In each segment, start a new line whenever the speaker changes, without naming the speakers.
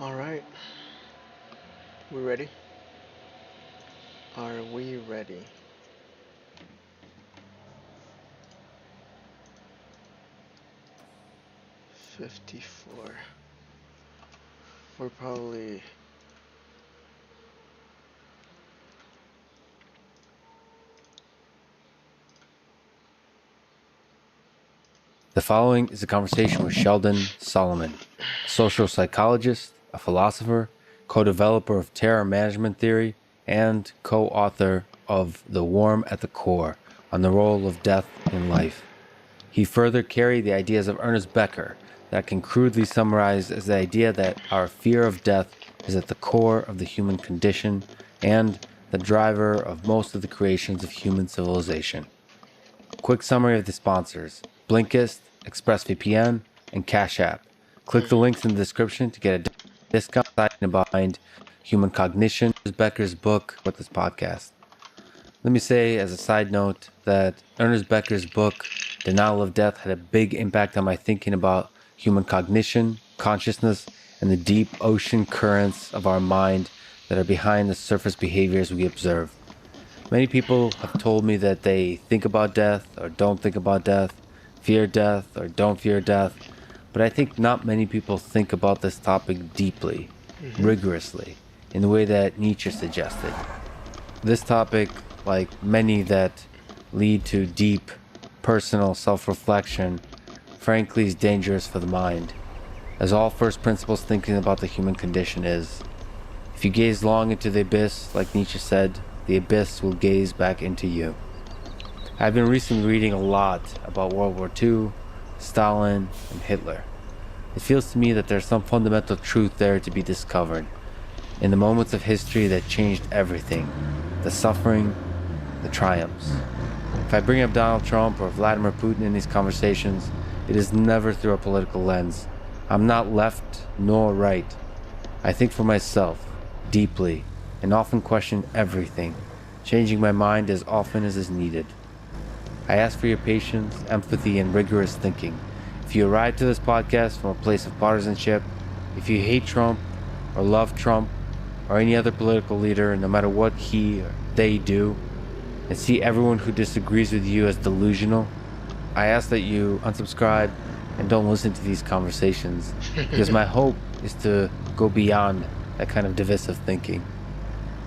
All right, we ready? Are we ready? $54. We're probably
The following is a conversation with Sheldon Solomon, a social psychologist, a philosopher, co-developer of terror management theory, and co-author of The Worm at the Core on the role of death in life. He further carried the ideas of Ernest Becker that can crudely summarize as the idea that our fear of death is at the core of the human condition and the driver of most of the creations of human civilization. Quick summary of the sponsors: Blinkist, ExpressVPN, and Cash App. Click the links in the description to get a discount behind Human Cognition, Becker's book, with this podcast. Let me say as a side note that Ernest Becker's book, Denial of Death, had a big impact on my thinking about human cognition, consciousness, and the deep ocean currents of our mind that are behind the surface behaviors we observe. Many people have told me that they think about death or don't think about death, fear death or don't fear death, but I think not many people think about this topic deeply, rigorously, in the way that Nietzsche suggested. This topic, like many that lead to deep, personal self-reflection, frankly is dangerous for the mind, as all first principles thinking about the human condition is. If you gaze long into the abyss, like Nietzsche said, the abyss will gaze back into you. I've been recently reading a lot about World War II, Stalin, and Hitler. It feels to me that there's some fundamental truth there to be discovered. In the moments of history that changed everything, the suffering, the triumphs. If I bring up Donald Trump or Vladimir Putin in these conversations, it is never through a political lens. I'm not left nor right. I think for myself, deeply, and often question everything, changing my mind as often as is needed. I ask for your patience, empathy, and rigorous thinking. If you arrive to this podcast from a place of partisanship, if you hate Trump or love Trump or any other political leader, no matter what he or they do, and see everyone who disagrees with you as delusional, I ask that you unsubscribe and don't listen to these conversations, because my hope is to go beyond that kind of divisive thinking.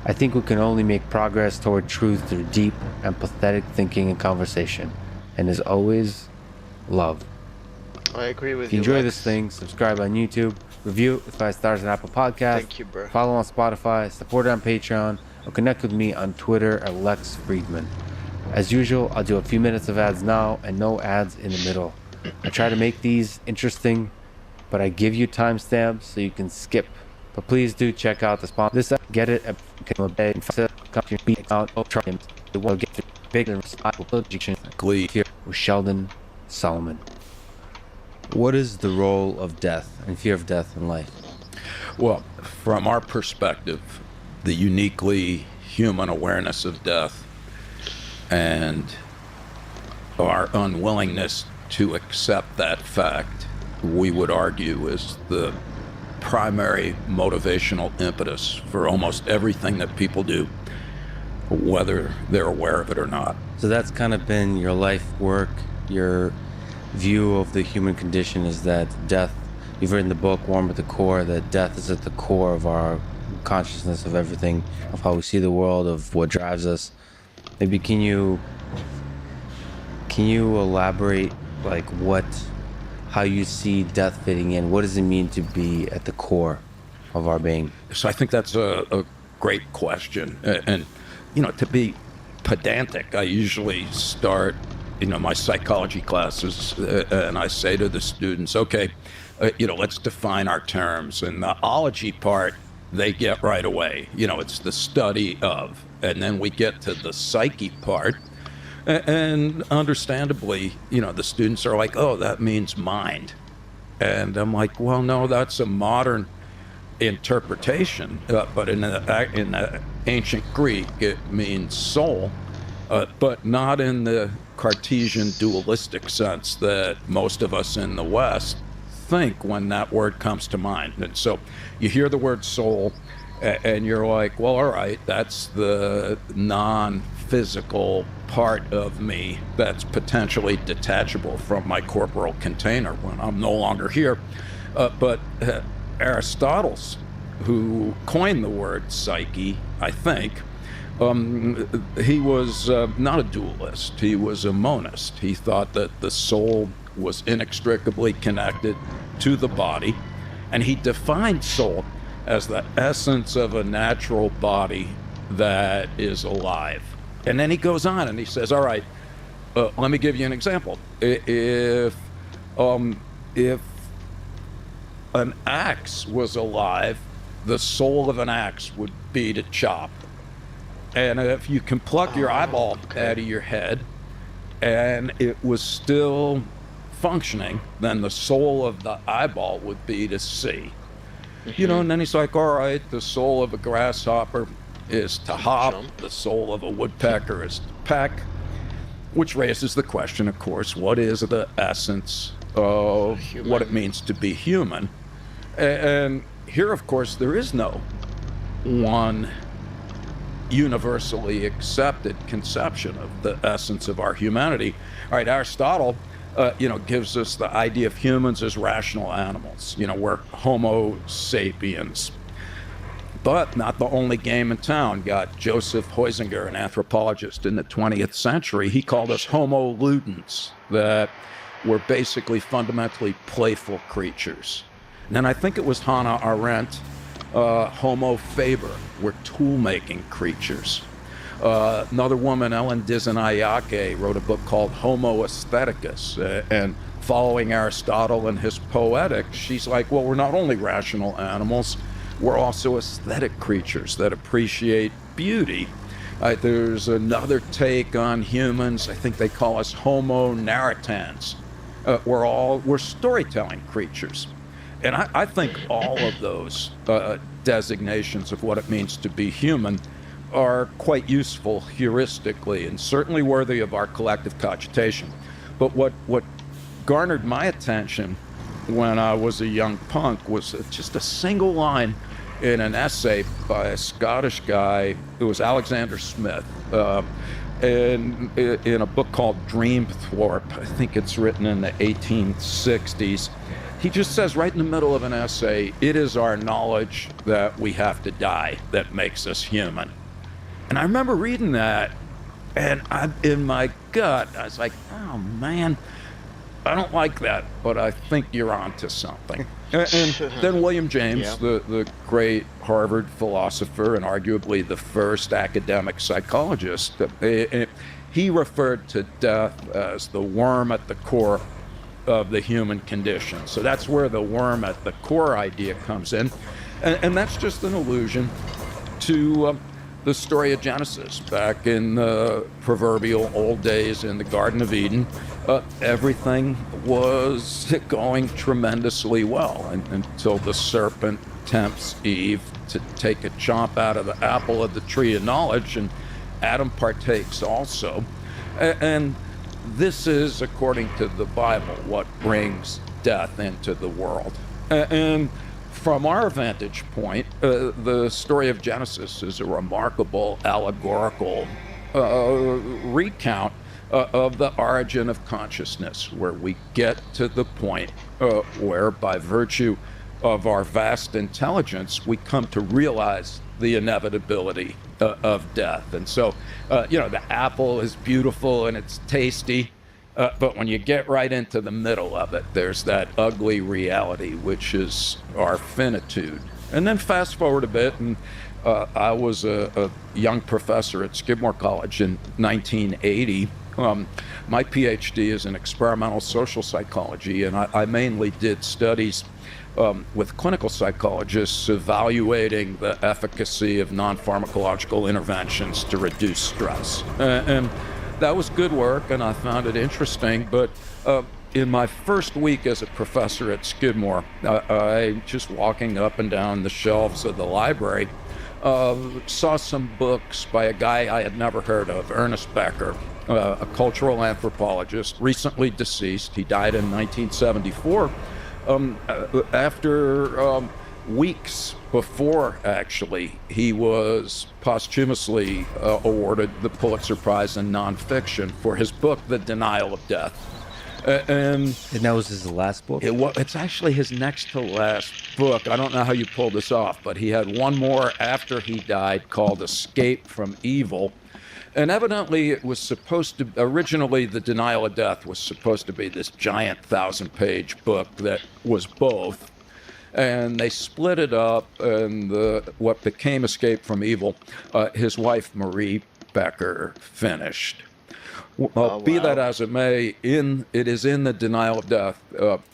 I think we can only make progress toward truth through deep, empathetic thinking and conversation. And as always, love.
I agree with
If you
you.
enjoy
Lex.
this thing, subscribe on YouTube, review it with 5 stars on Apple Podcasts,
Thank you, bro.
follow on Spotify, support it on Patreon, or connect with me on Twitter at Lex Friedman. As usual, I'll do a few minutes of ads now and no ads in the middle. I try to make these interesting, but I give you timestamps so you can skip. But please do check out the sponsor. This get it at Glee here with Sheldon Solomon. What is the role of death and fear of death in life?
Well, from our perspective, the uniquely human awareness of death and our unwillingness to accept that fact, we would argue, is the primary motivational impetus for almost everything that people do, whether they're aware of it or not.
So that's kind of been your life work, your view of the human condition is that death, you've written the book, Worm at the Core, that death is at the core of our consciousness, of everything, of how we see the world, of what drives us. Maybe can you elaborate, like, how you see death fitting in? What does it mean to be at the core of our being?
So I think that's a great question. And, to be pedantic, I usually start, my psychology classes, and I say to the students, okay, let's define our terms. And the ology part, they get right away. It's the study of. And then we get to the psyche part. And understandably, the students are like, oh, that means mind. And I'm like, well, no, that's a modern interpretation. But in the ancient Greek, it means soul. but not in the Cartesian dualistic sense that most of us in the West think when that word comes to mind. And so you hear the word soul, and you're like, well, all right, that's the non-physical part of me that's potentially detachable from my corporal container when I'm no longer here. But Aristotle's, who coined the word psyche, I think, he was not a dualist. He was a monist. He thought that the soul was inextricably connected to the body, and he defined soul as the essence of a natural body that is alive. And then he goes on and he says, all right, let me give you an example. If an axe was alive, the soul of an axe would be to chop. And if you can pluck your eyeball out of your head and it was still functioning, then the soul of the eyeball would be to see. You know, and then he's like, all right, the soul of a grasshopper is to hop, the soul of a woodpecker is to peck, which raises the question, of course, what is the essence of what it means to be human? And here, of course, there is no one universally accepted conception of the essence of our humanity. All right, Aristotle, gives us the idea of humans as rational animals. We're Homo sapiens. But not the only game in town. Got Joseph Huizinga, an anthropologist in the 20th century. He called us Homo ludens, that we're basically fundamentally playful creatures. And then I think it was Hannah Arendt, Homo faber, we're tool-making creatures. Another woman, Ellen Dissanayake, wrote a book called Homo aestheticus, and following Aristotle and his poetics, she's like, well, we're not only rational animals, we're also aesthetic creatures that appreciate beauty. There's another take on humans, I think they call us Homo narratans. We're storytelling creatures. And I think all of those designations of what it means to be human are quite useful heuristically and certainly worthy of our collective cogitation. But what garnered my attention when I was a young punk was just a single line in an essay by a Scottish guy. It was Alexander Smith, in a book called Dreamthorpe. I think it's written in the 1860s. He just says right in the middle of an essay, it is our knowledge that we have to die that makes us human. And I remember reading that, and in my gut, I was like, oh man, I don't like that, but I think you're onto something. And then William James, the great Harvard philosopher and arguably the first academic psychologist, he referred to death as the worm at the core of the human condition. So that's where the worm at the core idea comes in. And that's just an allusion to the story of Genesis. Back in the proverbial old days in the Garden of Eden, everything was going tremendously well until the serpent tempts Eve to take a chomp out of the apple of the tree of knowledge, and Adam partakes also. And this is, according to the Bible, what brings death into the world. And from our vantage point, the story of Genesis is a remarkable allegorical recount of the origin of consciousness, where we get to the point where, by virtue of our vast intelligence, we come to realize the inevitability of death. And so, the apple is beautiful and it's tasty, but when you get right into the middle of it, there's that ugly reality, which is our finitude. And then fast forward a bit, and I was a young professor at Skidmore College in 1980. My PhD is in experimental social psychology, and I mainly did studies with clinical psychologists evaluating the efficacy of non-pharmacological interventions to reduce stress. And that was good work, and I found it interesting. But in my first week as a professor at Skidmore, I just walking up and down the shelves of the library, saw some books by a guy I had never heard of, Ernest Becker, a cultural anthropologist, recently deceased. He died in 1974. After weeks before, actually, he was posthumously awarded the Pulitzer Prize in nonfiction for his book, The Denial of Death. And
that was his last book?
It's actually his next to last book. I don't know how you pulled this off, but he had one more after he died called Escape from Evil. And evidently it was supposed to, originally The Denial of Death was supposed to be this giant 1,000-page book that was both. And they split it up, and what became Escape from Evil, his wife Marie Becker finished. Well, be that as it may, it is in The Denial of Death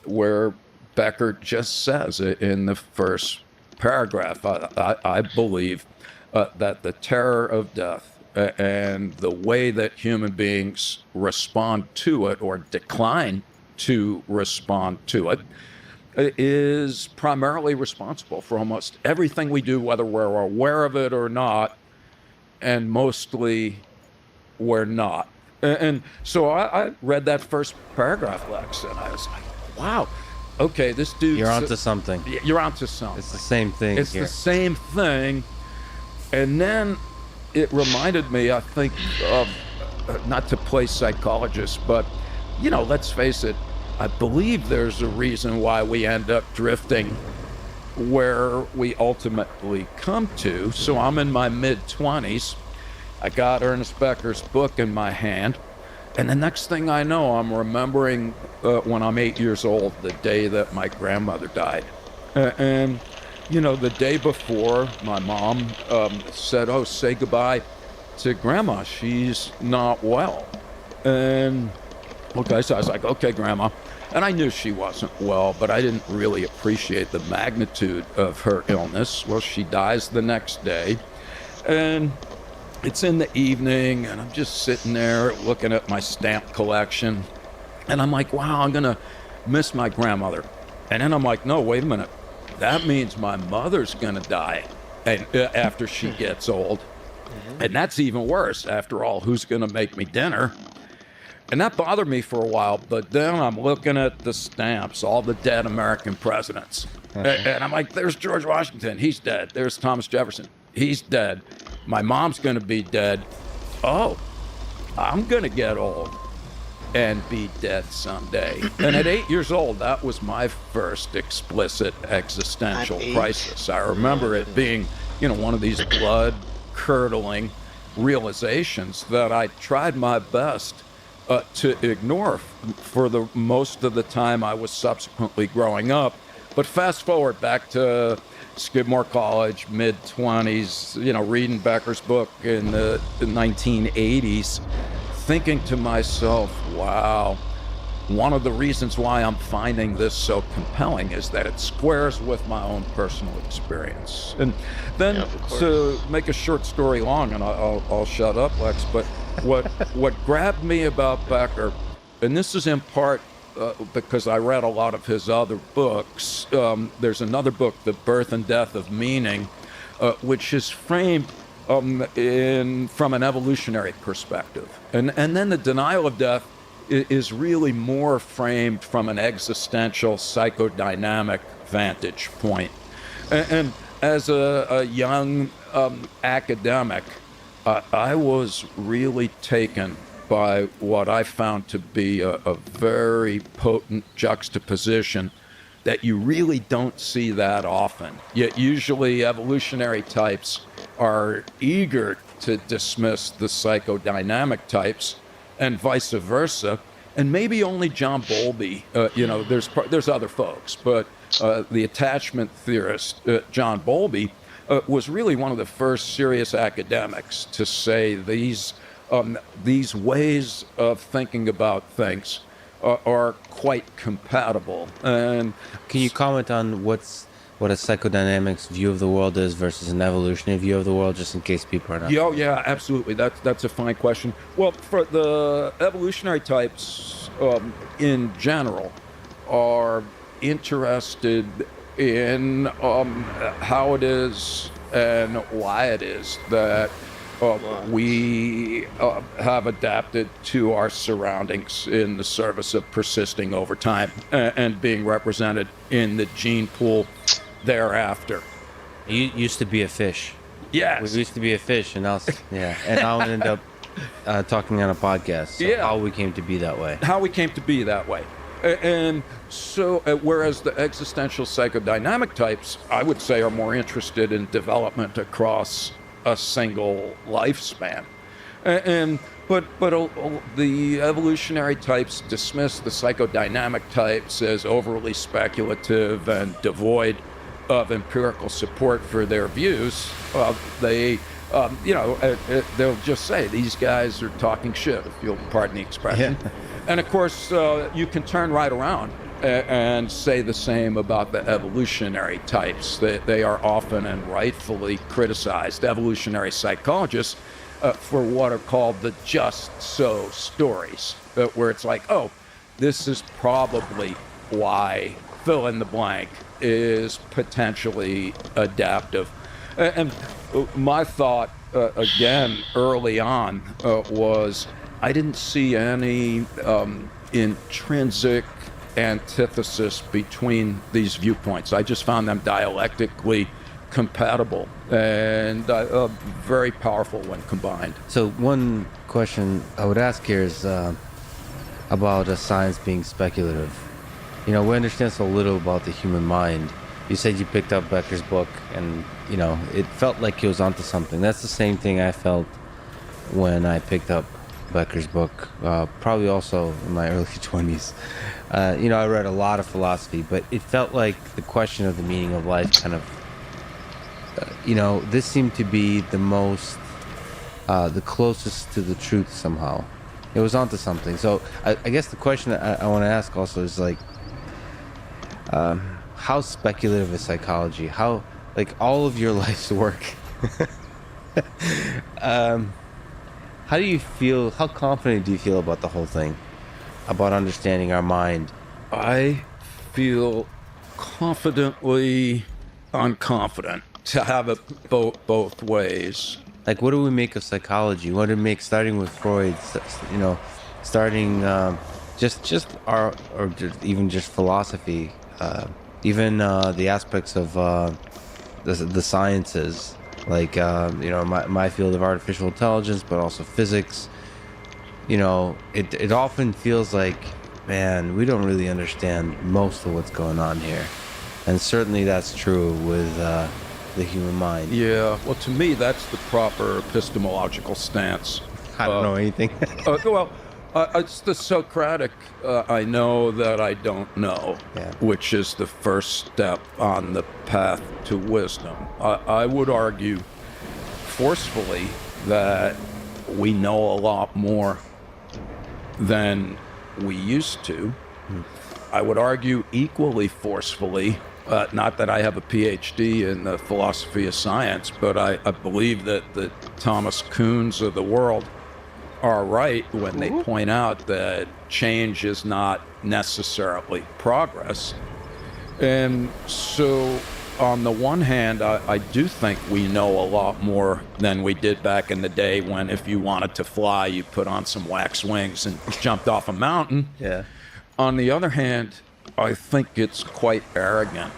where Becker just says it in the first paragraph. I believe that the terror of death and the way that human beings respond to it or decline to respond to it is primarily responsible for almost everything we do, whether we're aware of it or not, and mostly we're not. And so I read that first paragraph, Lex, and I was like, wow, okay, this dude...
You're onto something.
You're onto something.
It's the same thing
It's
here.
the same thing. And then it reminded me, I think, of, not to play psychologist, but, let's face it, I believe there's a reason why we end up drifting where we ultimately come to. So I'm in my mid-20s. I got Ernest Becker's book in my hand, and the next thing I know, I'm remembering when I'm 8 years old, the day that my grandmother died. And, the day before, my mom said, oh, say goodbye to Grandma. She's not well. And, okay, so I was like, okay, Grandma. And I knew she wasn't well, but I didn't really appreciate the magnitude of her illness. Well, she dies the next day. And it's in the evening, and I'm just sitting there looking at my stamp collection. And I'm like, wow, I'm going to miss my grandmother. And then I'm like, no, wait a minute. That means my mother's going to die and after she gets old. And that's even worse. After all, who's going to make me dinner? And that bothered me for a while, but then I'm looking at the stamps, all the dead American presidents. And I'm like, there's George Washington, he's dead. There's Thomas Jefferson, he's dead. My mom's going to be dead. Oh, I'm going to get old and be dead someday. And at 8 years old, that was my first explicit existential crisis. I remember it being, one of these blood-curdling realizations that I tried my best to ignore for the most of the time I was subsequently growing up. But fast forward back to Skidmore College, mid-20s, reading Becker's book in the 1980s, thinking to myself, wow, one of the reasons why I'm finding this so compelling is that it squares with my own personal experience. And then to make a short story long, and I'll shut up, Lex, but what grabbed me about Becker, and this is in part because I read a lot of his other books. There's another book, The Birth and Death of Meaning, which is framed from an evolutionary perspective. And then The Denial of Death is really more framed from an existential psychodynamic vantage point. And as a young academic, I was really taken by what I found to be a very potent juxtaposition that you really don't see that often. Yet usually evolutionary types are eager to dismiss the psychodynamic types and vice versa. And maybe only John Bowlby, there's other folks, but the attachment theorist, John Bowlby, was really one of the first serious academics to say these ways of thinking about things are quite compatible. And
can you comment on what a psychodynamics view of the world is versus an evolutionary view of the world, just in case people are not?
Yeah, absolutely. That's a fine question. Well, for the evolutionary types in general are interested in how it is and why it is that we have adapted to our surroundings in the service of persisting over time and being represented in the gene pool thereafter.
You used to be a fish.
Yes.
We used to be a fish, and now, and now we end up talking on a podcast. So how we came to be that way.
How we came to be that way. And so, whereas the existential psychodynamic types, I would say, are more interested in development across a single lifespan. But the evolutionary types dismiss the psychodynamic types as overly speculative and devoid of empirical support for their views. They'll just say these guys are talking shit, if you'll pardon the expression.
Yeah.
And of course, you can turn right around and say the same about the evolutionary types. They are often and rightfully criticized, evolutionary psychologists, for what are called the just so stories, where it's like, oh, this is probably why fill in the blank is potentially adaptive. And my thought, again, early on, was I didn't see any intrinsic antithesis between these viewpoints. I just found them dialectically compatible and very powerful when combined.
So one question I would ask here is about science being speculative. We understand so little about the human mind. You said you picked up Becker's book, and it felt like he was onto something. That's the same thing I felt when I picked up Becker's book, probably also in my early 20s. I read a lot of philosophy, but it felt like the question of the meaning of life kind of, this seemed to be the most, the closest to the truth somehow. It was onto something. So I guess the question I want to ask also is like, how speculative is psychology? How, like, all of your life's work, how do you feel, how confident do you feel about the whole thing, about understanding our mind?
I feel confidently unconfident, to have it both ways.
Like, what do we make of psychology? What do we make, starting with Freud, starting just our, or just, even just philosophy, even the aspects of the sciences, like my field of artificial intelligence, but also physics. It often feels like, man, we don't really understand most of what's going on here, and certainly that's true with the human mind.
Yeah, well, to me, that's the proper epistemological stance.
I don't know anything.
It's the Socratic, I know that I don't know, which is the first step on the path to wisdom. I would argue forcefully that we know a lot more than we used to. I would argue equally forcefully, not that I have a PhD in the philosophy of science, but I believe that the Thomas Kuhns of the world are right when they point out that change is not necessarily progress. And so, on the one hand, I do think we know a lot more than we did back in the day when, if you wanted to fly, you put on some wax wings and jumped off a mountain.
Yeah.
On the other hand, I think it's quite arrogant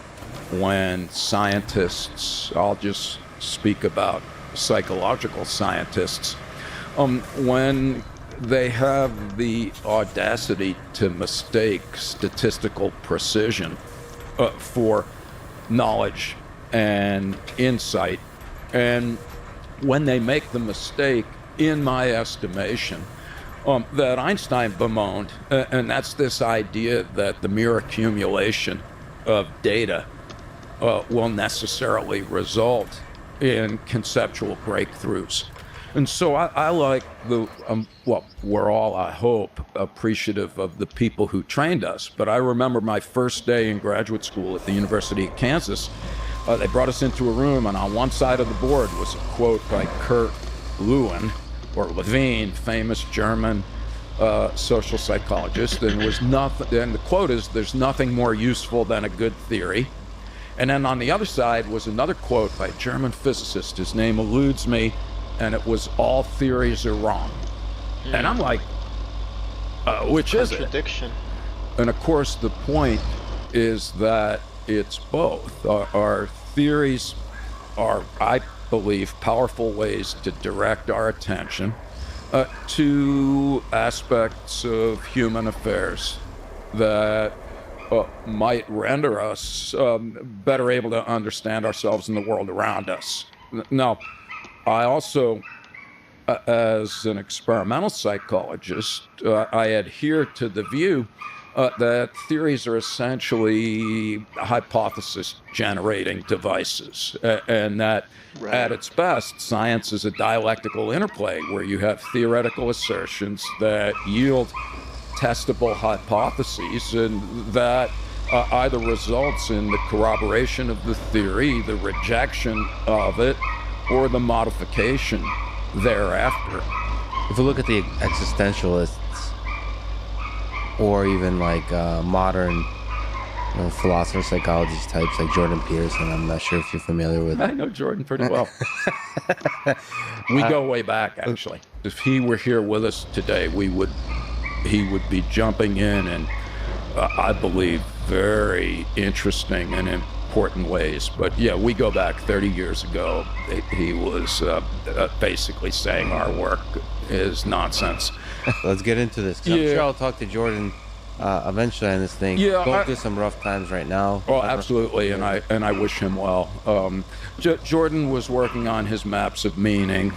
when scientists, I'll just speak about psychological scientists, when they have the audacity to mistake statistical precision for knowledge and insight. And when they make the mistake, in my estimation, that Einstein bemoaned, and that's this idea that the mere accumulation of data will necessarily result in conceptual breakthroughs. And so I like we're all, I hope, appreciative of the people who trained us. But I remember my first day in graduate school at the University of Kansas. They brought us into a room, and on one side of the board was a quote by Kurt Lewin, or Levine, famous German social psychologist. And was nothing. And the quote is, "There's nothing more useful than a good theory." And then on the other side was another quote by a German physicist. His name eludes me, and it was, "All theories are wrong." And I'm like, which is it?
Contradiction.
And of course, the point is that it's both. Our theories are, I believe, powerful ways to direct our attention to aspects of human affairs that might render us better able to understand ourselves and the world around us. Now, I also, as an experimental psychologist, I adhere to the view that theories are essentially hypothesis-generating devices, and that at its best, science is a dialectical interplay where you have theoretical assertions that yield testable hypotheses, and that either results in the corroboration of the theory, the rejection of it, or the modification thereafter.
If we look at the existentialists, or even like modern philosopher psychologist types like Jordan Peterson, I'm not sure if you're familiar with.
I know Jordan pretty well. We go way back, actually. If he were here with us today, he would be jumping in and I believe very interesting and important ways. But yeah, we go back 30 years ago. He was basically saying our work is nonsense.
Let's get into this. I'm sure I'll talk to Jordan eventually on this thing.
Yeah,
going through some rough times right now.
Oh, absolutely, and I wish him well. Jordan was working on his maps of meaning,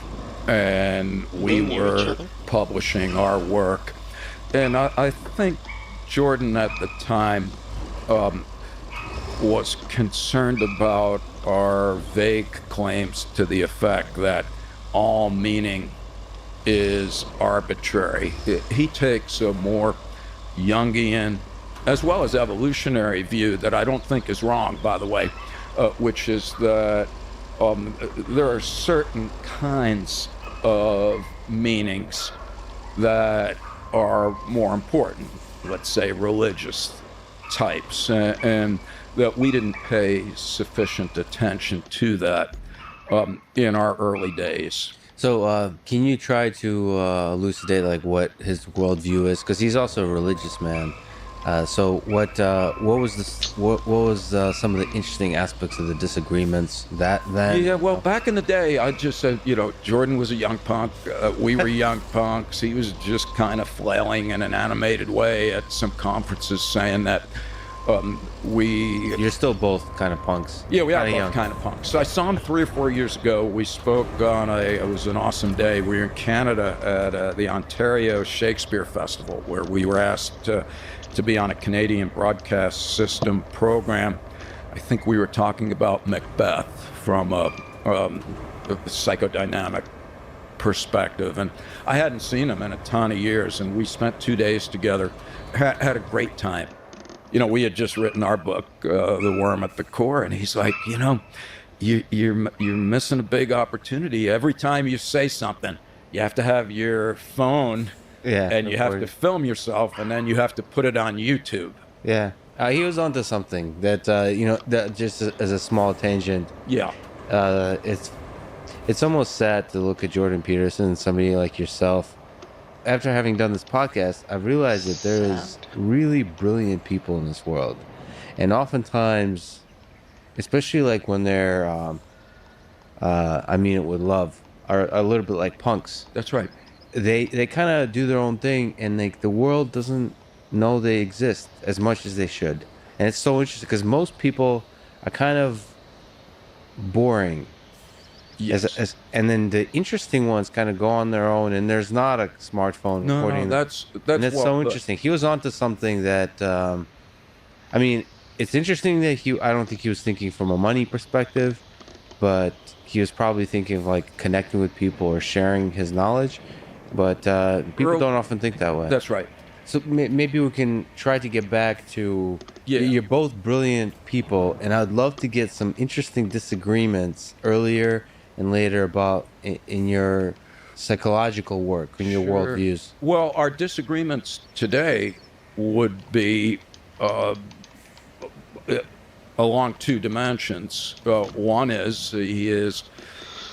and we were publishing our work. And I think Jordan at the time was concerned about our vague claims to the effect that all meaning is arbitrary. He takes a more Jungian as well as evolutionary view that I don't think is wrong, by the way, which is that there are certain kinds of meanings that are more important, let's say religious types, and that we didn't pay sufficient attention to that in our early days.
So can you try to elucidate like what his worldview is? Because he's also a religious man. So what was some of the interesting aspects of the disagreements that then?
Yeah, well, back in the day, I just said, Jordan was a young punk. We were young punks. He was just kind of flailing in an animated way at some conferences saying that
You're still both kind of punks.
Yeah, we are both kind of punks. So I saw him 3 or 4 years ago. We spoke on it was an awesome day. We were in Canada at the Ontario Shakespeare Festival, where we were asked to be on a Canadian broadcast system program. I think we were talking about Macbeth from a psychodynamic perspective. And I hadn't seen him in a ton of years, and we spent 2 days together, had a great time. We had just written our book, The Worm at the Core, and he's like, you're missing a big opportunity. Every time you say something, you have to have your phone, and you have to film yourself, and then you have to put it on YouTube.
Yeah, he was onto something that that just as a small tangent.
Yeah,
it's almost sad to look at Jordan Peterson, somebody like yourself. After having done this podcast, I've realized that there is really brilliant people in this world. And oftentimes, especially like when they're, I mean it with love, are a little bit like punks.
That's right.
They kind of do their own thing, and like the world doesn't know they exist as much as they should. And it's so interesting because most people are kind of boring.
Yes.
And then the interesting ones kind of go on their own, and there's not a smartphone recording.
No, that's
so interesting. He was onto something that, I mean, it's interesting that I don't think he was thinking from a money perspective, but he was probably thinking of like connecting with people or sharing his knowledge. But people don't often think that way.
That's right.
So maybe we can try to get back to, you're both brilliant people, and I'd love to get some interesting disagreements earlier and later about in your psychological work, in your worldviews.
Well, our disagreements today would be along two dimensions. One is he is,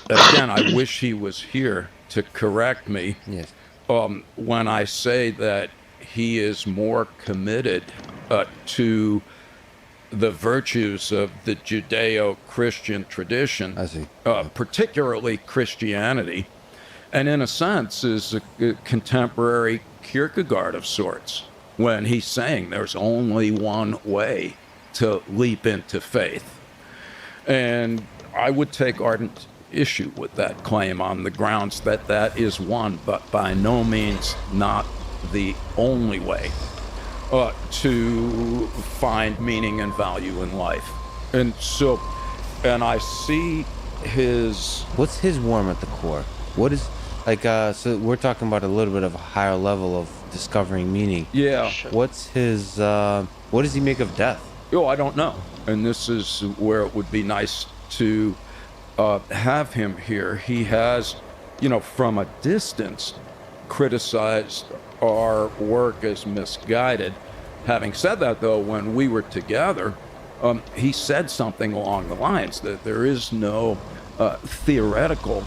and again, I wish he was here to correct me.
Yes.
When I say that he is more committed to the virtues of the Judeo-Christian tradition,
I see.
particularly Christianity, and in a sense is a contemporary Kierkegaard of sorts, when he's saying there's only one way to leap into faith. And I would take ardent issue with that claim on the grounds that that is one, but by no means not the only way to find meaning and value in life. And so, and I see his...
What's his warm at the core? What is, like, so we're talking about a little bit of a higher level of discovering meaning.
Yeah.
Sure.
What's his, what does he make of death?
Oh, I don't know. And this is where it would be nice to have him here. He has, from a distance, criticized our work as misguided. Having said that, though, when we were together, he said something along the lines that there is no theoretical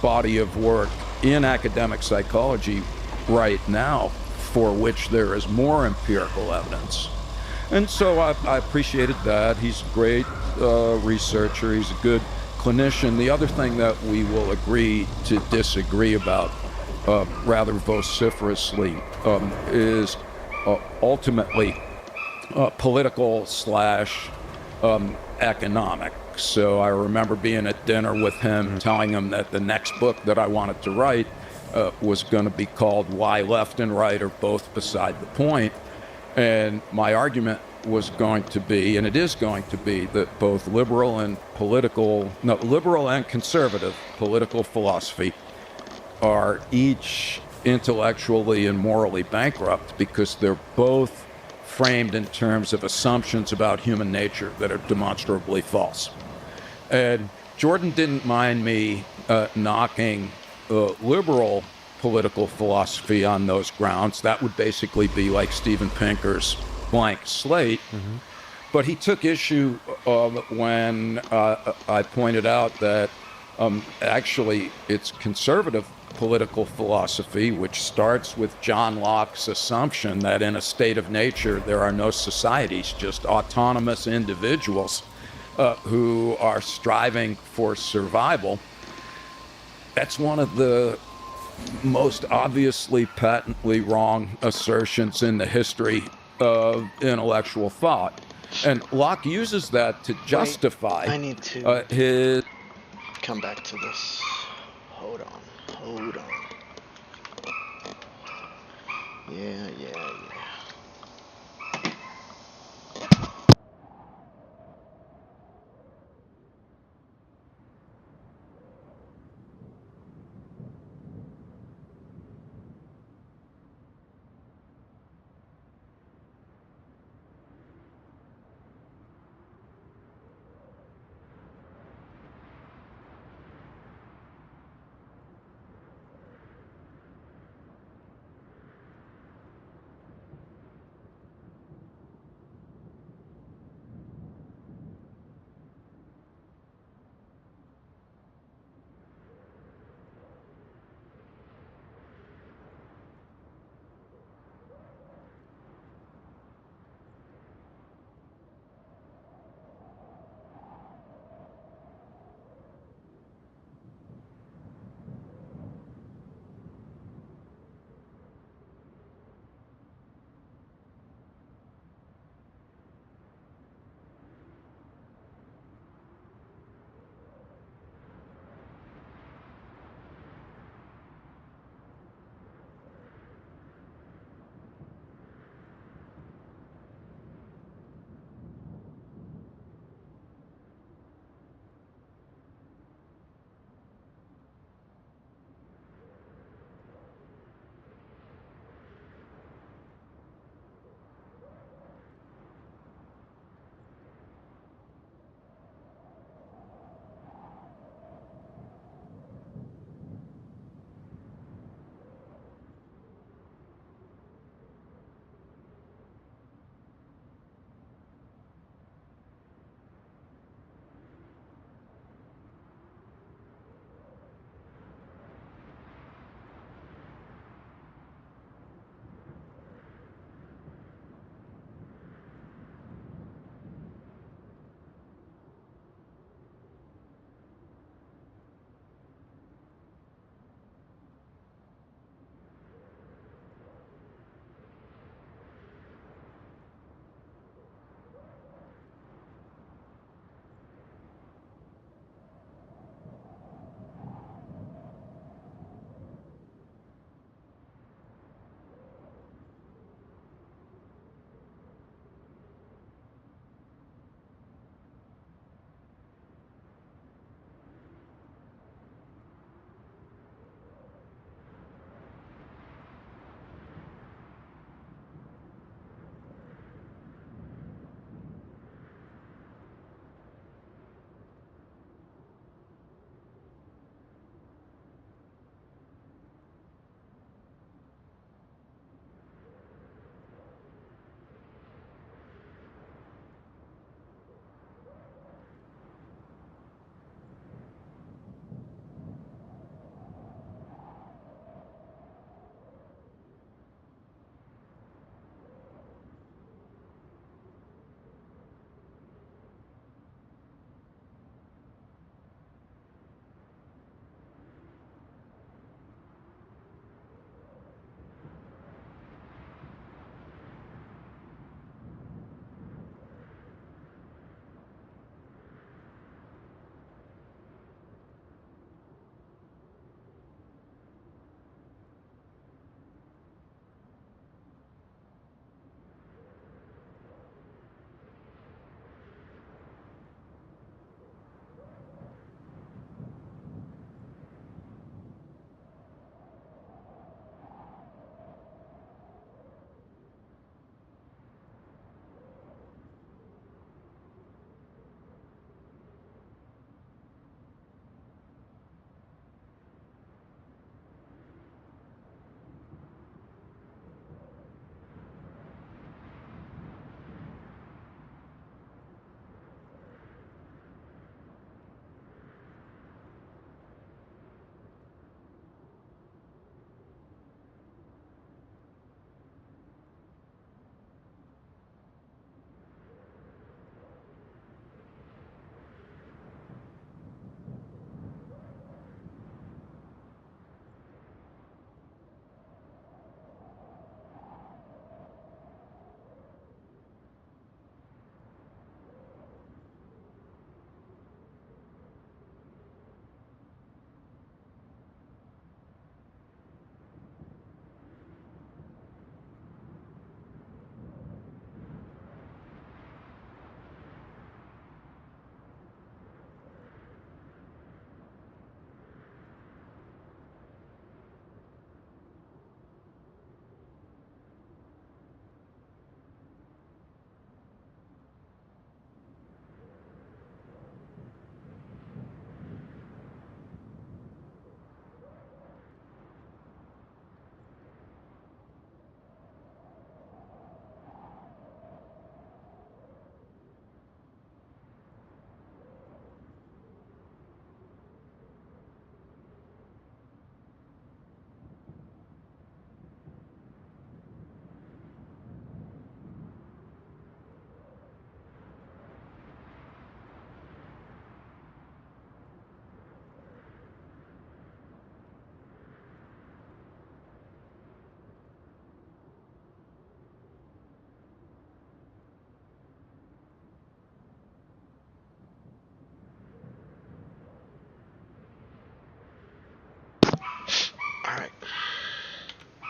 body of work in academic psychology right now for which there is more empirical evidence. And so I appreciated that. He's a great researcher. He's a good clinician. The other thing that we will agree to disagree about rather vociferously is ultimately political / economic. So I remember being at dinner with him, telling him that the next book that I wanted to write was going to be called Why Left and Right Are Both Beside the Point. And my argument was going to be, and it is going to be, that both liberal and conservative political philosophy are each intellectually and morally bankrupt because they're both framed in terms of assumptions about human nature that are demonstrably false. And Jordan didn't mind me knocking liberal political philosophy on those grounds. That would basically be like Steven Pinker's Blank Slate. Mm-hmm. But he took issue when I pointed out that actually it's conservative political philosophy, which starts with John Locke's assumption that in a state of nature there are no societies, just autonomous individuals who are striving for survival. That's one of the most obviously, patently wrong assertions in the history of intellectual thought. And Locke uses that to justify
I need to
his...
come back to this. Hold on. Yeah.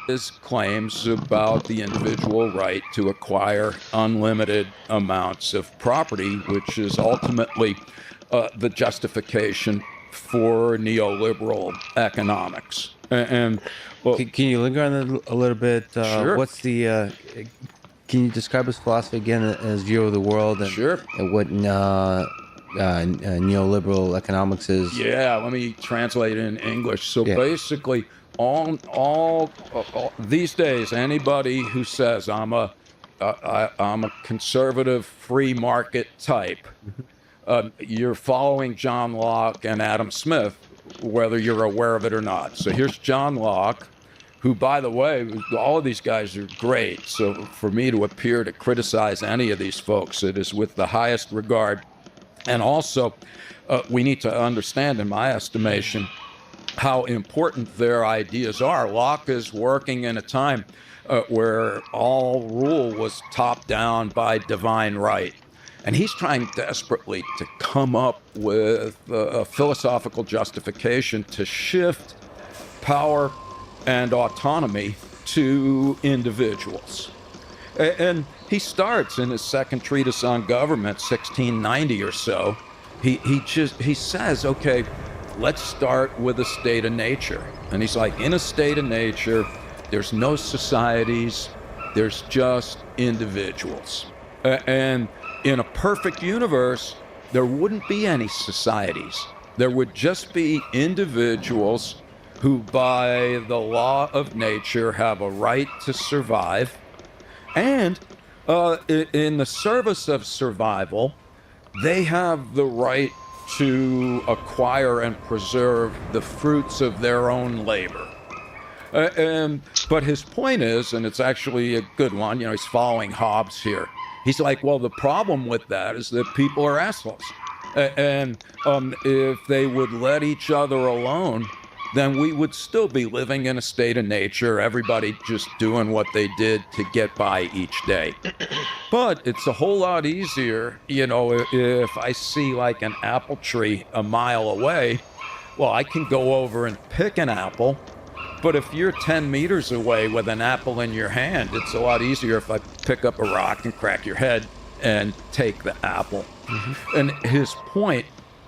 his claims about the individual right to acquire unlimited amounts of property, which is ultimately the justification for neoliberal economics. And well,
Can you linger on that a little bit?
Sure.
What's the? Can you describe his philosophy again, his view of the world, and,
Sure.
and what neoliberal economics is?
Yeah, let me translate it in English. So
Yeah.
basically, all these days, anybody who says I'm a conservative free market type, you're following John Locke and Adam Smith, whether you're aware of it or not. So here's John Locke, who, by the way, all of these guys are great. So for me to appear to criticize any of these folks, it is with the highest regard. And also, we need to understand, in my estimation, how important their ideas are. Locke is working in a time where all rule was topped down by divine right. And he's trying desperately to come up with a philosophical justification to shift power and autonomy to individuals. And he starts in his second treatise on government, 1690 or so. He says, okay, let's start with a state of nature. And he's like, in a state of nature, there's no societies, there's just individuals. And in a perfect universe, there wouldn't be any societies. There would just be individuals who, by the law of nature, have a right to survive. And in the service of survival, they have the right to acquire and preserve the fruits of their own labor. But his point is, and it's actually a good one, he's following Hobbes here. He's like, well, the problem with that is that people are assholes. And if they would let each other alone, then we would still be living in a state of nature, everybody just doing what they did to get by each day. But it's a whole lot easier, if I see like an apple tree a mile away, well, I can go over and pick an apple. But if you're 10 meters away with an apple in your hand, it's a lot easier if I pick up a rock and crack your head and take the apple. Mm-hmm. And his point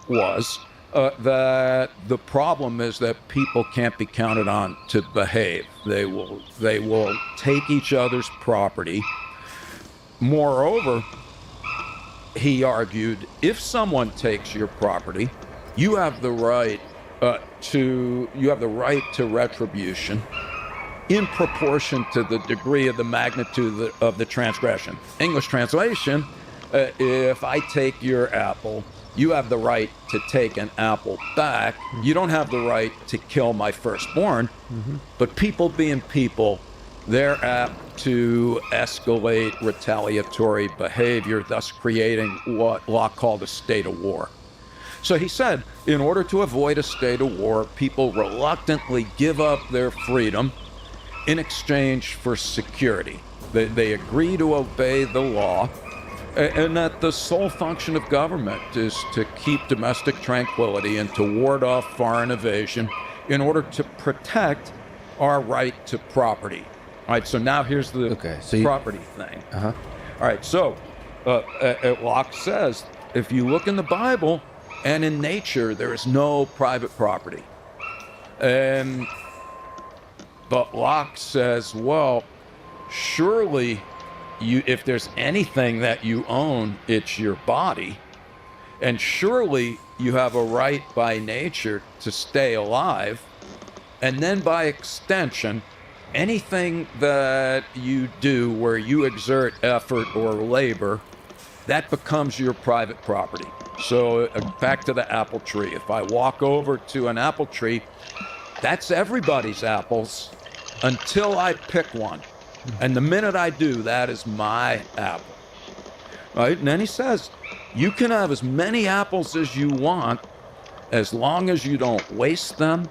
was that the problem is that people can't be counted on to behave. They will take each other's property. Moreover, he argued, if someone takes your property, you have the right to retribution in proportion to the degree of the magnitude of the transgression. English translation: if I take your apple, you have the right to take an apple back. You don't have the right to kill my firstborn. Mm-hmm. But people being people, they're apt to escalate retaliatory behavior, thus creating what Locke called a state of war. So he said, in order to avoid a state of war, people reluctantly give up their freedom in exchange for security. They agree to obey the law, and that the sole function of government is to keep domestic tranquility and to ward off foreign invasion in order to protect our right to property. All right, so now here's the property thing. Uh-huh. All right, so Locke says, if you look in the Bible and in nature, there is no private property. But Locke says, well, surely if there's anything that you own, it's your body. And surely you have a right by nature to stay alive. And then by extension, anything that you do where you exert effort or labor, that becomes your private property. So back to the apple tree. If I walk over to an apple tree, that's everybody's apples until I pick one. And the minute I do, that is my apple. Right? And then he says, you can have as many apples as you want as long as you don't waste them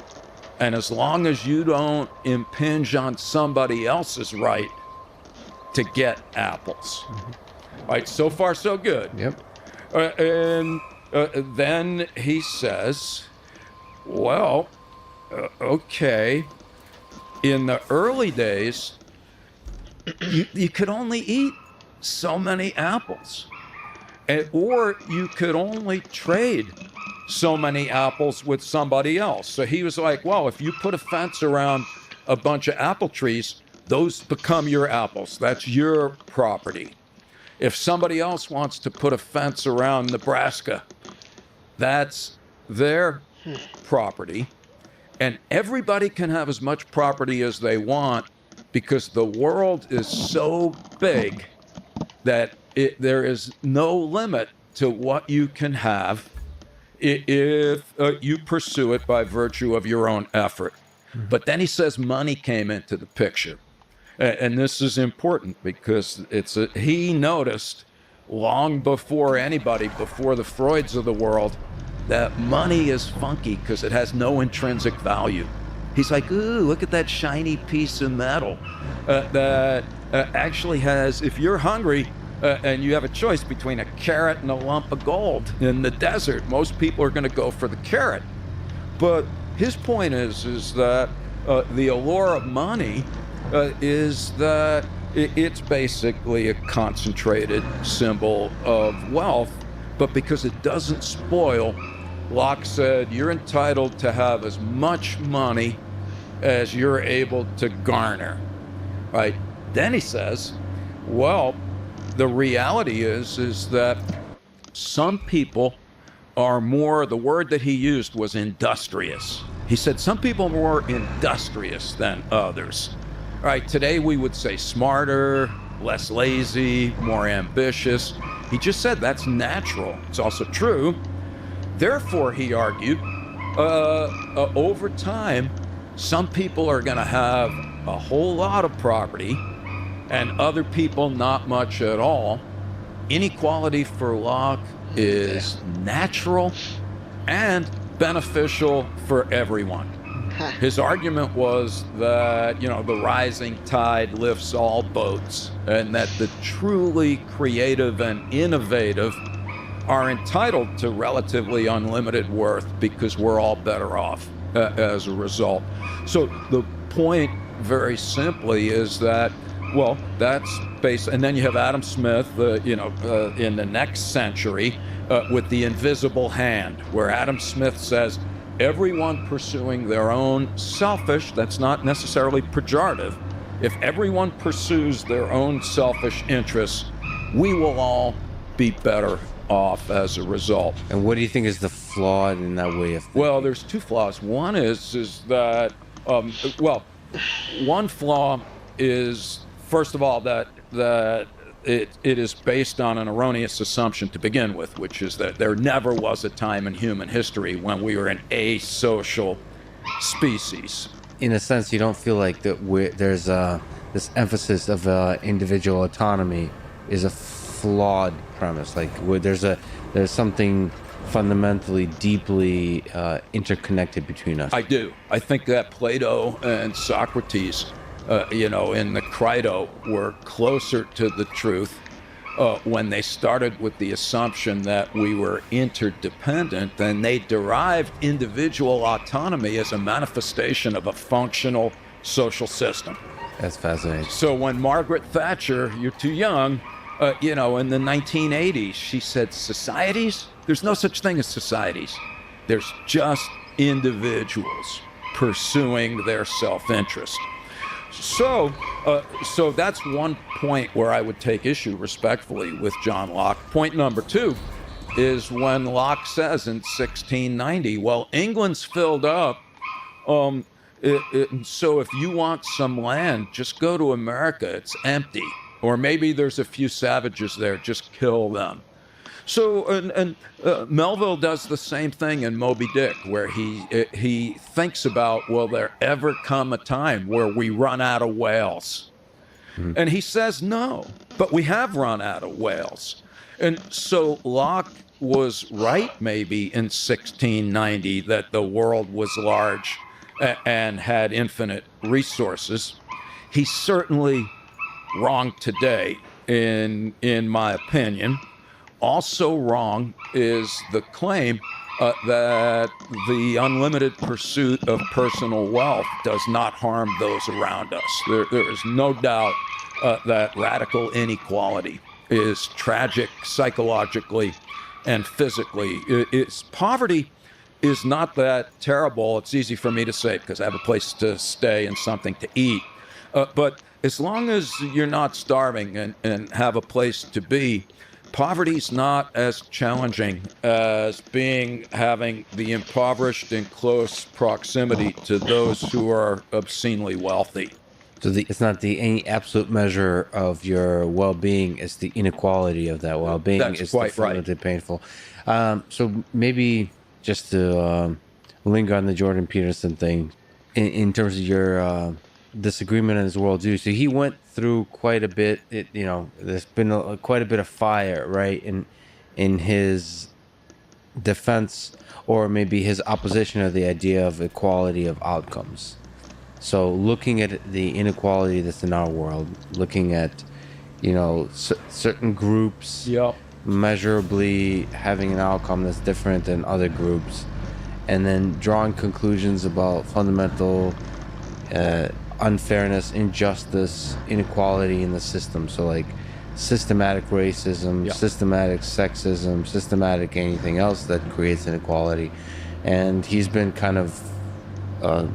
and as long as you don't impinge on somebody else's right to get apples. Mm-hmm. Right? So far, so good.
Yep.
And then he says, well, okay, in the early days, you could only eat so many apples, or you could only trade so many apples with somebody else. So he was like, well, if you put a fence around a bunch of apple trees, those become your apples. That's your property. If somebody else wants to put a fence around Nebraska, that's their property. And everybody can have as much property as they want because the world is so big that there is no limit to what you can have if you pursue it by virtue of your own effort. Mm-hmm. But then he says money came into the picture. And this is important because he noticed long before anybody, before the Freuds of the world, that money is funky because it has no intrinsic value. He's like, ooh, look at that shiny piece of metal that actually has, if you're hungry and you have a choice between a carrot and a lump of gold in the desert, most people are going to go for the carrot. But his point is that the allure of money is that it's basically a concentrated symbol of wealth, but because it doesn't spoil, Locke said, you're entitled to have as much money as you're able to garner, right? Then he says, well, the reality is that some people are more, the word that he used was industrious. He said some people are more industrious than others. All right, today we would say smarter, less lazy, more ambitious. He just said that's natural. It's also true. Therefore, he argued, over time, some people are going to have a whole lot of property and other people not much at all. Inequality for Locke is natural and beneficial for everyone. His argument was that, the rising tide lifts all boats, and that the truly creative and innovative are entitled to relatively unlimited worth because we're all better off as a result. So the point, very simply, is that, well, that's based, and then you have Adam Smith, in the next century with the invisible hand, where Adam Smith says, everyone pursuing their own selfish, that's not necessarily pejorative, if everyone pursues their own selfish interests, we will all be better off as a result.
And what do you think is the flaw in that way of thinking?
Well, there's two flaws. One is that, one flaw is, first of all, that it is based on an erroneous assumption to begin with, which is that there never was a time in human history when we were an asocial species.
In a sense, you don't feel like that there's this emphasis of individual autonomy is a flawed premise. Like there's something fundamentally, deeply interconnected between us.
I do. I think that Plato and Socrates, in the Crito, were closer to the truth when they started with the assumption that we were interdependent, and they derived individual autonomy as a manifestation of a functional social system.
That's fascinating.
So when Margaret Thatcher, you're too young, in the 1980s, she said, societies? There's no such thing as societies. There's just individuals pursuing their self-interest. So that's one point where I would take issue respectfully with John Locke. Point number two is when Locke says in 1690, well, England's filled up, so if you want some land, just go to America, it's empty. Or maybe there's a few savages there, just kill them. So, and Melville does the same thing in Moby Dick, where he thinks about, will there ever come a time where we run out of whales? Mm-hmm. And he says no, but we have run out of whales. And so Locke was right maybe in 1690 that the world was large and had infinite resources. He's certainly wrong today, in my opinion. Also wrong is the claim that the unlimited pursuit of personal wealth does not harm those around us. There is no doubt that radical inequality is tragic psychologically and physically. Poverty is not that terrible. It's easy for me to say because I have a place to stay and something to eat. But as long as you're not starving and have a place to be, poverty's not as challenging as having the impoverished in close proximity to those who are obscenely wealthy.
So it's not any absolute measure of your well-being; it's the inequality of that well-being.
That's
is
quite right.
The painful. So maybe just to linger on the Jordan Peterson thing, in terms of your disagreement in his worldview. So he went through quite a bit. There's been quite a bit of fire, right, in his defense, or maybe his opposition of the idea of equality of outcomes. So looking at the inequality that's in our world, looking at, certain groups measurably having an outcome that's different than other groups, and then drawing conclusions about fundamental unfairness, injustice, inequality in the system. So like systematic racism, systematic sexism, systematic anything else that creates inequality. And he's been kind of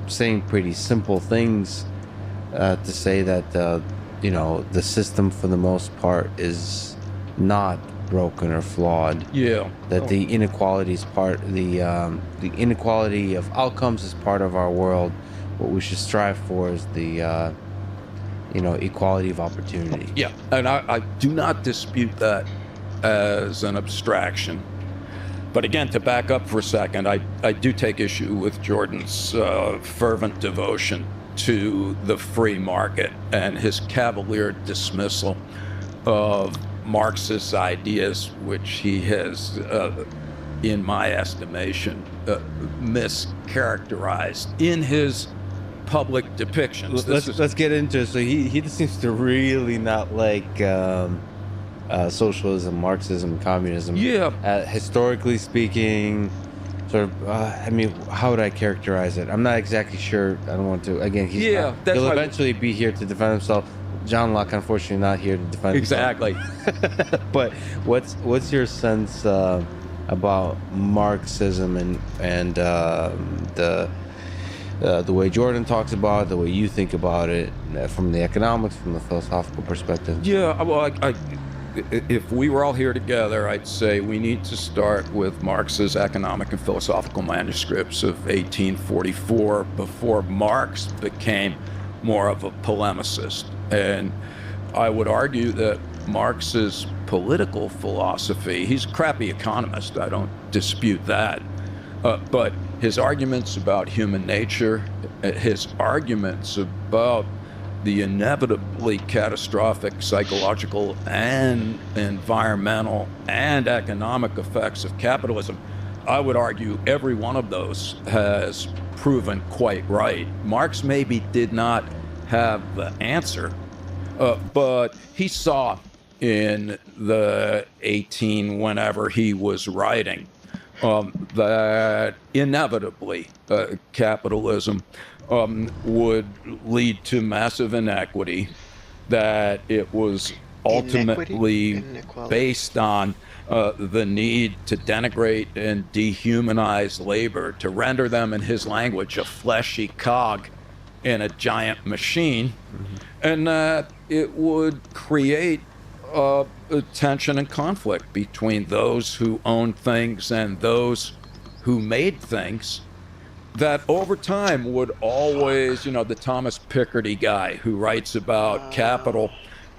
saying pretty simple things to say that the system for the most part is not broken or flawed. That the inequality is the inequality of outcomes is part of our world. What we should strive for is the equality of opportunity.
Yeah, and I do not dispute that as an abstraction. But again, to back up for a second, I do take issue with Jordan's fervent devotion to the free market and his cavalier dismissal of Marxist ideas, which he has, in my estimation, mischaracterized in his public depictions.
Let's get into it. So he seems to really not like socialism, Marxism, communism. Historically speaking, sort of. How would I characterize it? I'm not exactly sure. I don't want to. Again, he'll eventually be here to defend himself. John Locke, unfortunately, not here to defend himself.
Exactly.
But what's your sense about Marxism and the way Jordan talks about it, the way you think about it, from the economics, from the philosophical perspective?
Yeah, well, if we were all here together, I'd say we need to start with Marx's economic and philosophical manuscripts of 1844, before Marx became more of a polemicist. And I would argue that Marx's political philosophy, he's a crappy economist, I don't dispute that, but his arguments about human nature, his arguments about the inevitably catastrophic psychological and environmental and economic effects of capitalism, I would argue every one of those has proven quite right. Marx maybe did not have the answer, but he saw in the whenever he was writing, that inevitably capitalism would lead to massive inequity, that it was ultimately based on the need to denigrate and dehumanize labor, to render them, in his language, a fleshy cog in a giant machine, and that it would create tension and conflict between those who owned things and those who made things, that over time would always, the Thomas Piketty guy who writes about capital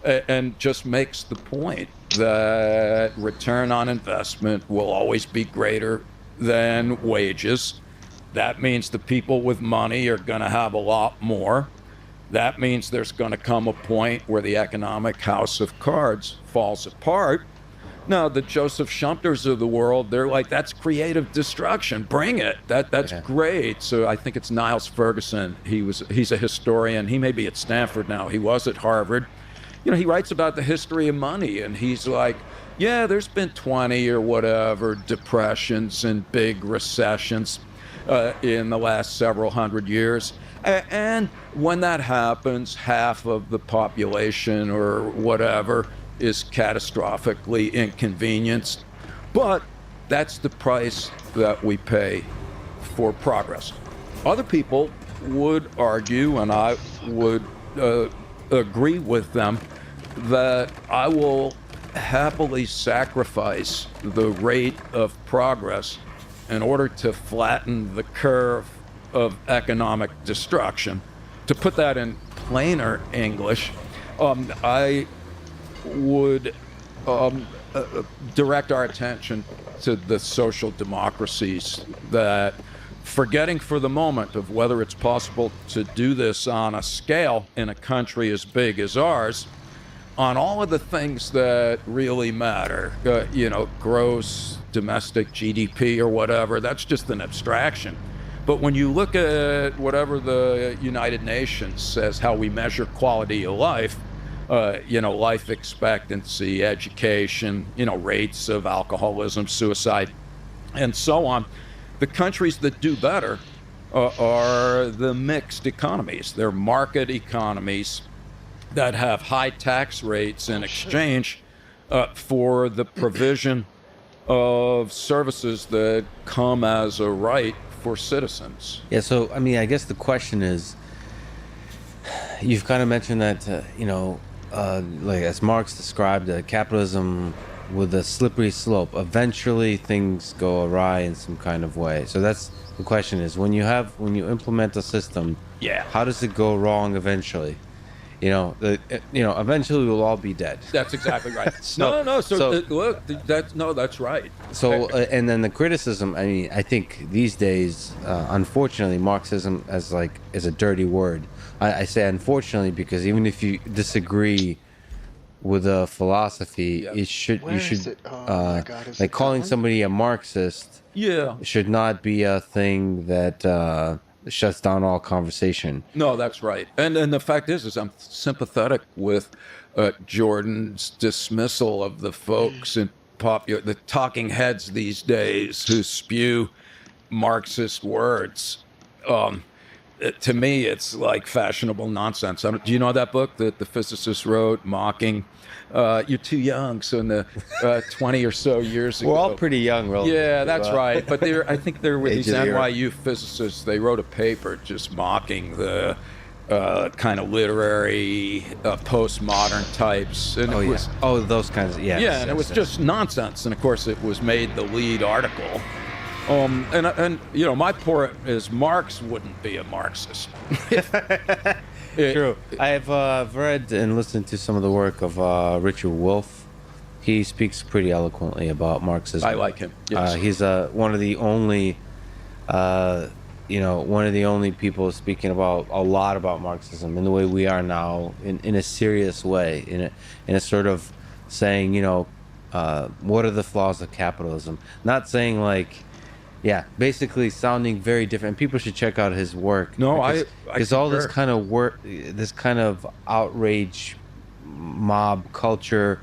and just makes the point that return on investment will always be greater than wages. That means the people with money are going to have a lot more. That means there's going to come a point where the economic house of cards falls apart. Now, the Joseph Schumters of the world, they're like, that's creative destruction. Bring it. That's great. So I think it's Niles Ferguson. He's a historian. He may be at Stanford now. He was at Harvard. He writes about the history of money, and he's like, Yeah, there's been 20 or whatever depressions and big recessions in the last several hundred years. And when that happens, half of the population or whatever is catastrophically inconvenienced. But that's the price that we pay for progress. Other people would argue, and I would agree with them, that I will happily sacrifice the rate of progress in order to flatten the curve of economic destruction. To put that in plainer English, I would direct our attention to the social democracies that, forgetting for the moment of whether it's possible to do this on a scale in a country as big as ours, on all of the things that really matter, gross domestic GDP or whatever, that's just an abstraction. But when you look at whatever the United Nations says, how we measure quality of life, life expectancy, education, rates of alcoholism, suicide, and so on, the countries that do better are the mixed economies. They're market economies that have high tax rates in exchange for the provision of services that come as a right for citizens.
Yeah, so, I mean, I guess the question is, you've kind of mentioned that, like as Marx described, capitalism with a slippery slope. Eventually things go awry in some kind of way. So that's the question is, when you implement a system, how does it go wrong eventually? Eventually we'll all be dead.
That's exactly right. That's right.
So, and then the criticism, I mean, I think these days, unfortunately, Marxism is a dirty word. I say unfortunately because even if you disagree with a philosophy, you should calling somebody a Marxist should not be a thing that shuts down all conversation.
No, that's right. And the fact is I'm sympathetic with Jordan's dismissal of the folks in the talking heads these days who spew Marxist words. To me, it's like fashionable nonsense. Do you know that book that the physicist wrote, Mocking? You're too young, so in the 20 or so years ago.
We're all pretty young, really.
Yeah, that's right. But I think there were these NYU physicists. They wrote a paper just mocking the kind of literary postmodern types. And
those kinds of,
yeah, and it was just nonsense. And of course, it was made the lead article. My point is Marx wouldn't be a Marxist.
True. I've read and listened to some of the work of Richard Wolff. He speaks pretty eloquently about Marxism.
I like him. Yes.
He's one of the only, people speaking about a lot about Marxism in the way we are now, in a serious way, in a sort of saying, what are the flaws of capitalism? Not saying basically sounding very different. People should check out his work. Because all this kind of work, this kind of outrage, mob culture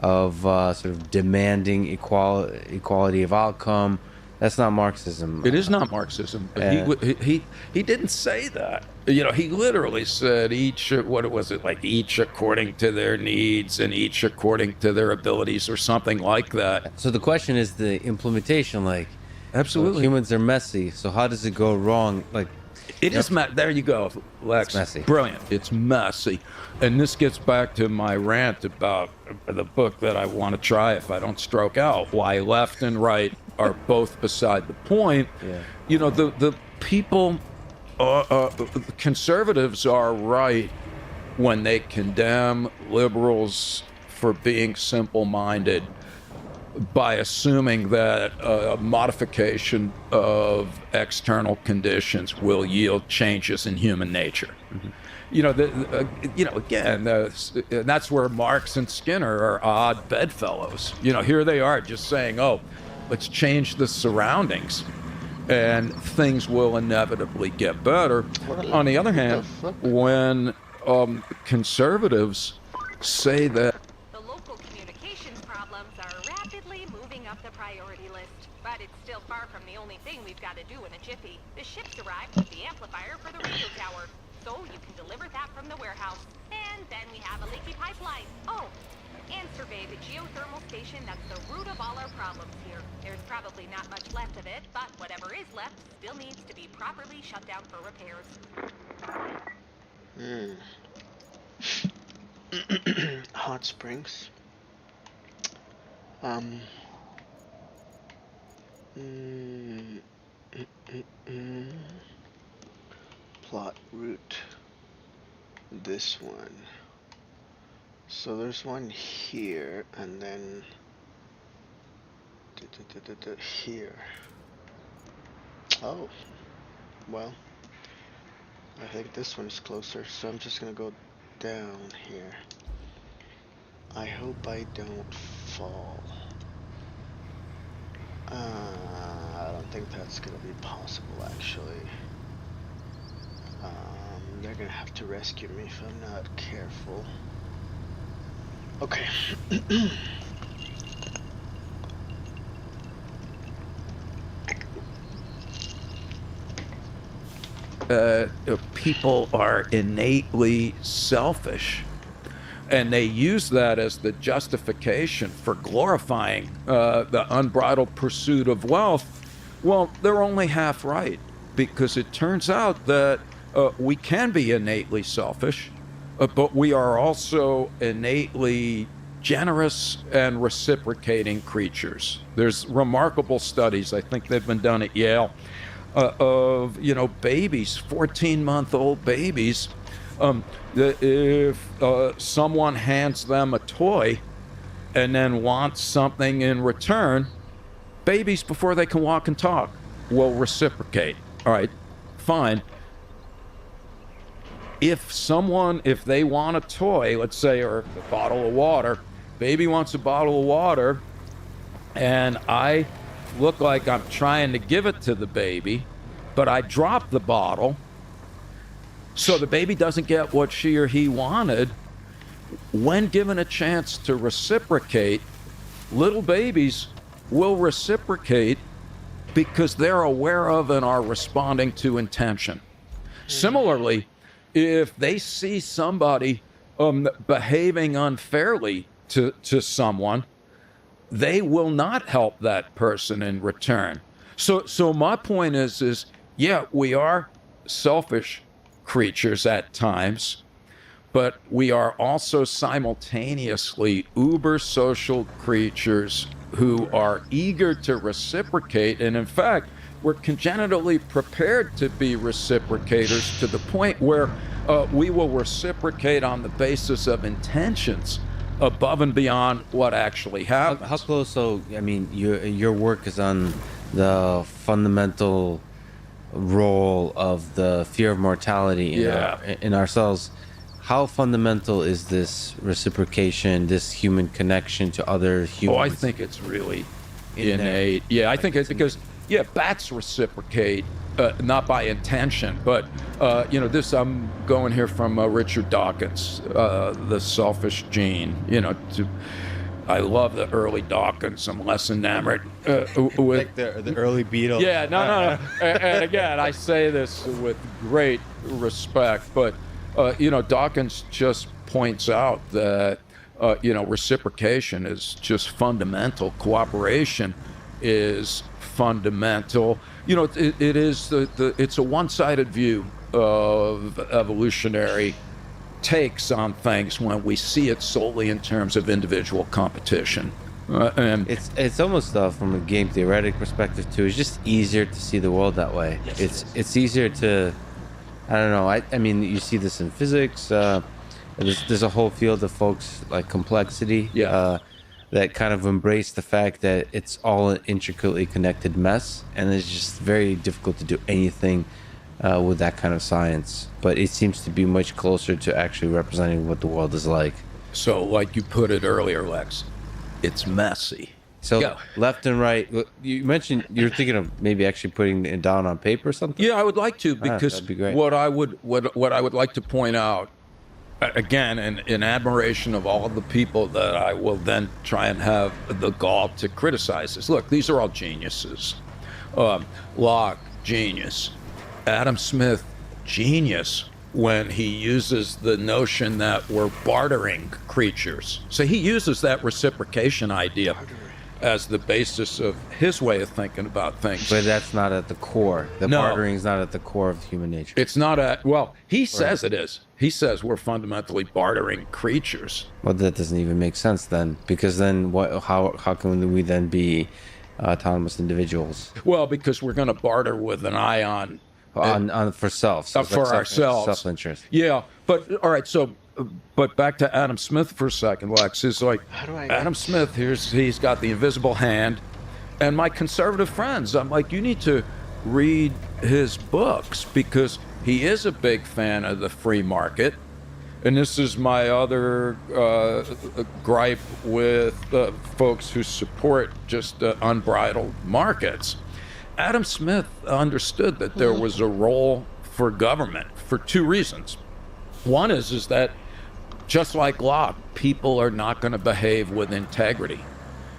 of sort of demanding equality of outcome. That's not Marxism.
It is not Marxism. He didn't say that. He literally said each according to their needs and each according to their abilities or something like that.
So the question is the implementation,
absolutely.
Humans are messy, so how does it go wrong?
It is there you go, Lex.
It's messy.
Brilliant. It's messy. And this gets back to my rant about the book that I want to try if I don't stroke out. Why left and right are both beside the point. Yeah. The people, conservatives are right when they condemn liberals for being simple-minded by assuming that a modification of external conditions will yield changes in human nature. Mm-hmm. That's where Marx and Skinner are odd bedfellows. Here they are just saying, let's change the surroundings and things will inevitably get better. On the other hand, when conservatives say that
the local communications problems are only thing we've got to do in a jiffy. The ship's arrived with the amplifier for the radio tower, so you can deliver that from the warehouse. And then we have a leaky pipeline. Oh, and survey the geothermal station that's the root of all our problems here. There's probably not much left of it, but whatever is left still needs to be properly shut down for repairs.
Hot springs. Plot route. This one. So there's one here, and then here. Oh, well, I think this one is closer, so I'm just gonna go down here. I hope I don't fall. I don't think that's gonna be possible, actually. They're gonna have to rescue me if I'm not careful. Okay.
People are innately selfish, and they use that as the justification for glorifying the unbridled pursuit of wealth. Well, they're only half right, because it turns out that we can be innately selfish, but we are also innately generous and reciprocating creatures. There's remarkable studies, I think they've been done at Yale, of babies, 14-month-old babies. If someone hands them a toy and then wants something in return, babies, before they can walk and talk, will reciprocate. All right, fine. If they want a toy, let's say, or a bottle of water, baby wants a bottle of water, and I look like I'm trying to give it to the baby, but I drop the bottle, so the baby doesn't get what she or he wanted. When given a chance to reciprocate, little babies will reciprocate because they're aware of and are responding to intention. Similarly, if they see somebody behaving unfairly to someone, they will not help that person in return. So my point is yeah, we are selfish creatures at times, but we are also simultaneously uber social creatures who are eager to reciprocate, and in fact, we're congenitally prepared to be reciprocators to the point where we will reciprocate on the basis of intentions above and beyond what actually happens.
How close? So, I mean, your work is on the fundamental role of the fear of mortality in ourselves. How fundamental is this reciprocation, this human connection to other humans?
Oh, I think it's really innate. Yeah, I think it's because bats reciprocate, not by intention, but I'm going here from Richard Dawkins, The Selfish Gene. I love the early Dawkins. I'm less enamored with
like the early Beatles.
Yeah, no. And again, I say this with great respect, but Dawkins just points out that reciprocation is just fundamental. Cooperation is fundamental. It is it's a one-sided view of evolutionary takes on things when we see it solely in terms of individual competition. And
it's almost from a game theoretic perspective too. It's just easier to see the world that way.
Yes,
it's easier to, I don't know. I mean, you see this in physics. There's a whole field of folks like complexity. That kind of embrace the fact that it's all an intricately connected mess, and it's just very difficult to do anything with that kind of science. But it seems to be much closer to actually representing what the world is like.
So, like you put it earlier, Lex, it's messy.
So left and right. You mentioned you're thinking of maybe actually putting it down on paper or something.
Yeah, I would like to, because
that'd be great.
what I would like to point out, again, in admiration of all of the people that I will then try and have the gall to criticize, is look, these are all geniuses. Locke, genius. Adam Smith, genius when he uses the notion that we're bartering creatures. So he uses that reciprocation idea as the basis of his way of thinking about things.
But that's not at the core. The
No.
bartering is not at the core of human nature.
It's not he says it is. He says we're fundamentally bartering creatures.
Well, that doesn't even make sense then, because then how can we then be autonomous individuals
Well, because we're going to barter with an eye on
for self, so it's
for
like
ourselves.
self-interest.
Yeah, but all right. So, but back to Adam Smith for a second, Lex. Is like
How do I-
Adam Smith. He's got the invisible hand, and my conservative friends. I'm like, you need to read his books because he is a big fan of the free market. And this is my other gripe with folks who support just unbridled markets. Adam Smith understood that there was a role for government for two reasons. One is that just like Locke, people are not going to behave with integrity.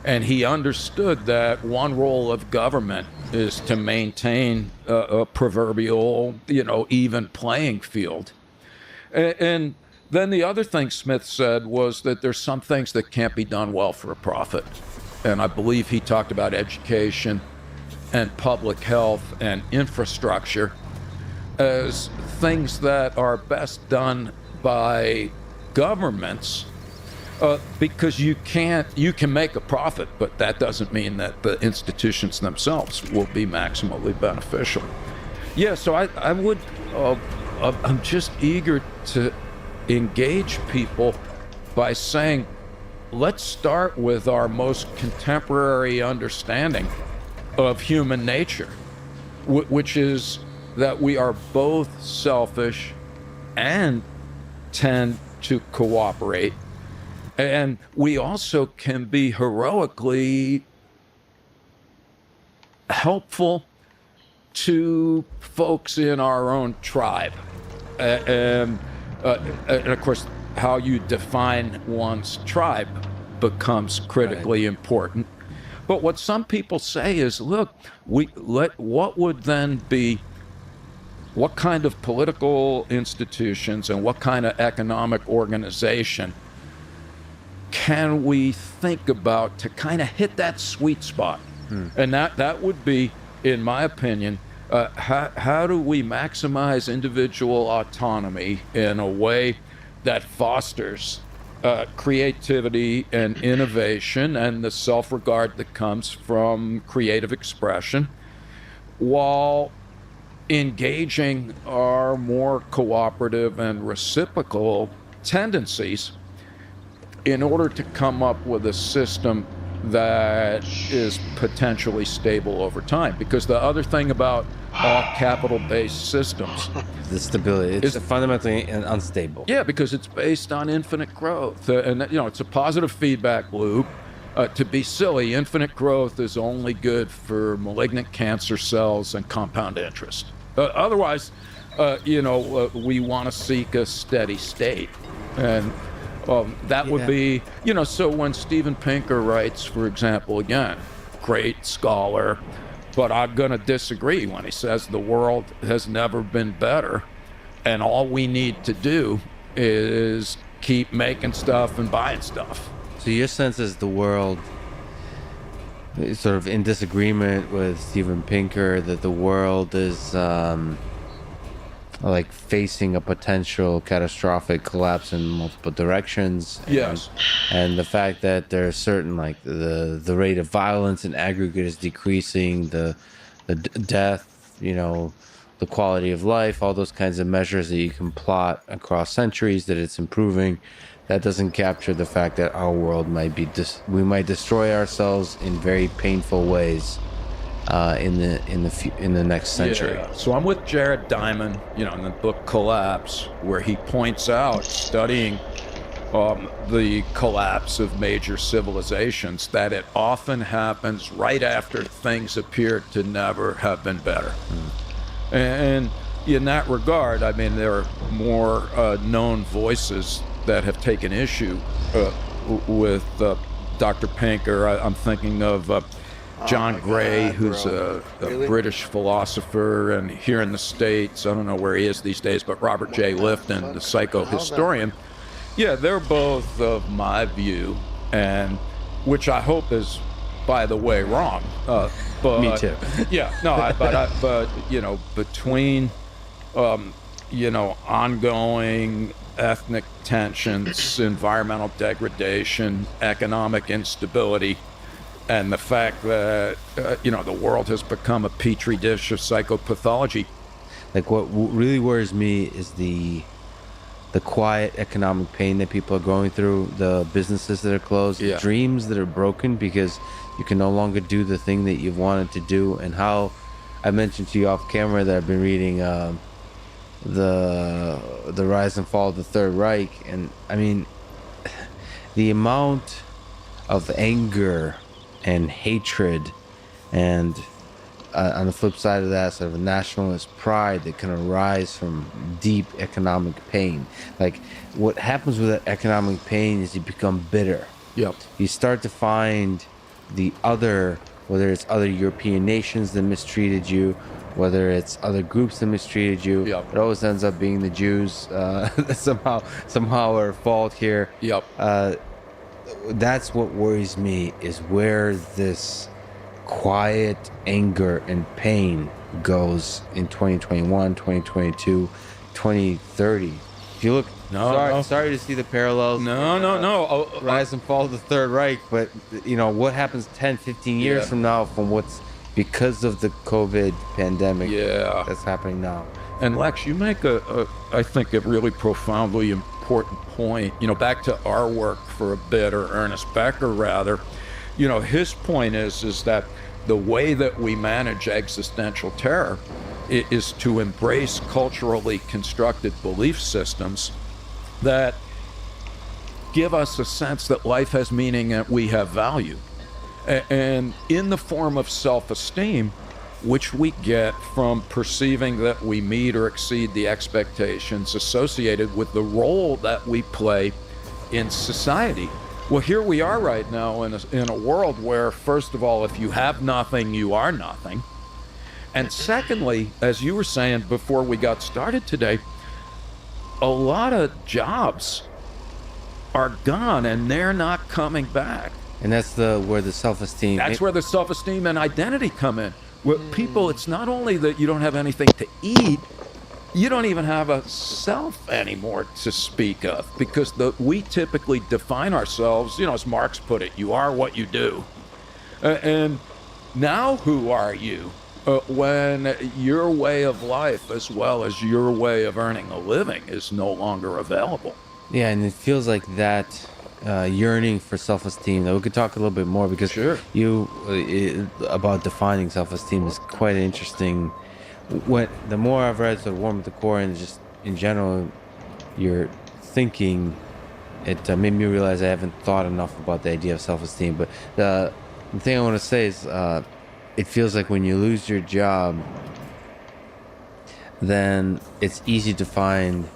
And he understood that one role of government is to maintain a proverbial, even playing field. And then the other thing Smith said was that there's some things that can't be done well for a profit. And I believe he talked about education and public health and infrastructure as things that are best done by governments because you can make a profit, but that doesn't mean that the institutions themselves will be maximally beneficial. Yeah, so I would, I'm just eager to engage people by saying, let's start with our most contemporary understanding of human nature, which is that we are both selfish and tend to cooperate. And we also can be heroically helpful to folks in our own tribe. And of course, how you define one's tribe becomes critically important. But what some people say is, look, what would then be, what kind of political institutions and what kind of economic organization can we think about to kind of hit that sweet spot? And that would be, in my opinion, how do we maximize individual autonomy in a way that fosters creativity and innovation and the self-regard that comes from creative expression, while engaging our more cooperative and reciprocal tendencies in order to come up with a system that is potentially stable over time. Because the other thing about all capital-based systems,
The stability, it's fundamentally unstable.
yeah, because it's based on infinite growth, and it's a positive feedback loop. To be silly, infinite growth is only good for malignant cancer cells and compound interest. Otherwise, we want to seek a steady state, and that would be, so when Steven Pinker writes, for example, again, great scholar, but I'm going to disagree when he says the world has never been better, and all we need to do is keep making stuff and buying stuff.
So your sense is the world is sort of in disagreement with Steven Pinker, that the world is like facing a potential catastrophic collapse in multiple directions.
Yes.
And the fact that there's certain, like, the rate of violence in aggregate is decreasing, the death, the quality of life, all those kinds of measures that you can plot across centuries, that it's improving. That doesn't capture the fact that our world might be we might destroy ourselves in very painful ways in the next century.
Yeah. So I'm with Jared Diamond, in the book Collapse, where he points out, studying the collapse of major civilizations, that it often happens right after things appear to never have been better. And in that regard, I mean, there are more known voices that have taken issue with Dr. Pinker. I'm thinking of John
my
Gray,
God,
who's
bro.
a
Really?
British philosopher, and here in the States, I don't know where he is these days, but Robert J. Lifton, the psychohistorian. Yeah, they're both of my view, and which I hope is, by the way, wrong. But
Me too.
Yeah, no, but you know, between you know, ongoing ethnic tensions, environmental degradation, economic instability, and the fact that you know, the world has become a petri dish of psychopathology.
Like what really worries me is the quiet economic pain that people are going through, the businesses that are closed,
Yeah.
dreams that are broken because you can no longer do the thing that you've wanted to do, and how I mentioned to you off camera that I've been reading the rise and fall of the Third Reich, and I mean the amount of anger and hatred, and on the flip side of that, sort of a nationalist pride that can arise from deep economic pain. Like what happens with that economic pain is you become bitter.
Yep.
You start to find the other, whether it's other European nations that mistreated you, whether it's other groups that mistreated you.
Yep.
It always ends up being the Jews that somehow are at fault here.
Yep.
That's what worries me, is where this quiet anger and pain goes in 2021, 2022, 2030. If you look, sorry to see the parallels.
No.
Rise and fall of the Third Reich, but you know what happens 10, 15 years from now from what's because of the COVID pandemic that's happening now.
And Lex, you make I think a really profoundly important point, you know, back to our work for a bit, or Ernest Becker rather. You know, his point is that the way that we manage existential terror is to embrace culturally constructed belief systems that give us a sense that life has meaning and we have value. And in the form of self-esteem, which we get from perceiving that we meet or exceed the expectations associated with the role that we play in society. Well, here we are right now in a world where, first of all, if you have nothing, you are nothing. And secondly, as you were saying before we got started today, a lot of jobs are gone and they're not coming back.
And that's where the self-esteem...
That's where the self-esteem and identity come in. Where people, it's not only that you don't have anything to eat, you don't even have a self anymore to speak of, because we typically define ourselves, you know, as Marx put it, you are what you do. And now who are you when your way of life, as well as your way of earning a living, is no longer available?
Yeah, and it feels like that yearning for self-esteem, that we could talk a little bit more, because about defining self-esteem is quite interesting. The more I've read sort of Warm at the Core, and just in general your thinking, it made me realize I haven't thought enough about the idea of self-esteem. But the thing I want to say is it feels like when you lose your job, then it's easy to find,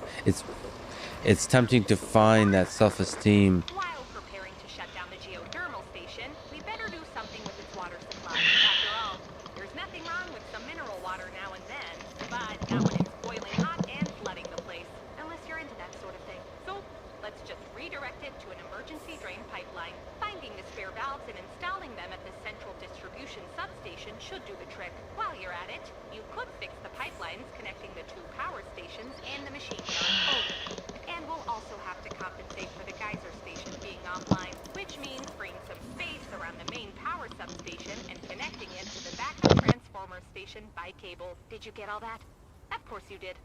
it's tempting to find that self-esteem.
While preparing to shut down the geothermal station, we better do something with its water supply. After all, there's nothing wrong with some mineral water now and then, but not when it's boiling hot and flooding the place, unless you're into that sort of thing. So, let's just redirect it to an emergency drain pipeline. Finding the spare valves and installing them at the central distribution substation should do the trick. While you're at it, you could fix the pipelines connecting the two power stations and the machine yard. And we'll also have to compensate for the geyser station being offline, which means freeing some space around the main power substation and connecting it to the backup transformer station by cable. Did you get all that? Of course you did.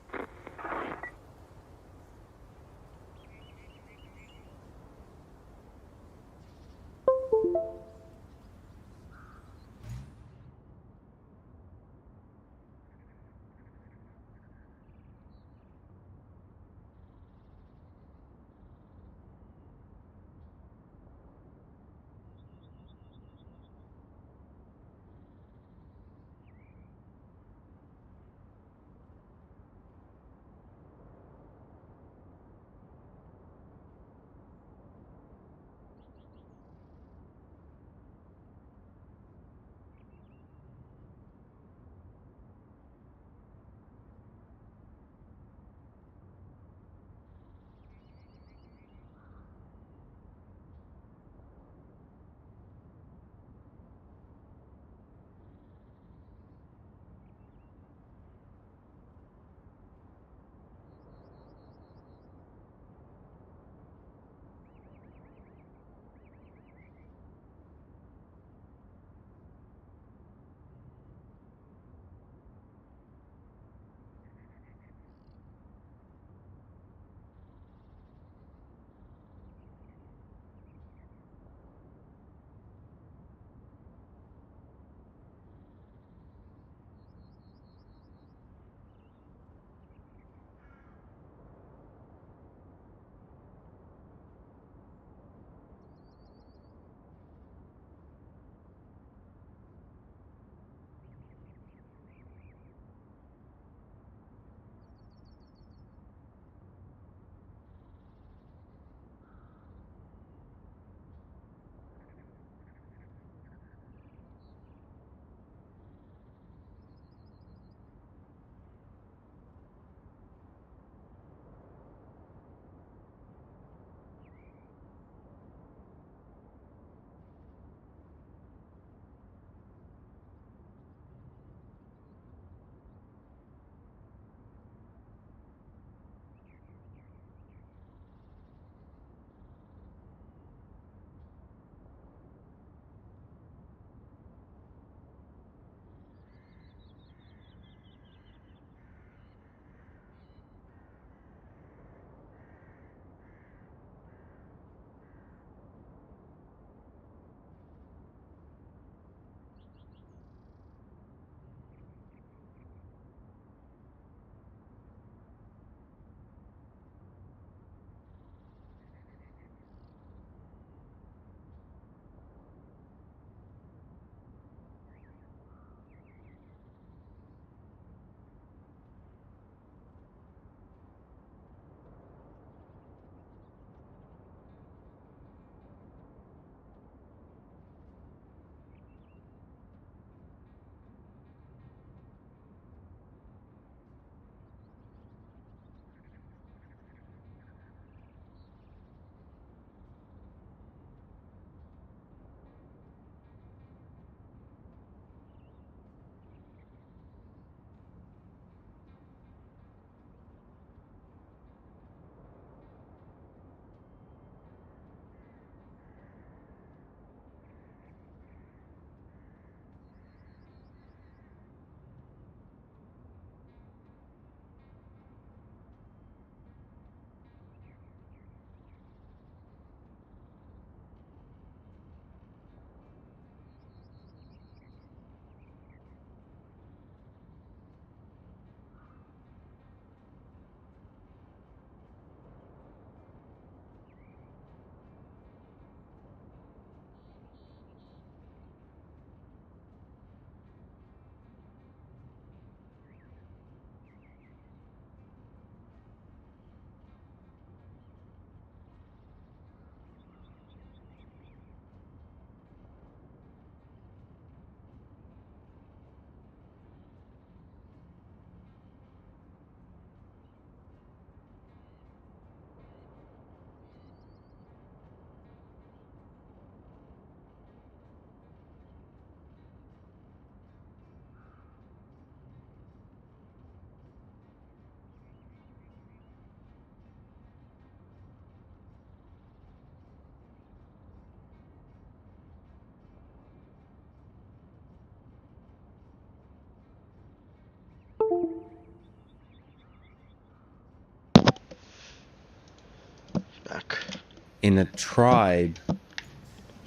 in a tribe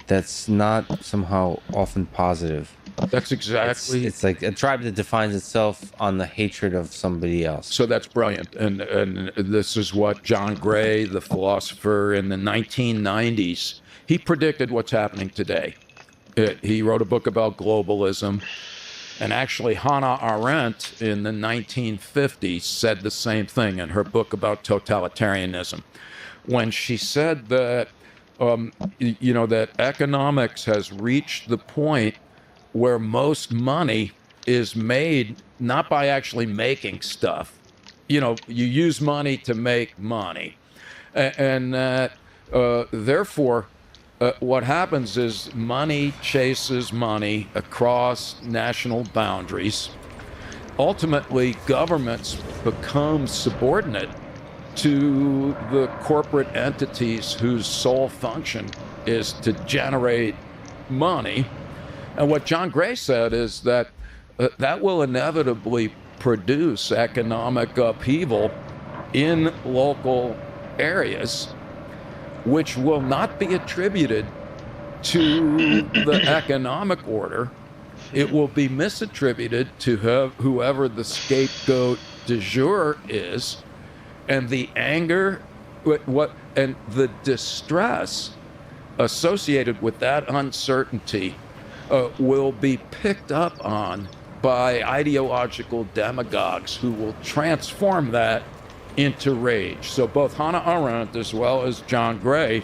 that's not somehow often positive.
That's exactly.
It's like a tribe that defines itself on the hatred of somebody else.
So that's brilliant. And this is what John Gray, the philosopher in the 1990s, he predicted what's happening today. He wrote a book about globalism. And actually, Hannah Arendt in the 1950s said the same thing in her book about totalitarianism, when she said that, that economics has reached the point where most money is made not by actually making stuff. You use money to make money. And therefore, what happens is money chases money across national boundaries. Ultimately, governments become subordinate to the corporate entities whose sole function is to generate money. And what John Gray said is that that will inevitably produce economic upheaval in local areas, which will not be attributed to the economic order. It will be misattributed to whoever the scapegoat du jour is, and the anger, and the distress associated with that uncertainty will be picked up on by ideological demagogues who will transform that into rage. So both Hannah Arendt as well as John Gray,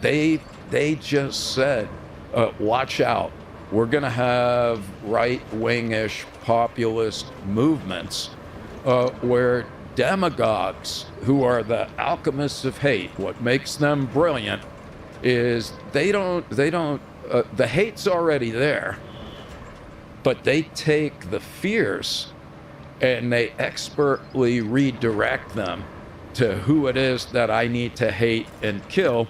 they just said, watch out. We're going to have right-wing-ish populist movements where demagogues, who are the alchemists of hate, what makes them brilliant is the hate's already there, but they take the fears and they expertly redirect them to who it is that I need to hate and kill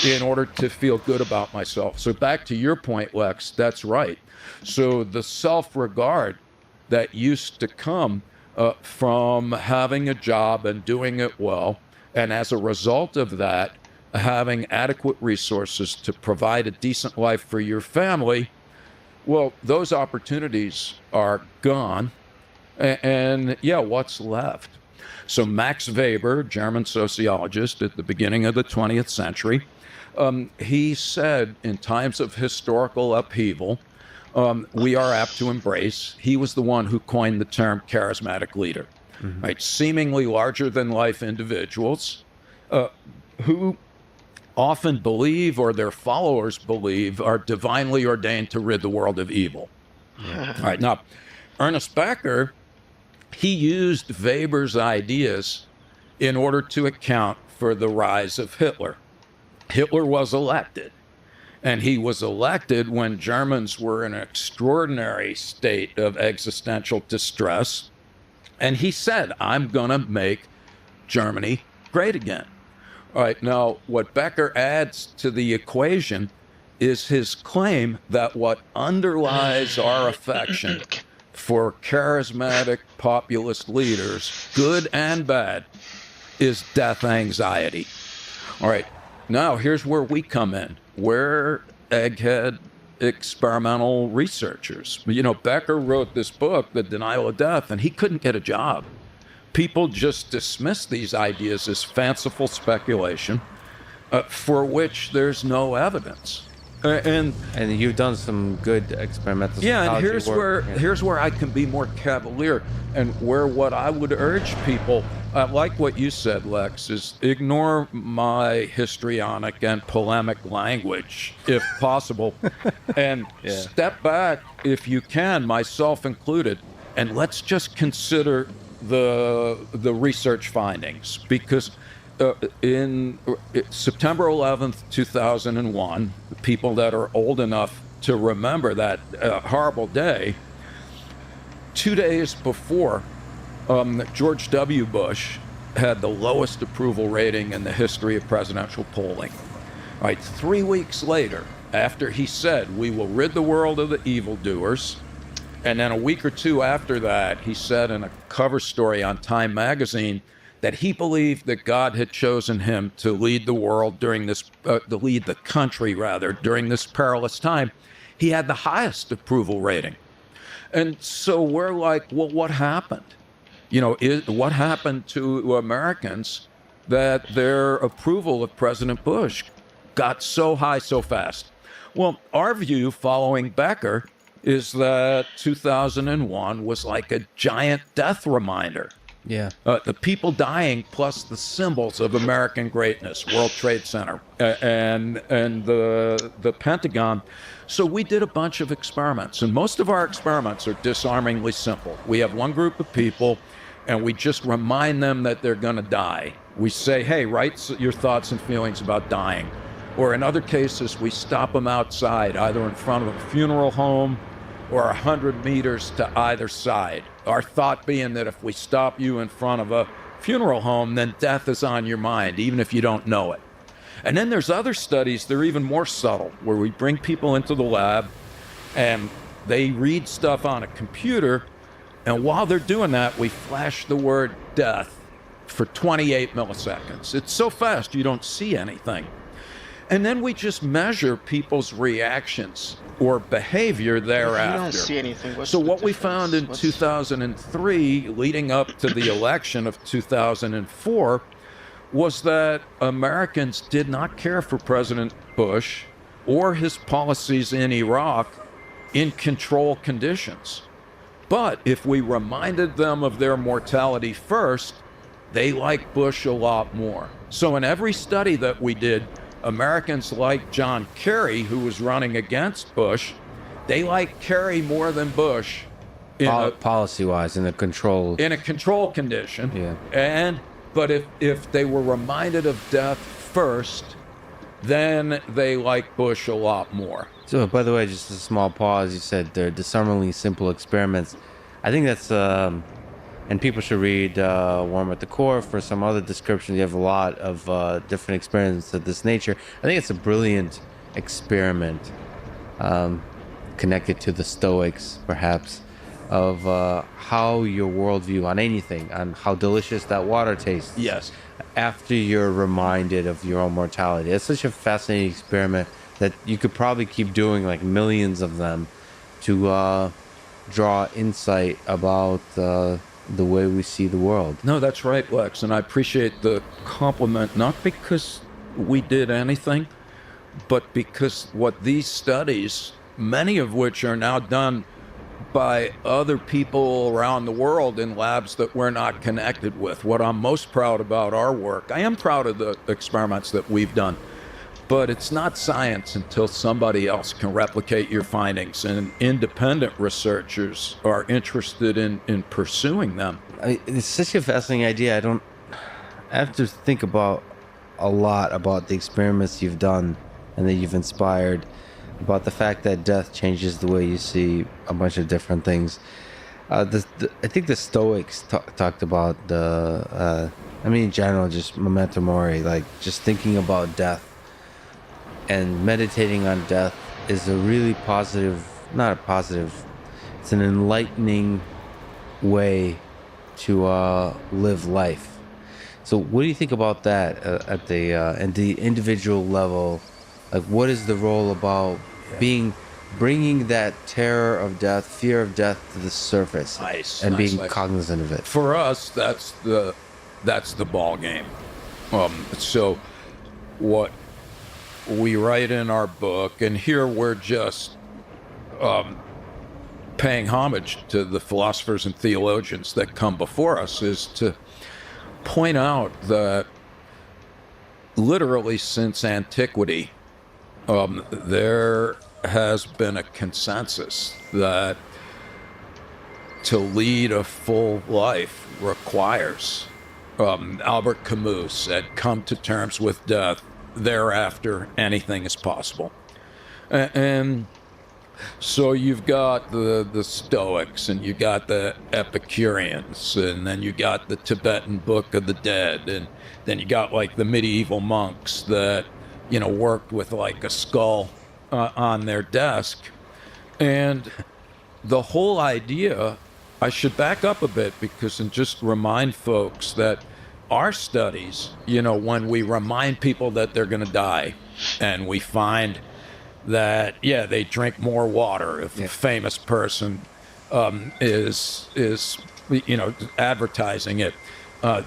in order to feel good about myself. So back to your point, Lex, that's right. So the self-regard that used to come from having a job and doing it well, and as a result of that, having adequate resources to provide a decent life for your family, well, those opportunities are gone. And yeah, what's left? So Max Weber, German sociologist at the beginning of the 20th century, he said in times of historical upheaval, we are apt to embrace. He was the one who coined the term charismatic leader, right? Seemingly larger than life individuals who often believe, or their followers believe, are divinely ordained to rid the world of evil. Yeah. All right. Now, Ernest Becker, he used Weber's ideas in order to account for the rise of Hitler. Hitler was elected, and he was elected when Germans were in an extraordinary state of existential distress. And he said, I'm going to make Germany great again. All right, now what Becker adds to the equation is his claim that what underlies our affection for charismatic populist leaders, good and bad, is death anxiety. All right, now here's where we come in. We're egghead experimental researchers. Becker wrote this book, The Denial of Death, and he couldn't get a job. People just dismiss these ideas as fanciful speculation for which there's no evidence. And
you've done some good experimental psychology
work. Here's where I can be more cavalier, and where what I would urge people, like what you said, Lex, is ignore my histrionic and polemic language, if possible, and step back, if you can, myself included, and let's just consider the research findings, because in September 11th, 2001, people that are old enough to remember that horrible day, 2 days before, George W. Bush had the lowest approval rating in the history of presidential polling. All right, 3 weeks later, after he said, we will rid the world of the evildoers, and then a week or two after that, he said in a cover story on Time magazine that he believed that God had chosen him to lead the world during this, to lead the country rather, during this perilous time, he had the highest approval rating. And so we're like, well, what happened? What happened to Americans that their approval of President Bush got so high so fast? Well, our view following Becker is that 2001 was like a giant death reminder.
Yeah.
The people dying plus the symbols of American greatness, World Trade Center and the Pentagon. So we did a bunch of experiments, and most of our experiments are disarmingly simple. We have one group of people, and we just remind them that they're going to die. We say, hey, write your thoughts and feelings about dying. Or in other cases, we stop them outside, either in front of a funeral home or 100 meters to either side. Our thought being that if we stop you in front of a funeral home, then death is on your mind, even if you don't know it. And then there's other studies that are even more subtle, where we bring people into the lab and they read stuff on a computer, and while they're doing that, we flash the word death for 28 milliseconds. It's so fast you don't see anything. And then we just measure people's reactions or behavior thereafter.
You don't see anything.
So what we found in 2003, leading up to the election of 2004, was that Americans did not care for President Bush or his policies in Iraq in control conditions. But if we reminded them of their mortality first, they liked Bush a lot more. So in every study that we did, Americans like John Kerry, who was running against Bush. They like Kerry more than Bush.
Policy-wise, in a control
condition.
Yeah.
But if they were reminded of death first, then they like Bush a lot more.
So, by the way, just a small pause. You said they're disarmingly simple experiments. I think that's and people should read Warm at the Core for some other descriptions. You have a lot of different experiments of this nature. I think it's a brilliant experiment connected to the Stoics, perhaps, of how your worldview on anything, on how delicious that water tastes.
Yes.
After you're reminded of your own mortality. It's such a fascinating experiment that you could probably keep doing like millions of them to draw insight about the way we see the world.
No, that's right, Lex, and I appreciate the compliment, not because we did anything, but because what these studies, many of which are now done by other people around the world in labs that we're not connected with. What I'm most proud about our work, I am proud of the experiments that we've done, but it's not science until somebody else can replicate your findings, and independent researchers are interested in pursuing them.
It's such a fascinating idea. I have to think about a lot about the experiments you've done and that you've inspired, about the fact that death changes the way you see a bunch of different things. I think the Stoics talked about in general, just memento mori, like just thinking about death and meditating on death is a really it's an enlightening way to live life. So what do you think about that at the individual level? Like, what is the role about bringing that terror of death, fear of death to the surface, and being cognizant of it?
For us, that's the ball game. So what we write in our book, and here we're just paying homage to the philosophers and theologians that come before us, is to point out that literally since antiquity, there has been a consensus that to lead a full life requires, Albert Camus said, come to terms with death. Thereafter, anything is possible. And so you've got the Stoics, and you got the Epicureans, and then you got the Tibetan Book of the Dead, and then you got like the medieval monks that worked with like a skull on their desk. And the whole idea, I should back up a bit and just remind folks that our studies, when we remind people that they're going to die, and we find that, they drink more water. If a famous person is advertising it,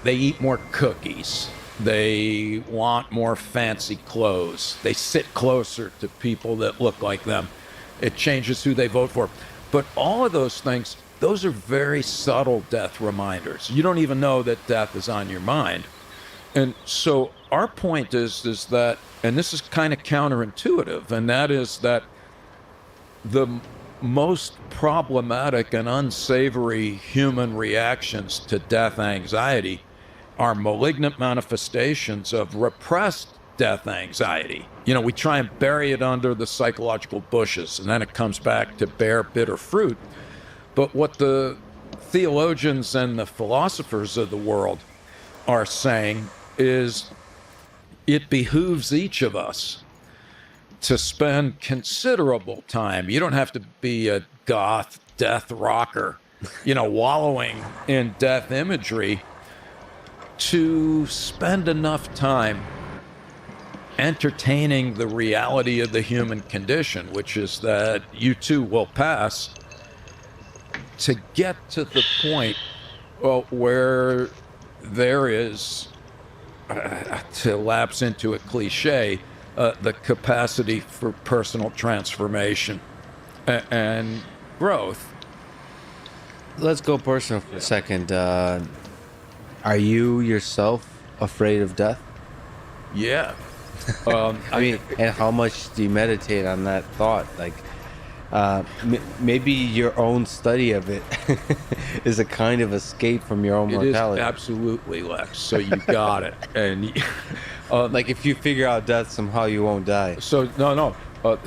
they eat more cookies. They want more fancy clothes. They sit closer to people that look like them. It changes who they vote for. But all of those things, those are very subtle death reminders. You don't even know that death is on your mind. And so our point is that, and this is kind of counterintuitive, and that is that the most problematic and unsavory human reactions to death anxiety are malignant manifestations of repressed death anxiety. We try and bury it under the psychological bushes, and then it comes back to bear bitter fruit. But what the theologians and the philosophers of the world are saying is it behooves each of us to spend considerable time. You don't have to be a goth death rocker, wallowing in death imagery, to spend enough time entertaining the reality of the human condition, which is that you too will pass, to get to the point where there is, to lapse into a cliche, the capacity for personal transformation and growth.
Let's go personal for a second. Are you yourself afraid of death?
Yeah.
And how much do you meditate on that thought? Like, maybe your own study of it is a kind of escape from your own mortality.
It is absolutely, Lex. So you got it. And
like, if you figure out death, somehow you won't die.
So no.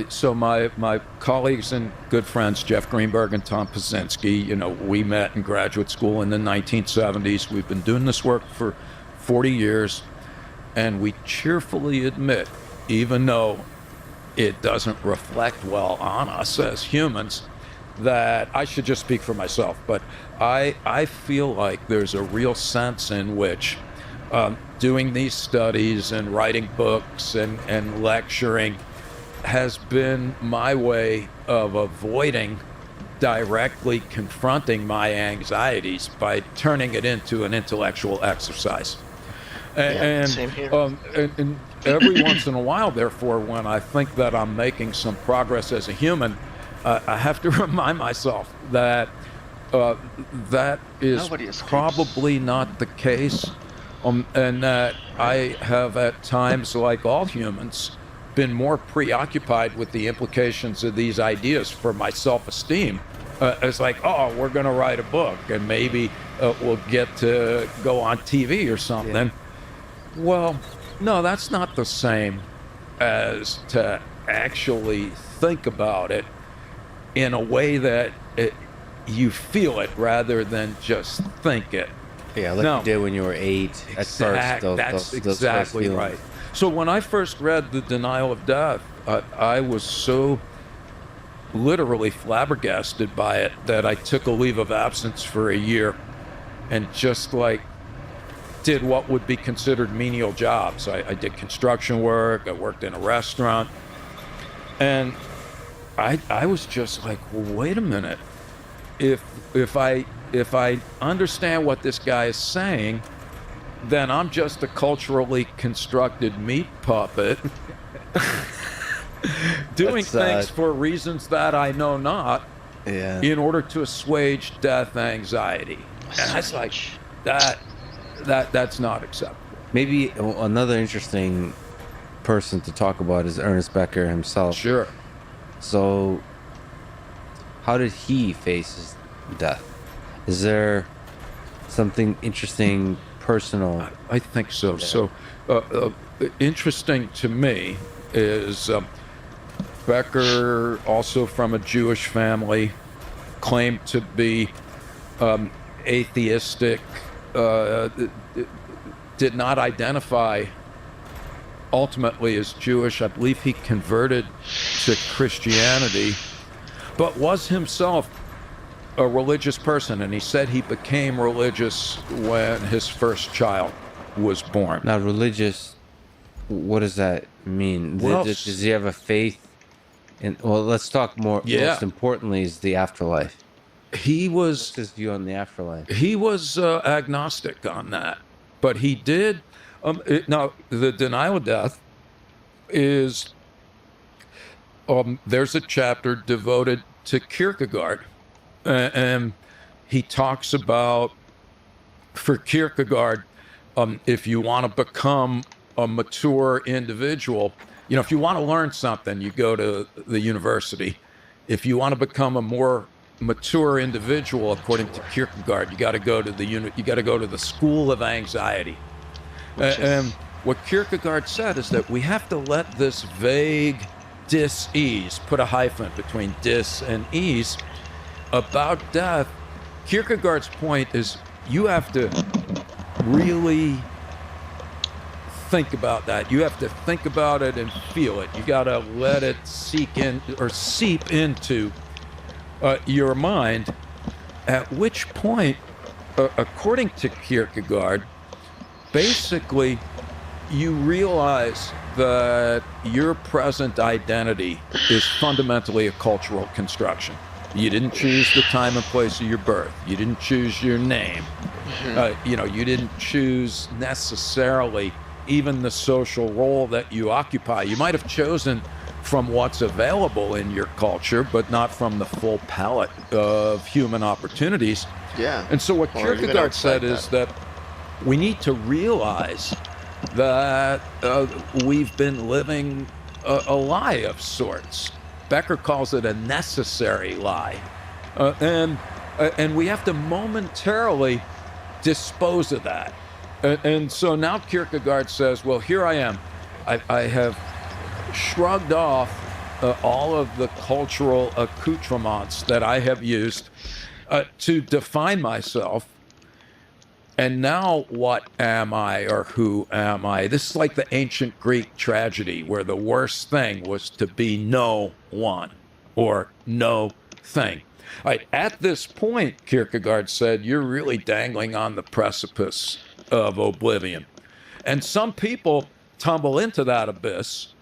So my colleagues and good friends, Jeff Greenberg and Tom Pazinski, we met in graduate school in the 1970s. We've been doing this work for 40 years, and we cheerfully admit, even though it doesn't reflect well on us as humans, that I should just speak for myself, but I feel like there's a real sense in which doing these studies and writing books and lecturing has been my way of avoiding directly confronting my anxieties by turning it into an intellectual exercise.
Same here.
And every once in a while, therefore, when I think that I'm making some progress as a human, I have to remind myself that that is probably not the case, and that I have at times, like all humans, been more preoccupied with the implications of these ideas for my self-esteem. It's like, we're going to write a book, and maybe we'll get to go on TV or something.
Yeah.
Well, no, that's not the same as to actually think about it in a way that you feel it rather than just think it.
Yeah, like you did when you were 8.
That's exactly right. So when I first read The Denial of Death, I was so literally flabbergasted by it that I took a leave of absence for a year and just did what would be considered menial jobs. I did construction work, I worked in a restaurant, and I was just like, well, wait a minute. If I understand what this guy is saying, then I'm just a culturally constructed meat puppet doing things for reasons that I know not in order to assuage death anxiety. And I was like, that's not acceptable.
Maybe another interesting person to talk about is Ernest Becker himself.
Sure.
So, how did he face his death? Is there something interesting, personal?
I think so. So, interesting to me is Becker, also from a Jewish family, claimed to be atheistic, did not identify ultimately as Jewish. I believe he converted to Christianity, but was himself a religious person, and he said he became religious when his first child was born.
Now, religious, what does that mean?
Well,
Does he have a faith in? Well, let's talk more.
Yeah.
Most importantly, is the afterlife.
He was
What's his view on the afterlife?
He was agnostic on that, but he did. Now, the denial of death is there's a chapter devoted to Kierkegaard, and he talks about, for Kierkegaard, if you want to become a mature individual, if you want to learn something, you go to the university. If you want to become a more mature individual, according to Kierkegaard, you got to go to the school of anxiety. And what Kierkegaard said is that we have to let this vague dis-ease, put a hyphen between dis and ease, about death. Kierkegaard's point is you have to really think about that. You have to think about it and feel it. You got to let it seep into your mind, at which point, according to Kierkegaard, basically you realize that your present identity is fundamentally a cultural construction. You didn't choose the time and place of your birth. You didn't choose your name. You didn't choose necessarily even the social role that you occupy. You might have chosen from what's available in your culture, but not from the full palette of human opportunities.
Yeah.
And so what Kierkegaard said is that we need to realize that we've been living a lie of sorts. Becker calls it a necessary lie. And we have to momentarily dispose of that. And so now Kierkegaard says, well, here I am. I have shrugged off all of the cultural accoutrements that I have used to define myself. And now what am I, or who am I? This is like the ancient Greek tragedy where the worst thing was to be no one or no thing. At this point, Kierkegaard said, you're really dangling on the precipice of oblivion. And some people tumble into that abyss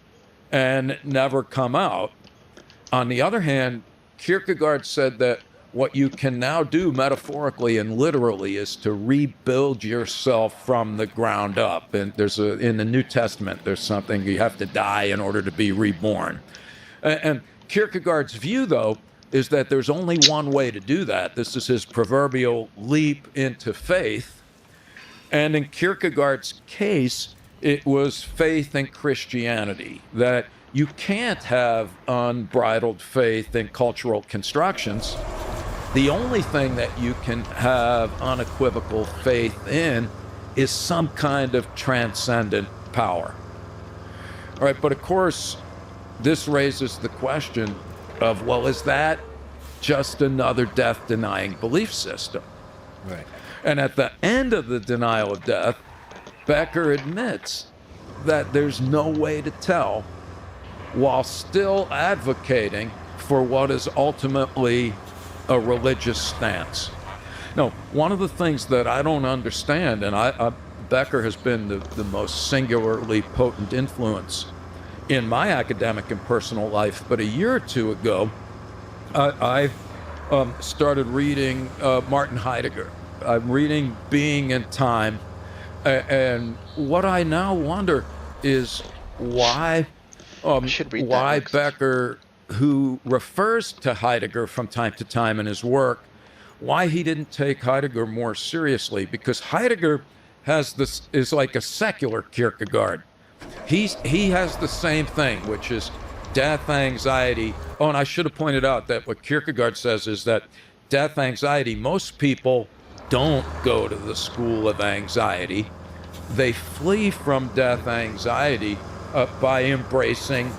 and never come out. On the other hand, Kierkegaard said that what you can now do metaphorically and literally is to rebuild yourself from the ground up. And in the New Testament, there's something you have to die in order to be reborn. And Kierkegaard's view, though, is that there's only one way to do that. This is his proverbial leap into faith. And in Kierkegaard's case, it was faith in Christianity, that you can't have unbridled faith in cultural constructions. The only thing that you can have unequivocal faith in is some kind of transcendent power. All right, but of course, this raises the question of, well, is that just another death-denying belief system?
Right.
And at the end of the denial of death, Becker admits that there's no way to tell, while still advocating for what is ultimately a religious stance. Now, one of the things that I don't understand, and Becker has been the most singularly potent influence in my academic and personal life, but a year or two ago, I started reading Martin Heidegger. I'm reading Being and Time, and what I now wonder is why Becker, who refers to Heidegger from time to time in his work, why he didn't take Heidegger more seriously, because Heidegger is like a secular Kierkegaard. He has the same thing, which is death anxiety. Oh, and I should have pointed out that what Kierkegaard says is that death anxiety, most people don't go to the school of anxiety. They flee from death anxiety by embracing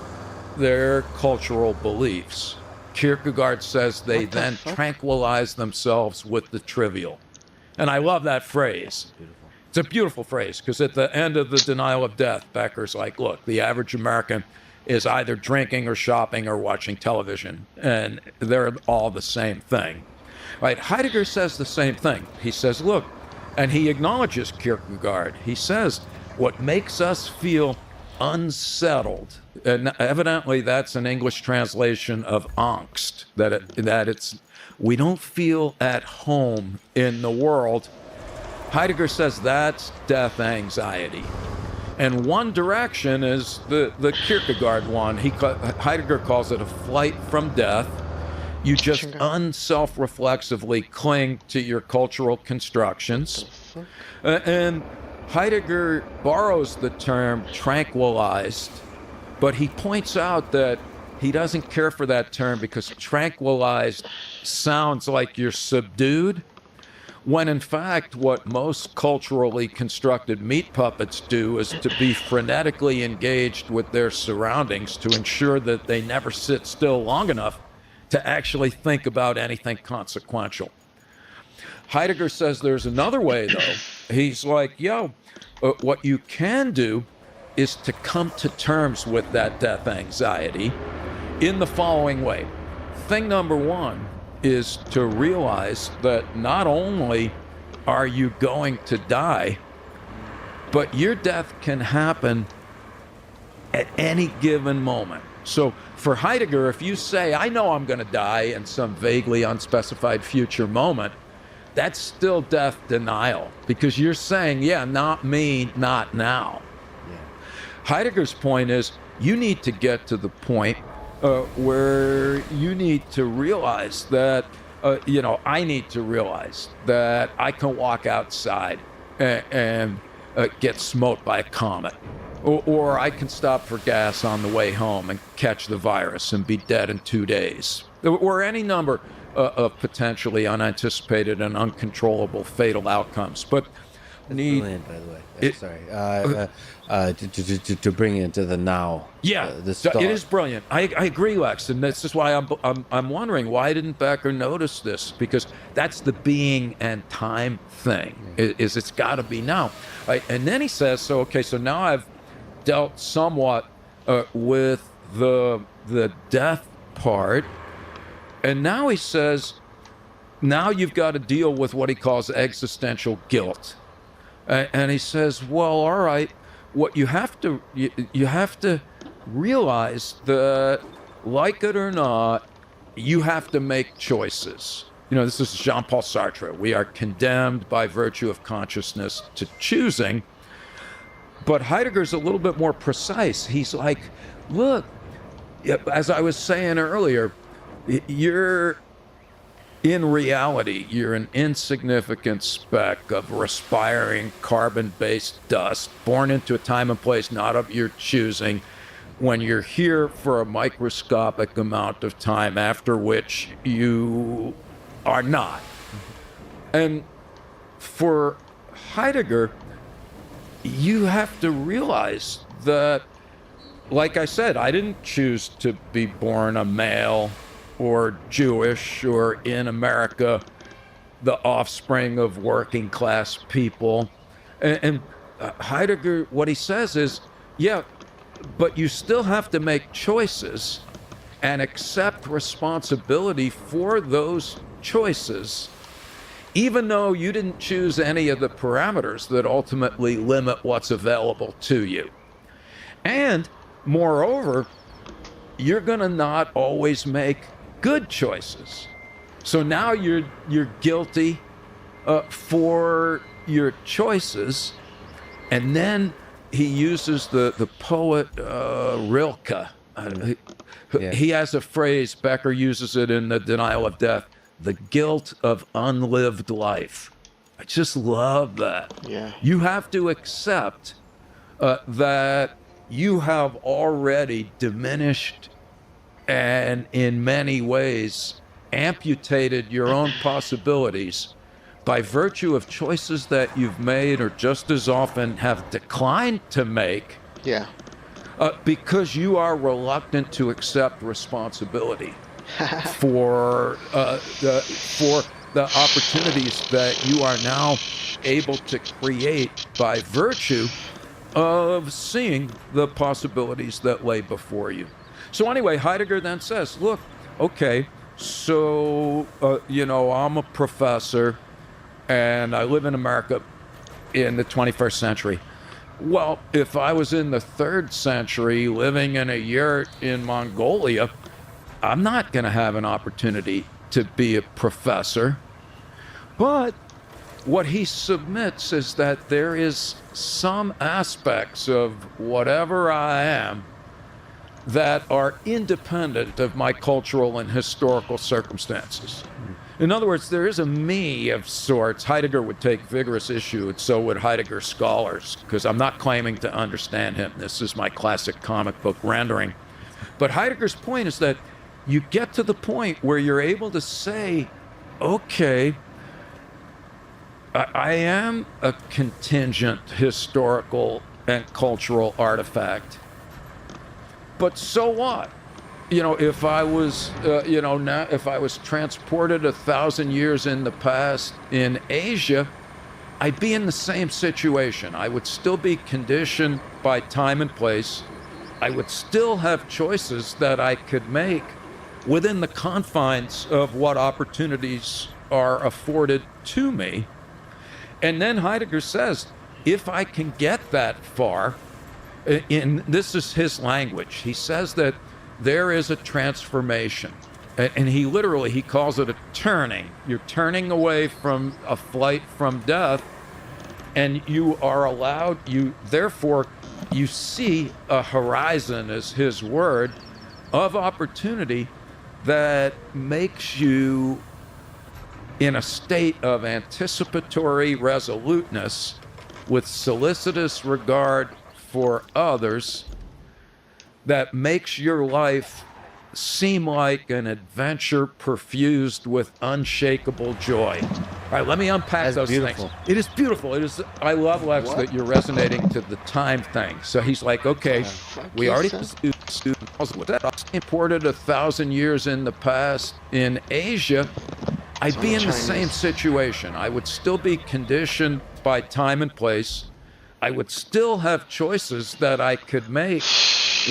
their cultural beliefs. Kierkegaard says they then tranquilize themselves with the trivial. And I love that phrase. It's a beautiful phrase, because at the end of the denial of death, Becker's like, look, the average American is either drinking or shopping or watching television, and they're all the same thing. Right? Heidegger says the same thing. He says, look, And he acknowledges Kierkegaard. He says, what makes us feel unsettled, and evidently that's an English translation of angst, we don't feel at home in the world. Heidegger says that's death anxiety. And one direction is the Kierkegaard one. Heidegger calls it a flight from death. You just unself-reflexively cling to your cultural constructions. And Heidegger borrows the term tranquilized, but he points out that he doesn't care for that term because tranquilized sounds like you're subdued, when in fact what most culturally constructed meat puppets do is to be frenetically engaged with their surroundings to ensure that they never sit still long enough to actually think about anything consequential. Heidegger says there's another way, though. He's like, what you can do is to come to terms with that death anxiety in the following way. Thing number one is to realize that not only are you going to die, but your death can happen at any given moment. So for Heidegger, if you say, I know I'm going to die in some vaguely unspecified future moment, that's still death denial, because you're saying, not me, not now. Yeah. Heidegger's point is, you need to get to the point where you need to realize that, I need to realize that I can walk outside and get smote by a comet. Or I can stop for gas on the way home and catch the virus and be dead in 2 days. Or any number of potentially unanticipated and uncontrollable fatal outcomes. But
brilliant, by the way. To bring it into the now.
It is brilliant. I agree, Lex, and this is why I'm wondering, why didn't Becker notice this? Because that's the being and time thing. Is it's got to be now, right? And then he says, so now I've dealt somewhat with the death part, and now he says, now you've got to deal with what he calls existential guilt. And he says, well, all right, what you have to realize that, like it or not, you have to make choices. This is Jean-Paul Sartre. We are condemned by virtue of consciousness to choosing. But Heidegger's a little bit more precise. He's like, look, as I was saying earlier, in reality, you're an insignificant speck of respiring carbon-based dust, born into a time and place not of your choosing, when you're here for a microscopic amount of time, after which you are not. And for Heidegger, you have to realize that, like I said, I didn't choose to be born a male or Jewish, or in America, the offspring of working class people. And Heidegger, what he says is, but you still have to make choices and accept responsibility for those choices, even though you didn't choose any of the parameters that ultimately limit what's available to you. And moreover, you're going to not always make good choices. So now you're guilty for your choices. And then he uses the poet Rilke. He has a phrase, Becker uses it in The Denial of Death, the guilt of unlived life. I just love that.
Yeah.
You have to accept that you have already diminished and in many ways amputated your own possibilities by virtue of choices that you've made or just as often have declined to make.
Yeah.
Because you are reluctant to accept responsibility for the opportunities that you are now able to create by virtue of seeing the possibilities that lay before you. So anyway, Heidegger then says, look, okay, so, I'm a professor, and I live in America in the 21st century. Well, if I was in the 3rd century living in a yurt in Mongolia, I'm not going to have an opportunity to be a professor. But what he submits is that there is some aspects of whatever I am that are independent of my cultural and historical circumstances. In other words, there is a me of sorts. Heidegger would take vigorous issue, and so would Heidegger scholars, because I'm not claiming to understand him. This is my classic comic book rendering. But Heidegger's point is that you get to the point where you're able to say, okay, I am a contingent historical and cultural artifact, but so what? You know, if I was, if I was transported 1,000 years in the past in Asia, I'd be in the same situation. I would still be conditioned by time and place. I would still have choices that I could make within the confines of what opportunities are afforded to me. And then Heidegger says, if I can get that far, this is his language. He says that there is a transformation. And he calls it a turning. You're turning away from a flight from death, and you are allowed, therefore, you see a horizon, is his word, of opportunity that makes you in a state of anticipatory resoluteness with solicitous regard for others, that makes your life seem like an adventure perfused with unshakable joy. All right, let me unpack those things. It is beautiful. It is. I love, Lex, that you're resonating to the time thing. So he's like, okay, we already imported 1,000 years in the past in Asia. I'd be in the same situation. I would still be conditioned by time and place. I would still have choices that I could make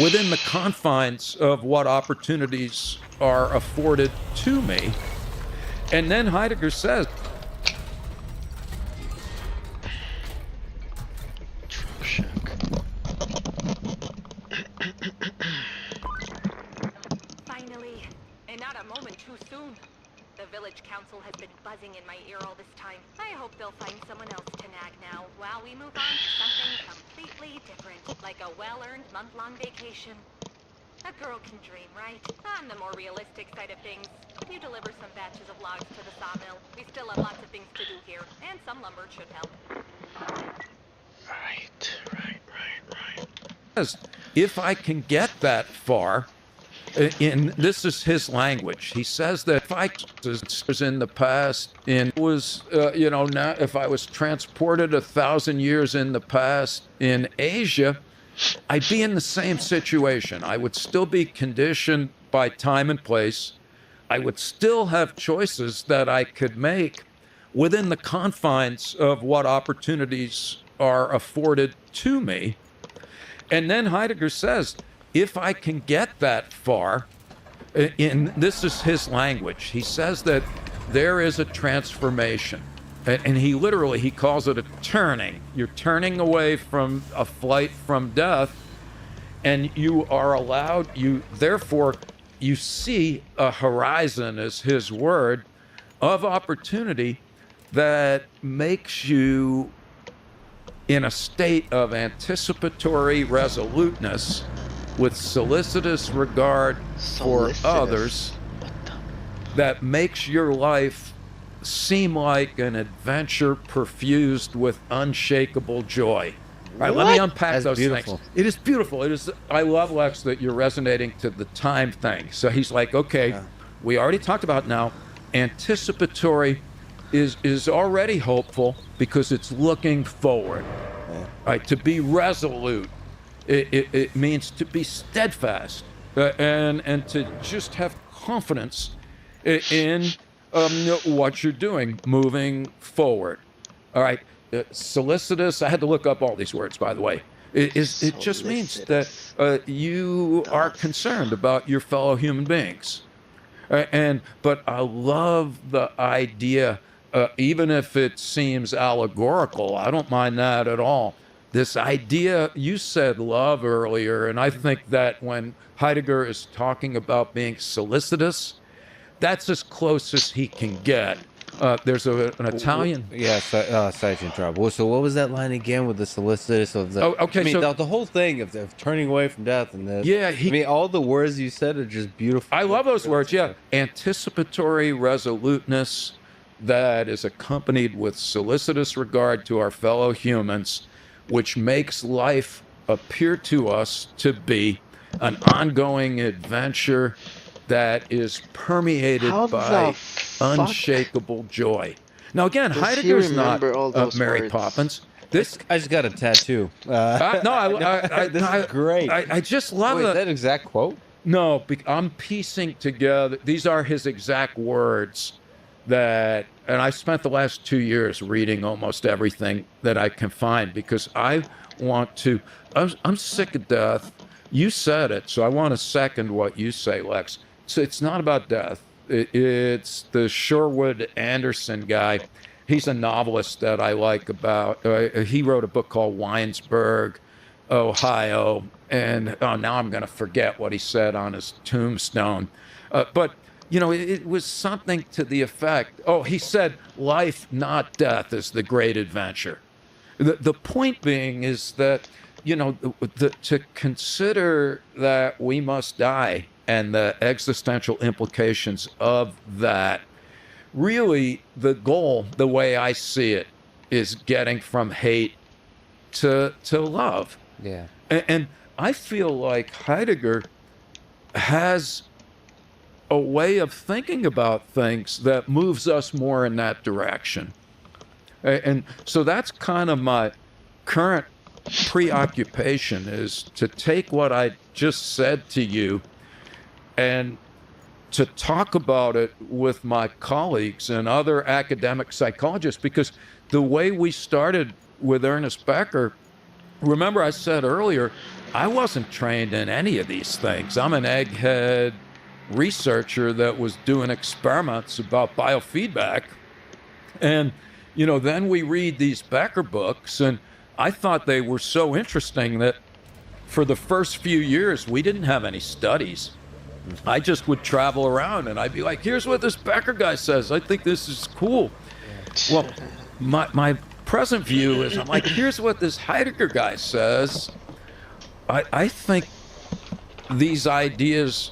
within the confines of what opportunities are afforded to me. And then Heidegger says,
finally, and not a moment too soon. The village council has been buzzing in my ear all this time. I hope they'll find someone else to nag now while we move on to something completely different, like a well-earned month-long vacation. A girl can dream, right? On the more realistic side of things, if you deliver some batches of logs to the sawmill, we still have lots of things to do here, and some lumber should help.
Right.
if I can get that far, this is his language. He says that if I was in the past, if I was transported 1,000 years in the past in Asia, I'd be in the same situation. I would still be conditioned by time and place. I would still have choices that I could make within the confines of what opportunities are afforded to me. And then Heidegger says, if I can get that far, this is his language. He says that there is a transformation. And he calls it a turning. You're turning away from a flight from death, and you are allowed, therefore, you see a horizon, is his word, of opportunity that makes you in a state of anticipatory resoluteness with solicitous regard for others, that makes your life seem like an adventure perfused with unshakable joy. All right, let me unpack those things. It is beautiful. It is. I love, Lex, that you're resonating to the time thing. So he's like, okay, we already talked about now, anticipatory is already hopeful because it's looking forward. Right, to be resolute, it means to be steadfast and to just have confidence in what you're doing, moving forward. All right, solicitous. I had to look up all these words, by the way. It just means that you are concerned about your fellow human beings. But I love the idea even if it seems allegorical. I don't mind that at all. This idea, you said love earlier, and I think that when Heidegger is talking about being solicitous, that's as close as he can get. There's an Italian.
Yeah, sorry to interrupt. So what was that line again with the solicitous of the?
Oh, okay,
I mean,
so-
the whole thing of turning away from death and the.
Yeah,
I mean, all the words you said are just beautiful.
I love those words, yeah. Anticipatory resoluteness that is accompanied with solicitous regard to our fellow humans, which makes life appear to us to be an ongoing adventure that is permeated
How
by
the fuck
unshakable joy. Now, again,
does he
Heidegger's not
remember all those
Mary
words?
Poppins. This,
I just got a tattoo.
no,
This is great.
I just love
Wait, is
it.
that exact quote?
No, I'm piecing together. These are his exact words that, and I spent the last 2 years reading almost everything that I can find because I want to. I'm sick of death. You said it, so I want to second what you say, Lex. So it's not about death. It's the Sherwood Anderson guy. He's a novelist that I like about. He wrote a book called Winesburg, Ohio, and now I'm going to forget what he said on his tombstone. But you know, it was something to the effect. Oh, he said, "Life, not death, is the great adventure." The point being is that, you know, to consider that we must die and the existential implications of that, really the goal, the way I see it, is getting from hate to love.
Yeah.
And I feel like Heidegger has a way of thinking about things that moves us more in that direction. And so that's kind of my current preoccupation, is to take what I just said to you and to talk about it with my colleagues and other academic psychologists, because the way we started with Ernest Becker, remember I said earlier, I wasn't trained in any of these things. I'm an egghead researcher that was doing experiments about biofeedback. And, you know, then we read these Becker books, and I thought they were so interesting that for the first few years, we didn't have any studies. I just would travel around and I'd be like, here's what this Becker guy says. I think this is cool. Well, my present view is I'm like, here's what this Heidegger guy says. I think these ideas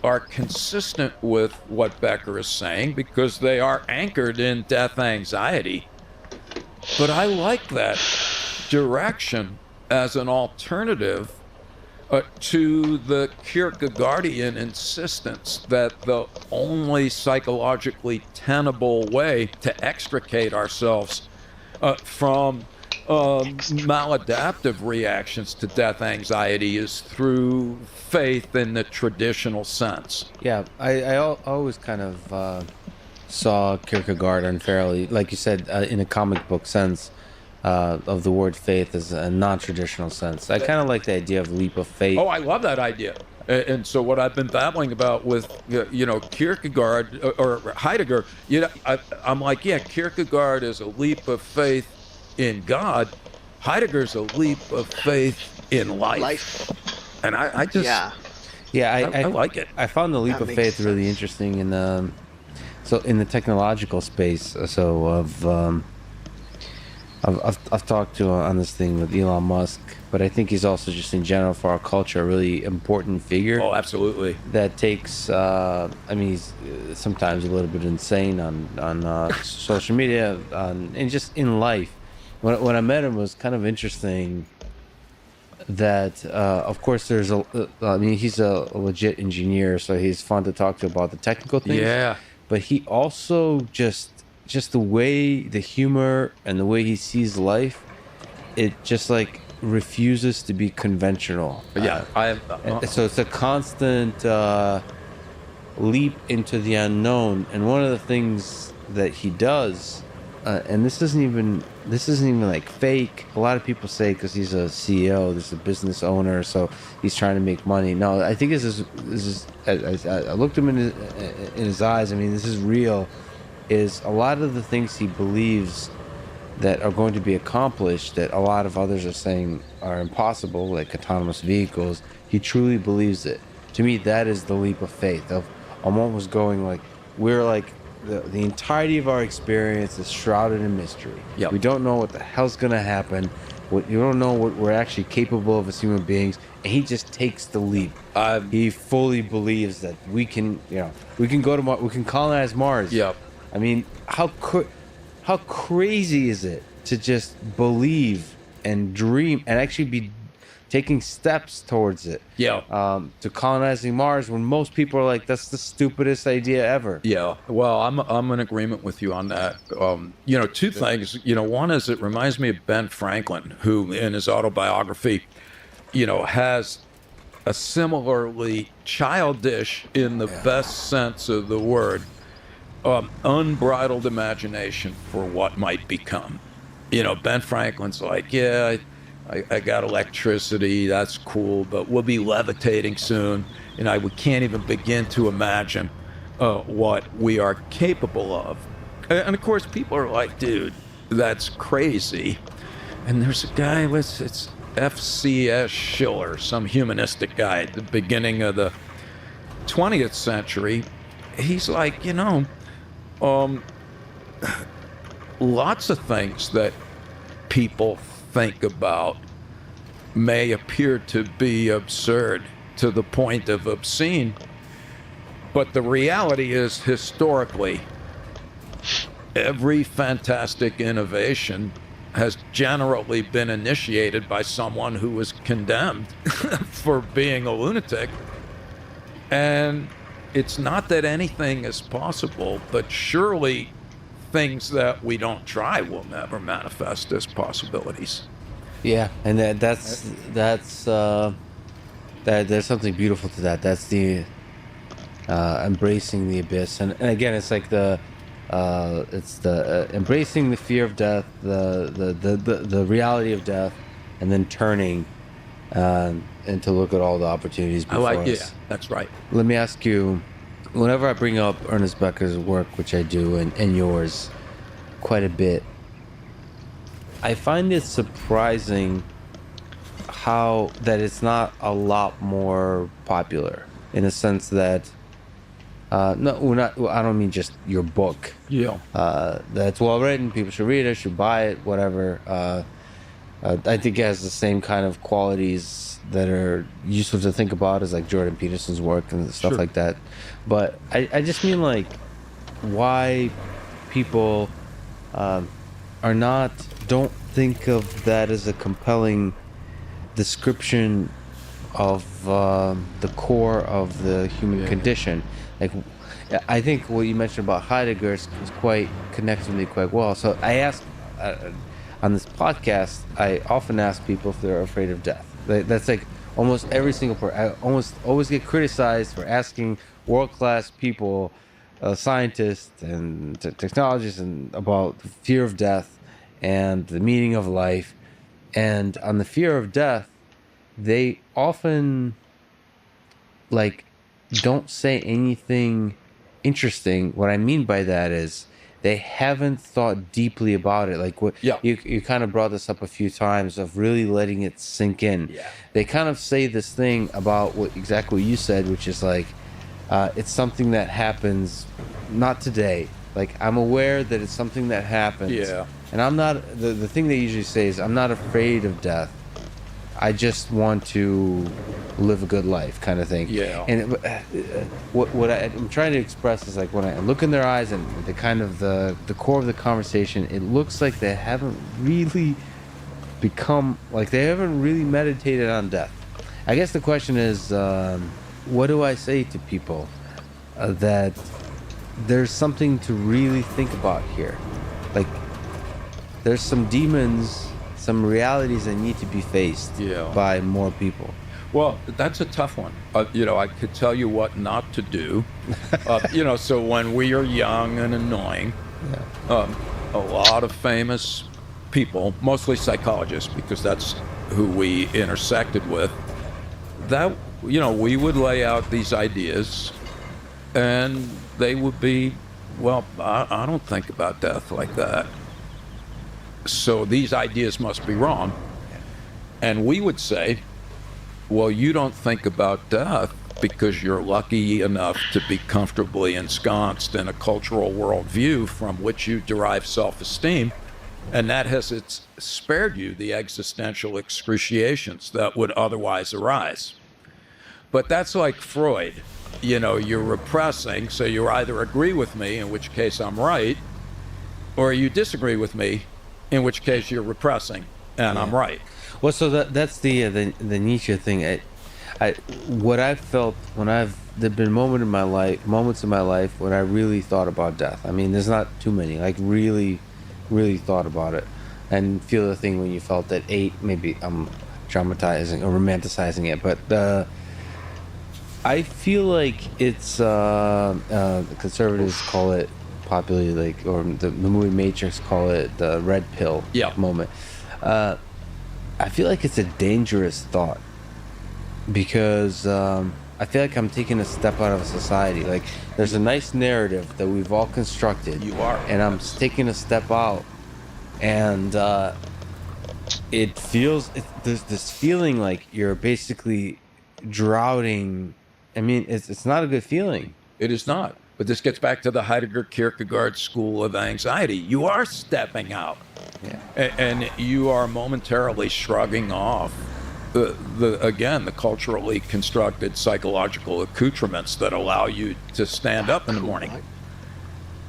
are consistent with what Becker is saying because they are anchored in death anxiety. But I like that direction as an alternative to the Kierkegaardian insistence that the only psychologically tenable way to extricate ourselves from maladaptive reactions to death anxiety is through faith in the traditional sense.
Yeah, I always kind of saw Kierkegaard unfairly, like you said, in a comic book sense. Of the word faith as a non-traditional sense. I kind of like the idea of leap of faith.
Oh, I love that idea. And so what I've been battling about with, you know, Kierkegaard or Heidegger, you know, I'm like, yeah, Kierkegaard is a leap of faith in God. Heidegger's a leap of faith in life. And I just...
I
like it.
I found the leap
That
of
makes
faith
sense.
really interesting in the technological space. I've talked to on this thing with Elon Musk, but I think he's also just in general for our culture a really important figure.
Oh, absolutely.
That takes. I mean, he's sometimes a little bit insane on social media, and just in life. When I met him, it was kind of interesting. That of course there's I mean, he's a legit engineer, so he's fun to talk to about the technical things.
Yeah.
But he also just the way, the humor and the way he sees life, it just like refuses to be conventional.
Yeah,
So it's a constant leap into the unknown. And one of the things that he does, and this isn't even like fake. A lot of people say because he's a CEO, this is a business owner, so he's trying to make money. No, I think this is. I looked him in his eyes. I mean, this is real. is a lot of the things he believes that are going to be accomplished that a lot of others are saying are impossible, like autonomous vehicles. He truly believes it. To me, that is the leap of faith of almost going like, we're like, the entirety of our experience is shrouded in mystery.
Yep.
We don't know what the hell's gonna happen. You don't know what we're actually capable of as human beings, and he just takes the leap. He fully believes that we can, we can go to Mars, we can colonize Mars.
Yep.
I mean, how crazy is it to just believe and dream and actually be taking steps towards it?
Yeah.
To colonizing Mars, when most people are like, that's the stupidest idea ever.
Yeah. Well, I'm in agreement with you on that. Two things. One is it reminds me of Ben Franklin, who in his autobiography, has a similarly childish, in the best sense of the word, unbridled imagination for what might become. Ben Franklin's like, yeah, I got electricity, that's cool, but we'll be levitating soon. We can't even begin to imagine what we are capable of. And of course, people are like, dude, that's crazy. And there's a guy, it's F.C.S. Schiller, some humanistic guy at the beginning of the 20th century. He's like, lots of things that people think about may appear to be absurd to the point of obscene, but the reality is, historically, every fantastic innovation has generally been initiated by someone who was condemned for being a lunatic. And it's not that anything is possible, but surely things that we don't try will never manifest as possibilities.
Yeah, and there's something beautiful to that. That's the embracing the abyss, and again, it's like it's the embracing the fear of death, the reality of death, and then turning and to look at all the opportunities before us.
Yeah, that's right.
Let me ask you, whenever I bring up Ernest Becker's work, which I do, and yours quite a bit, I find it surprising how that it's not a lot more popular, in a sense that no, we're not. I don't mean just your book.
Yeah.
That's well written. People should read it. Should buy it. Whatever. I think it has the same kind of qualities that are useful to think about as like Jordan Peterson's work and stuff like that. But I just mean like why people don't think of that as a compelling description of the core of the human condition. Like, I think what you mentioned about Heidegger is quite connects with me quite well. So I ask on this podcast, I often ask people if they're afraid of death. That's like almost every single person. I almost always get criticized for asking world-class people, scientists and technologists, and about the fear of death and the meaning of life. And on the fear of death, they often don't say anything interesting. What I mean by that is they haven't thought deeply about it. Like what you kind of brought this up a few times of really letting it sink in. Yeah. They kind of say this thing about exactly what you said, which is like it's something that happens not today. Like I'm aware that it's something that happens. Yeah. And I'm not the thing they usually say is I'm not afraid of death. I just want to live a good life, kind of thing. Yeah. And what I'm trying to express is like when I look in their eyes and the kind of the core of the conversation, it looks like they haven't really meditated on death. I guess the question is, what do I say to people that there's something to really think about here? Like, there's some demons, some realities that need to be faced by more people.
Well, that's a tough one. I could tell you what not to do. So when we are young and annoying, a lot of famous people, mostly psychologists, because that's who we intersected with, that, we would lay out these ideas and they would be Well, I don't think about death like that. So these ideas must be wrong. And we would say, well, you don't think about death because you're lucky enough to be comfortably ensconced in a cultural worldview from which you derive self-esteem, and that has spared you the existential excruciations that would otherwise arise. But that's like Freud. You know, you're repressing, so you either agree with me, in which case I'm right, or you disagree with me, in which case you're repressing, and I'm right.
Well, so that's the Nietzsche thing. What I've felt when there've been moments in my life when I really thought about death. I mean, there's not too many. Like really, really thought about it, and feel the thing when you felt at 8. Maybe I'm dramatizing or romanticizing it, but I feel like it's the conservatives call it popularly, like, or the movie Matrix call it the red pill moment. I feel like it's a dangerous thought because I feel like I'm taking a step out of society. Like, there's a nice narrative that we've all constructed.
You are.
And I'm taking a step out, and it feels there's this feeling like you're basically drowning. I mean, it's not a good feeling.
It is not. But this gets back to the Heidegger Kierkegaard school of anxiety. You are stepping out. Yeah. And you are momentarily shrugging off the culturally constructed psychological accoutrements that allow you to stand up in the morning.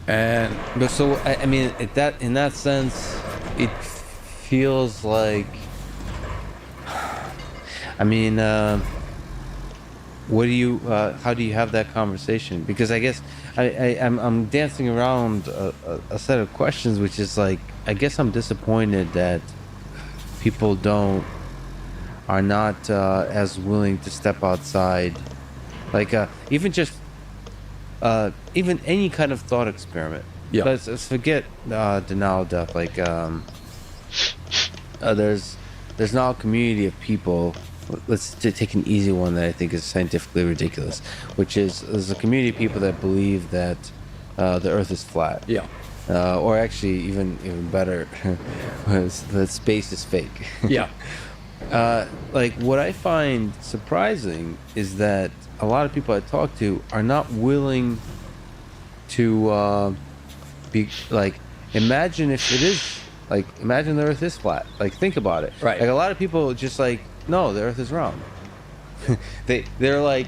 And
but so I mean, in that sense, it feels like. I mean, what do you? How do you have that conversation? Because I guess I'm dancing around a set of questions, which is like, I guess I'm disappointed that people are not as willing to step outside, like even any kind of thought experiment.
Yeah.
Let's forget denial of death. Like there's now a community of people. Let's take an easy one that I think is scientifically ridiculous, which is there's a community of people that believe that the Earth is flat.
Yeah.
Or actually, even better, that space is fake.
Yeah.
Like, what I find surprising is that a lot of people I talk to are not willing to be like, imagine if it is, like, imagine the Earth is flat. Like, think about it.
Right.
Like, a lot of people just like, no, the Earth is round. They're like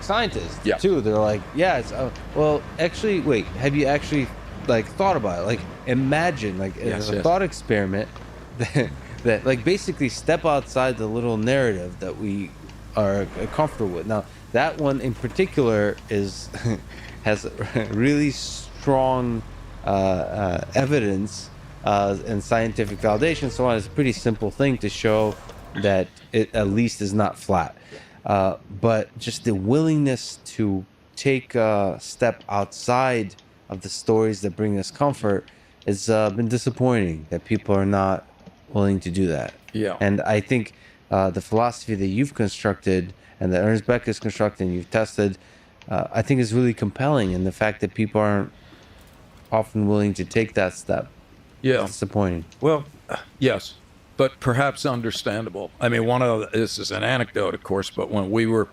scientists too. They're like, yeah, it's well, actually, wait, have you actually like thought about it? Like, imagine like a thought experiment that like basically step outside the little narrative that we are comfortable with. Now, that one in particular has really strong evidence and scientific validation. So on, it's a pretty simple thing to show that it at least is not flat. But just the willingness to take a step outside of the stories that bring us comfort has been disappointing, that people are not willing to do that.
Yeah.
And I think the philosophy that you've constructed and that Ernest Beck has constructed and you've tested, I think is really compelling. And the fact that people aren't often willing to take that step is disappointing.
Well, yes, but perhaps understandable. I mean, this is an anecdote, of course, but when we were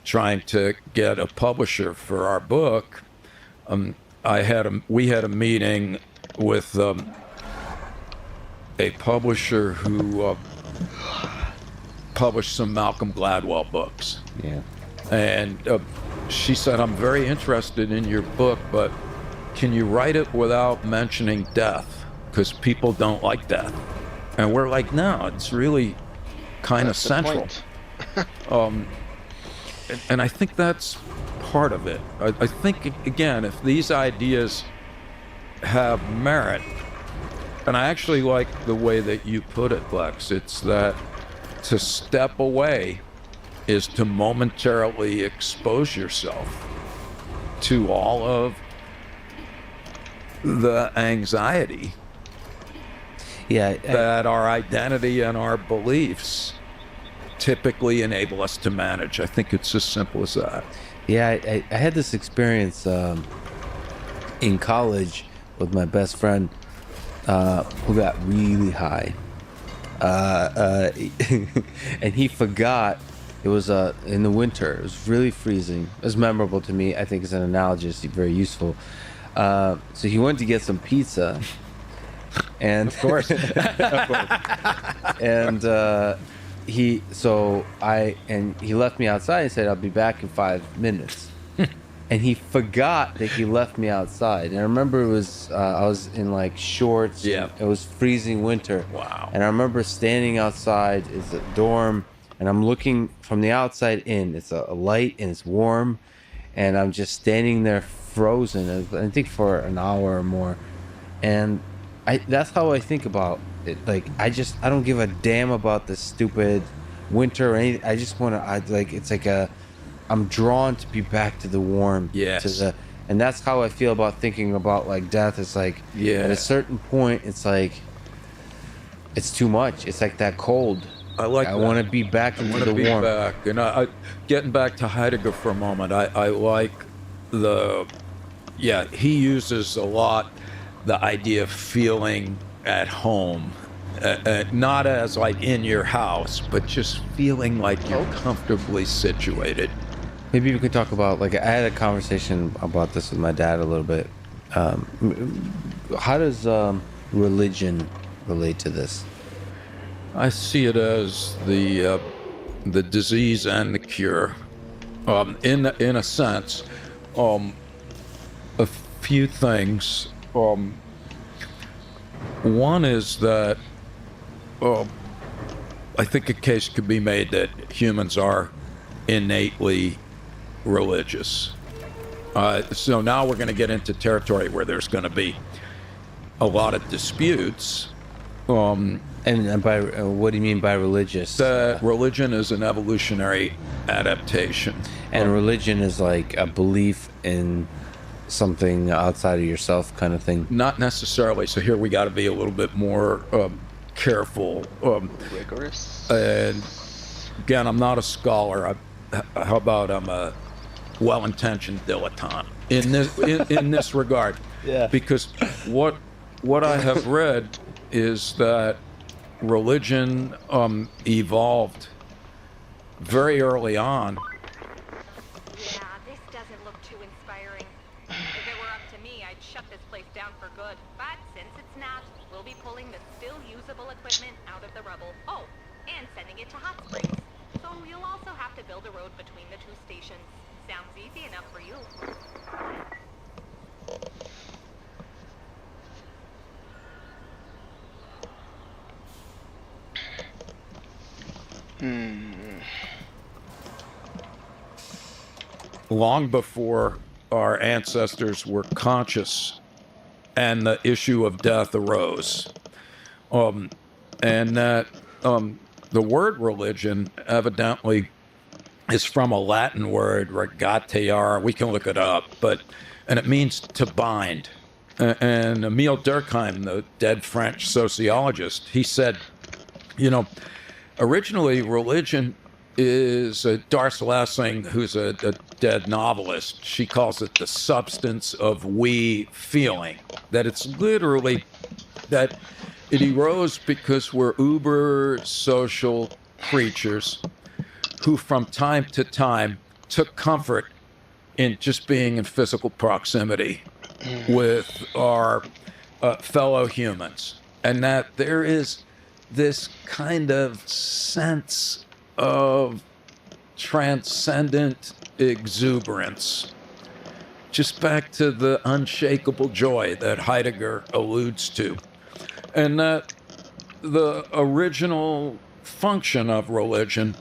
trying to get a publisher for our book, we had a meeting with a publisher who published some Malcolm Gladwell books.
Yeah.
And she said, I'm very interested in your book, but can you write it without mentioning death? Because people don't like death. And we're like, no, it's really kind of central. And I think that's part of it. I think, again, if these ideas have merit, and I actually like the way that you put it, Lex, it's that to step away is to momentarily expose yourself to all of the anxiety that our identity and our beliefs typically enable us to manage. I think it's as simple as that.
Yeah, I had this experience in college with my best friend who got really high. And he forgot it was in the winter. It was really freezing. It was memorable to me. I think it's an analogy. It's very useful. So he went to get some pizza. And
Of course.
and he left me outside. He said, "I'll be back in 5 minutes." And he forgot that he left me outside. And I remember I was in like shorts.
Yeah.
It was freezing winter.
Wow.
And I remember standing outside. It's a dorm, and I'm looking from the outside in. It's a light and it's warm, and I'm just standing there frozen. I think for an hour or more, and that's how I think about it. Like I don't give a damn about the stupid winter or anything. I just want to. I'm drawn to be back to the warm.
Yes.
And that's how I feel about thinking about like death. It's like at a certain point, it's like it's too much. It's like that cold.
I
want to be back into the warm.
Back. And getting back to Heidegger for a moment, I like he uses a lot the idea of feeling at home, not as like in your house, but just feeling like you're comfortably situated.
Maybe we could talk about, like, I had a conversation about this with my dad a little bit. How does religion relate to this?
I see it as the disease and the cure. In a sense, a few things. One is that I think a case could be made that humans are innately religious. So now we're going to get into territory where there's going to be a lot of disputes.
And by what do you mean by religious?
That religion is an evolutionary adaptation.
And religion is like a belief in something outside of yourself kind of thing?
Not necessarily. So here we got to be a little bit more careful.
Rigorous.
And again, I'm not a scholar. How about I'm a well-intentioned dilettante in this regard?
Yeah.
Because what I have read is that religion evolved very early on.
Yeah, this doesn't look too inspiring. If it were up to me, I'd shut this place down for good. But since it's not, we'll be pulling the still usable equipment out of the rubble. Oh, and sending it to Hot Springs. So you'll also have to build a road between the two stations. Sounds easy enough for you.
Long before our ancestors were conscious and the issue of death arose. And that the word religion evidently is from a Latin word, regatear. We can look it up, and it means to bind. And Emile Durkheim, the dead French sociologist, he said, originally religion is Darce Lessing, who's a dead novelist. She calls it the substance of we feeling. That it's literally that it arose because we're uber social creatures who from time to time took comfort in just being in physical proximity with our fellow humans. And that there is this kind of sense of transcendent exuberance. Just back to the unshakable joy that Heidegger alludes to. And that the original function of religion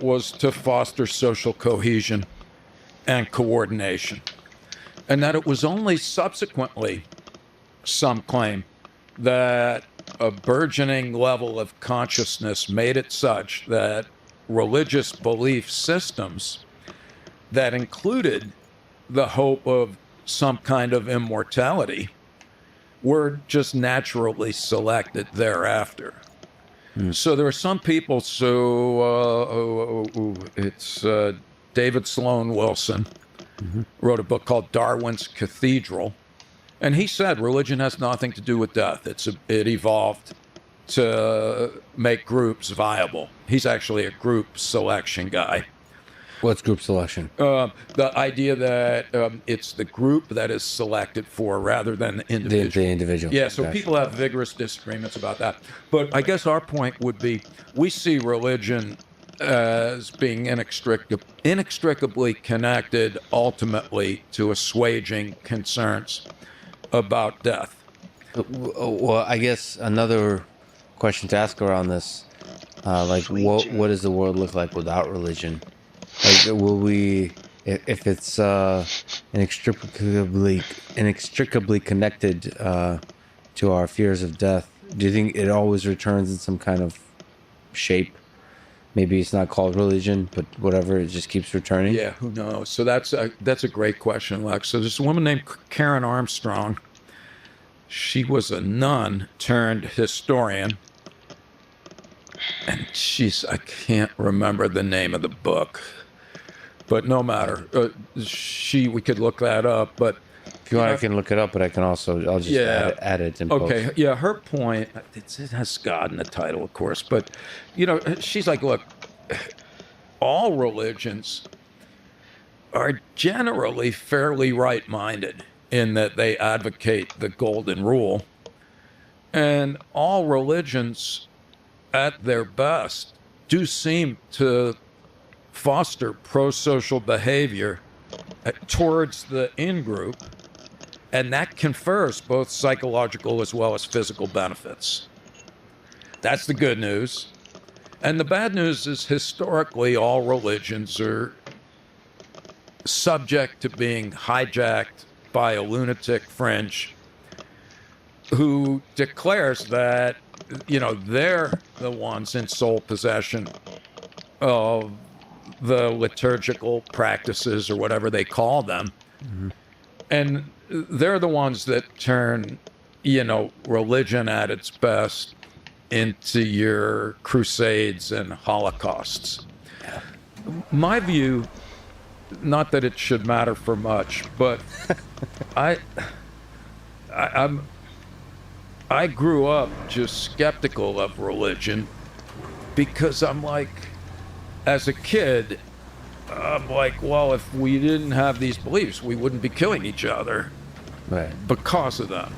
was to foster social cohesion and coordination. And that it was only subsequently, some claim, that a burgeoning level of consciousness made it such that religious belief systems that included the hope of some kind of immortality were just naturally selected thereafter. So there are some people, it's David Sloan Wilson, wrote a book called Darwin's Cathedral, And he said religion has nothing to do with death. It evolved to make groups viable. He's actually a group selection guy.
What's group selection?
The idea that it's the group that is selected for rather than the individual.
The individual.
Yeah, so
Gotcha.
people have vigorous disagreements about that. But I guess our point would be we see religion as being inextricably connected ultimately to assuaging concerns about death.
Well, I guess another question to ask around this, what does the world look like without religion? Like, will we, if it's inextricably connected to our fears of death, do you think it always returns in some kind of shape? Maybe it's not called religion, but whatever, it just keeps returning?
Yeah, who knows? So that's a great question, Lex. So there's a woman named Karen Armstrong. She was a nun turned historian. And I can't remember the name of the book. But no matter. We could look that up. But
if you want, I can look it up, but I'll just add it in post.
Okay, yeah, her point, it has God in the title, of course. But, she's like, look, all religions are generally fairly right-minded in that they advocate the golden rule. And all religions, at their best, do seem to foster pro-social behavior towards the in-group, and that confers both psychological as well as physical benefits. That's the good news. And the bad news is historically all religions are subject to being hijacked by a lunatic fringe who declares that, they're the ones in sole possession of the liturgical practices or whatever they call them. Mm-hmm. And they're the ones that turn, religion at its best into your crusades and holocausts. My view, not that it should matter for much, but I grew up just skeptical of religion because I'm like, as a kid, I'm like, well, if we didn't have these beliefs, we wouldn't be killing each other because of them.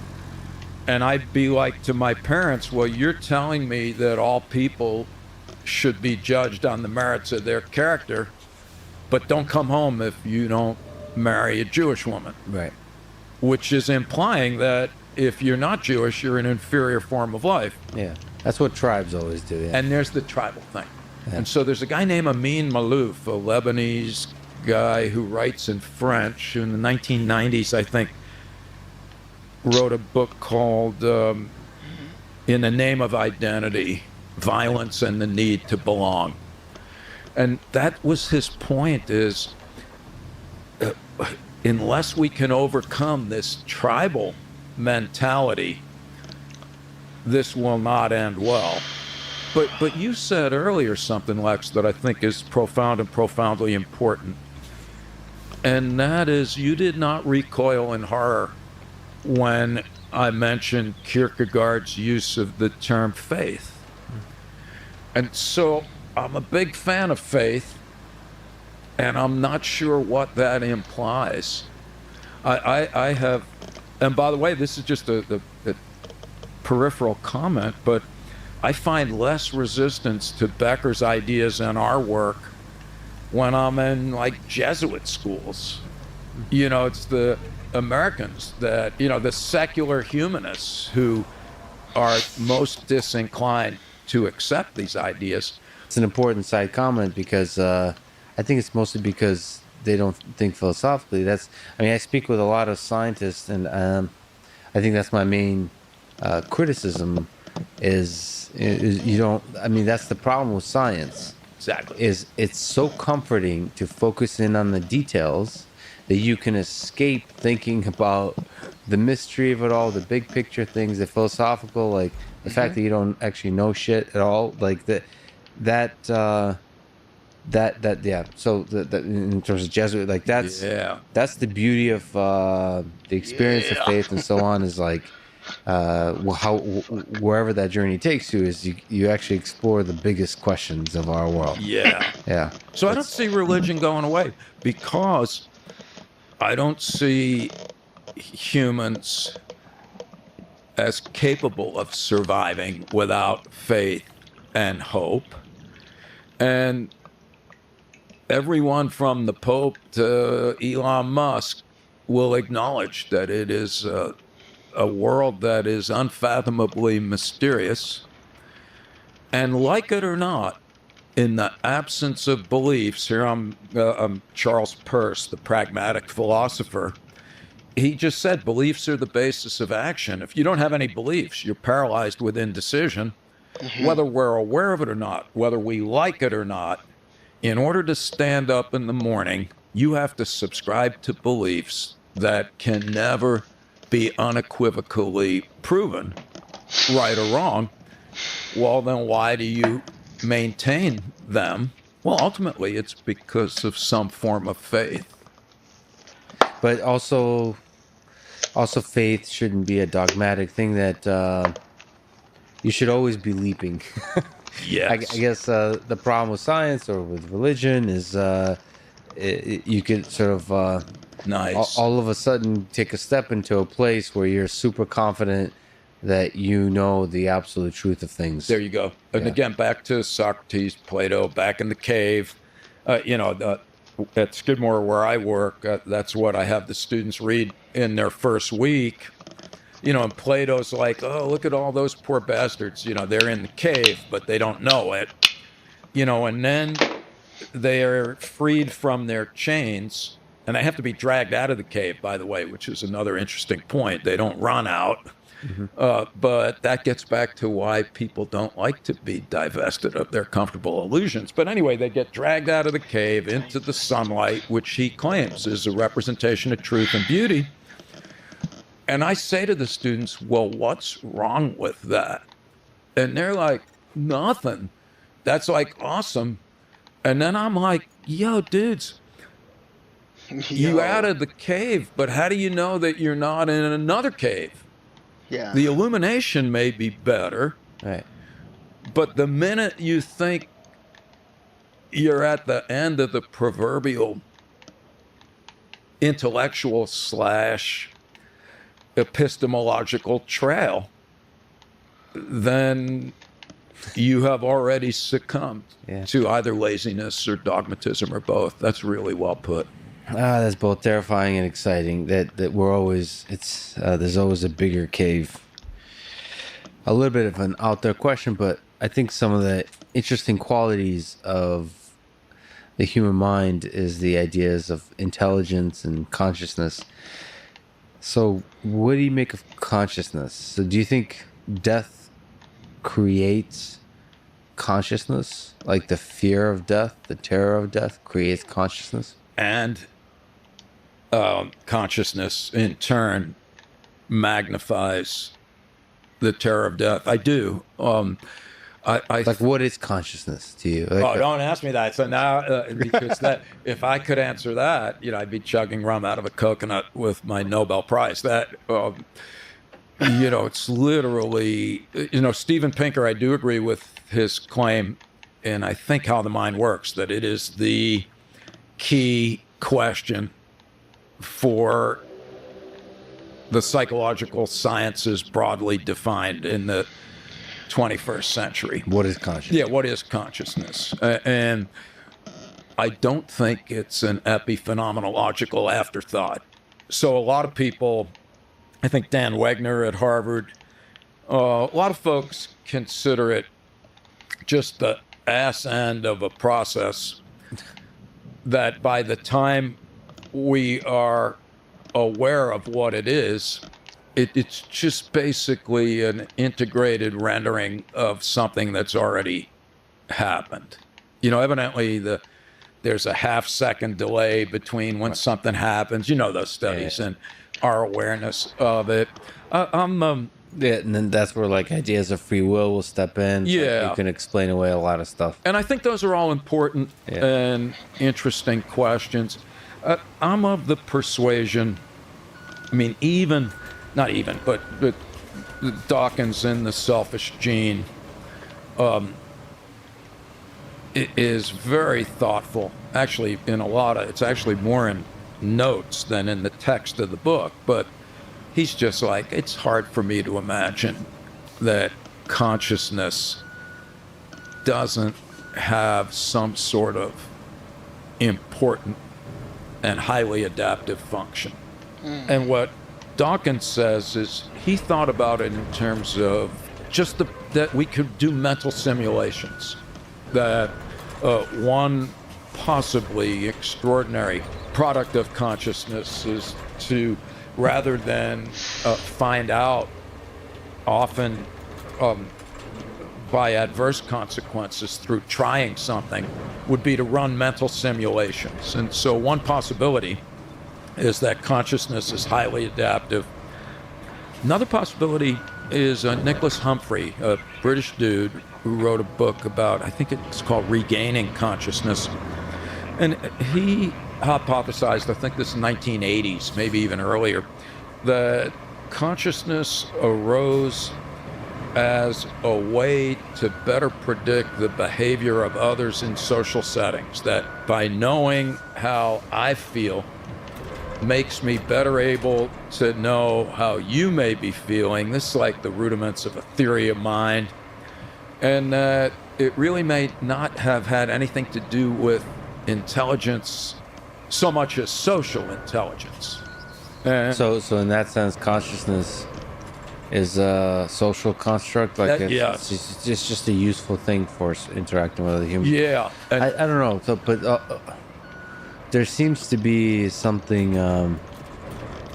And I'd be like to my parents, well, you're telling me that all people should be judged on the merits of their character, but don't come home if you don't marry a Jewish woman.
Right.
Which is implying that if you're not Jewish, you're an inferior form of life.
Yeah, that's what tribes always do. Yeah.
And there's the tribal thing. Yeah. And so there's a guy named Amin Malouf, a Lebanese guy who writes in French, who in the 1990s, I think, wrote a book called In the Name of Identity, Violence and the Need to Belong. And that was his point, is unless we can overcome this tribal mentality, this will not end well. But you said earlier something, Lex, that I think is profound and profoundly important. And that is, you did not recoil in horror when I mentioned Kierkegaard's use of the term faith. And so I'm a big fan of faith, and I'm not sure what that implies. I have, and by the way, this is just a peripheral comment, but I find less resistance to Becker's ideas in our work when I'm in like Jesuit schools. It's the Americans that, the secular humanists who are most disinclined to accept these ideas.
It's an important side comment because I think it's mostly because they don't think philosophically. I speak with a lot of scientists, and I think that's my main criticism is you don't, that's the problem with science.
Exactly.
Is it's so comforting to focus in on the details that you can escape thinking about the mystery of it all, the big picture things, the philosophical, like the fact that you don't actually know shit at all, like that yeah. So that in terms of Jesuit, like that's the beauty of the experience of faith and so on, is like wherever that journey takes you, is you actually explore the biggest questions of our world.
Yeah. So I don't see religion going away, because I don't see humans as capable of surviving without faith and hope. And everyone from the Pope to Elon Musk will acknowledge that it is a world that is unfathomably mysterious. And like it or not, in the absence of beliefs, here I'm Charles Peirce, the pragmatic philosopher. He just said beliefs are the basis of action. If you don't have any beliefs, you're paralyzed with indecision. Whether we're aware of it or not, whether we like it or not, in order to stand up in the morning, you have to subscribe to beliefs that can never be unequivocally proven, right or wrong. Well, then why do you maintain them? Well, ultimately, it's because of some form of faith.
But also faith shouldn't be a dogmatic thing that you should always be leaping.
Yes.
I guess the problem with science or with religion is you could sort of
Nice.
all of a sudden take a step into a place where you're super confident that you know the absolute truth of things.
There you go. And again, back to Socrates, Plato, back in the cave. At Skidmore, where I work, that's what I have the students read in their first week. And Plato's like, oh, look at all those poor bastards. They're in the cave, but they don't know it. And then they are freed from their chains, and they have to be dragged out of the cave, by the way, which is another interesting point. They don't run out. But that gets back to why people don't like to be divested of their comfortable illusions. But anyway, they get dragged out of the cave into the sunlight, which he claims is a representation of truth and beauty. And I say to the students, well, what's wrong with that? And they're like, nothing. That's like awesome. And then I'm like, yo, dudes, you out of the cave, but how do you know that you're not in another cave?
Yeah.
The illumination may be better,
Right.
but the minute you think you're at the end of the proverbial intellectual / epistemological trail, then you have already succumbed to either laziness or dogmatism or both. That's really well put.
That's both terrifying and exciting. That we're always there's always a bigger cave. A little bit of an out there question, but I think some of the interesting qualities of the human mind is the ideas of intelligence and consciousness. So, what do you make of consciousness? So, do you think death creates consciousness? Like the fear of death, the terror of death creates consciousness?
And consciousness, in turn, magnifies the terror of death. I do.
Like, what is consciousness to you? Like,
Don't ask me that. So now, because if I could answer that, I'd be chugging rum out of a coconut with my Nobel Prize. That, it's literally, Steven Pinker, I do agree with his claim, and I think How the Mind Works, that it is the key question for the psychological sciences broadly defined in the 21st century.
What is consciousness?
Yeah, what is consciousness? And I don't think it's an epiphenomenological afterthought. So a lot of people, I think Dan Wegner at Harvard, a lot of folks consider it just the ass end of a process that by the time we are aware of what it is, it's just basically an integrated rendering of something that's already happened. Evidently there's a half-second delay between when something happens, those studies, and our awareness of it. I'm
Yeah, and then that's where like ideas of free will step in. So
Yeah.
you can explain away a lot of stuff.
And I think those are all important and interesting questions. I'm of the persuasion, I mean, not even, but Dawkins in The Selfish Gene is very thoughtful. Actually, it's actually more in notes than in the text of the book, but he's just like, it's hard for me to imagine that consciousness doesn't have some sort of important and highly adaptive function. And what Dawkins says is he thought about it in terms of just that we could do mental simulations, that one possibly extraordinary product of consciousness is to, rather than find out often by adverse consequences through trying something, would be to run mental simulations. And so one possibility is that consciousness is highly adaptive. Another possibility is Nicholas Humphrey, a British dude who wrote a book about, I think it's called Regaining Consciousness. And he hypothesized, I think this is 1980s, maybe even earlier, that consciousness arose as a way to better predict the behavior of others in social settings, that by knowing how I feel makes me better able to know how you may be feeling. This is like the rudiments of a theory of mind, and that it really may not have had anything to do with intelligence so much as social intelligence.
So in that sense, consciousness is a social construct. Like
yes.
It's just a useful thing for interacting with other humans.
Yeah.
I don't know. So, but there seems to be something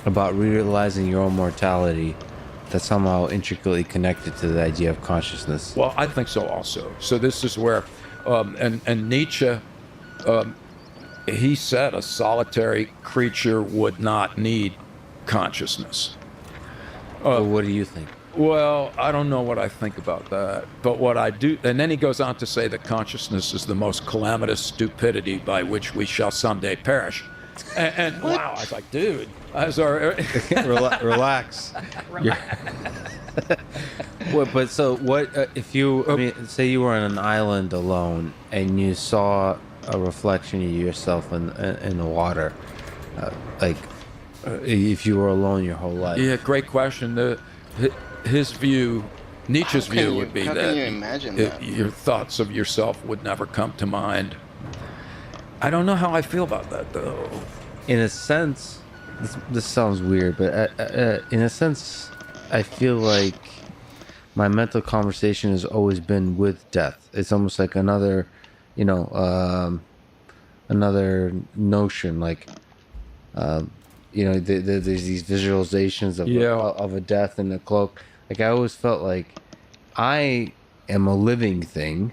about realizing your own mortality that's somehow intricately connected to the idea of consciousness.
Well, I think so also. So this is where, and Nietzsche, he said a solitary creature would not need consciousness.
What do you think?
Well, I don't know what I think about that. But what I do, and then he goes on to say that consciousness is the most calamitous stupidity by which we shall someday perish. And wow, I was like, dude, relax.
But so what if you, I mean, say you were on an island alone and you saw a reflection of yourself in the water, if you were alone your whole life?
Yeah, great question. His view, Nietzsche's view would be
how
that,
can you imagine that
your thoughts of yourself would never come to mind. I don't know how I feel about that, though.
In a sense, this sounds weird, but in a sense, I feel like my mental conversation has always been with death. It's almost like another, another notion, like, there's these visualizations of a death in a cloak. Like, I always felt like I am a living thing,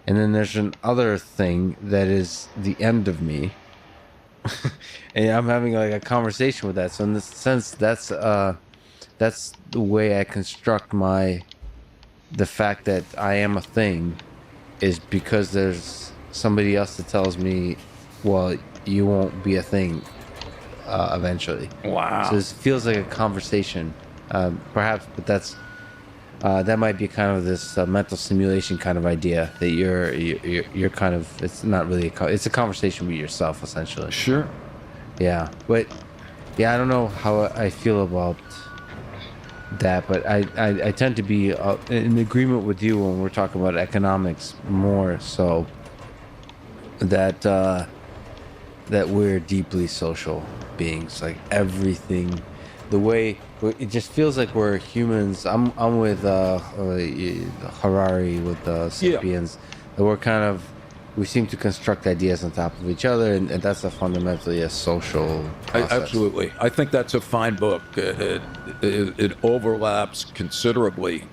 and then there's an other thing that is the end of me. And I'm having like a conversation with that. So in this sense, that's the way I construct the fact that I am a thing, is because there's somebody else that tells me, well, you won't be a thing eventually.
Wow.
So this feels like a conversation, perhaps, but that might be kind of this mental simulation kind of idea that you're kind of, it's not really it's a conversation with yourself essentially.
Sure.
Yeah, but yeah, I don't know how I feel about that, but I tend to be in agreement with you when we're talking about economics more so that we're deeply social beings. Like everything, the way it just feels like we're humans. I'm with Harari with Sapiens. That we're kind of, we seem to construct ideas on top of each other, and that's fundamentally a social process.
Absolutely. I think that's a fine book. It overlaps considerably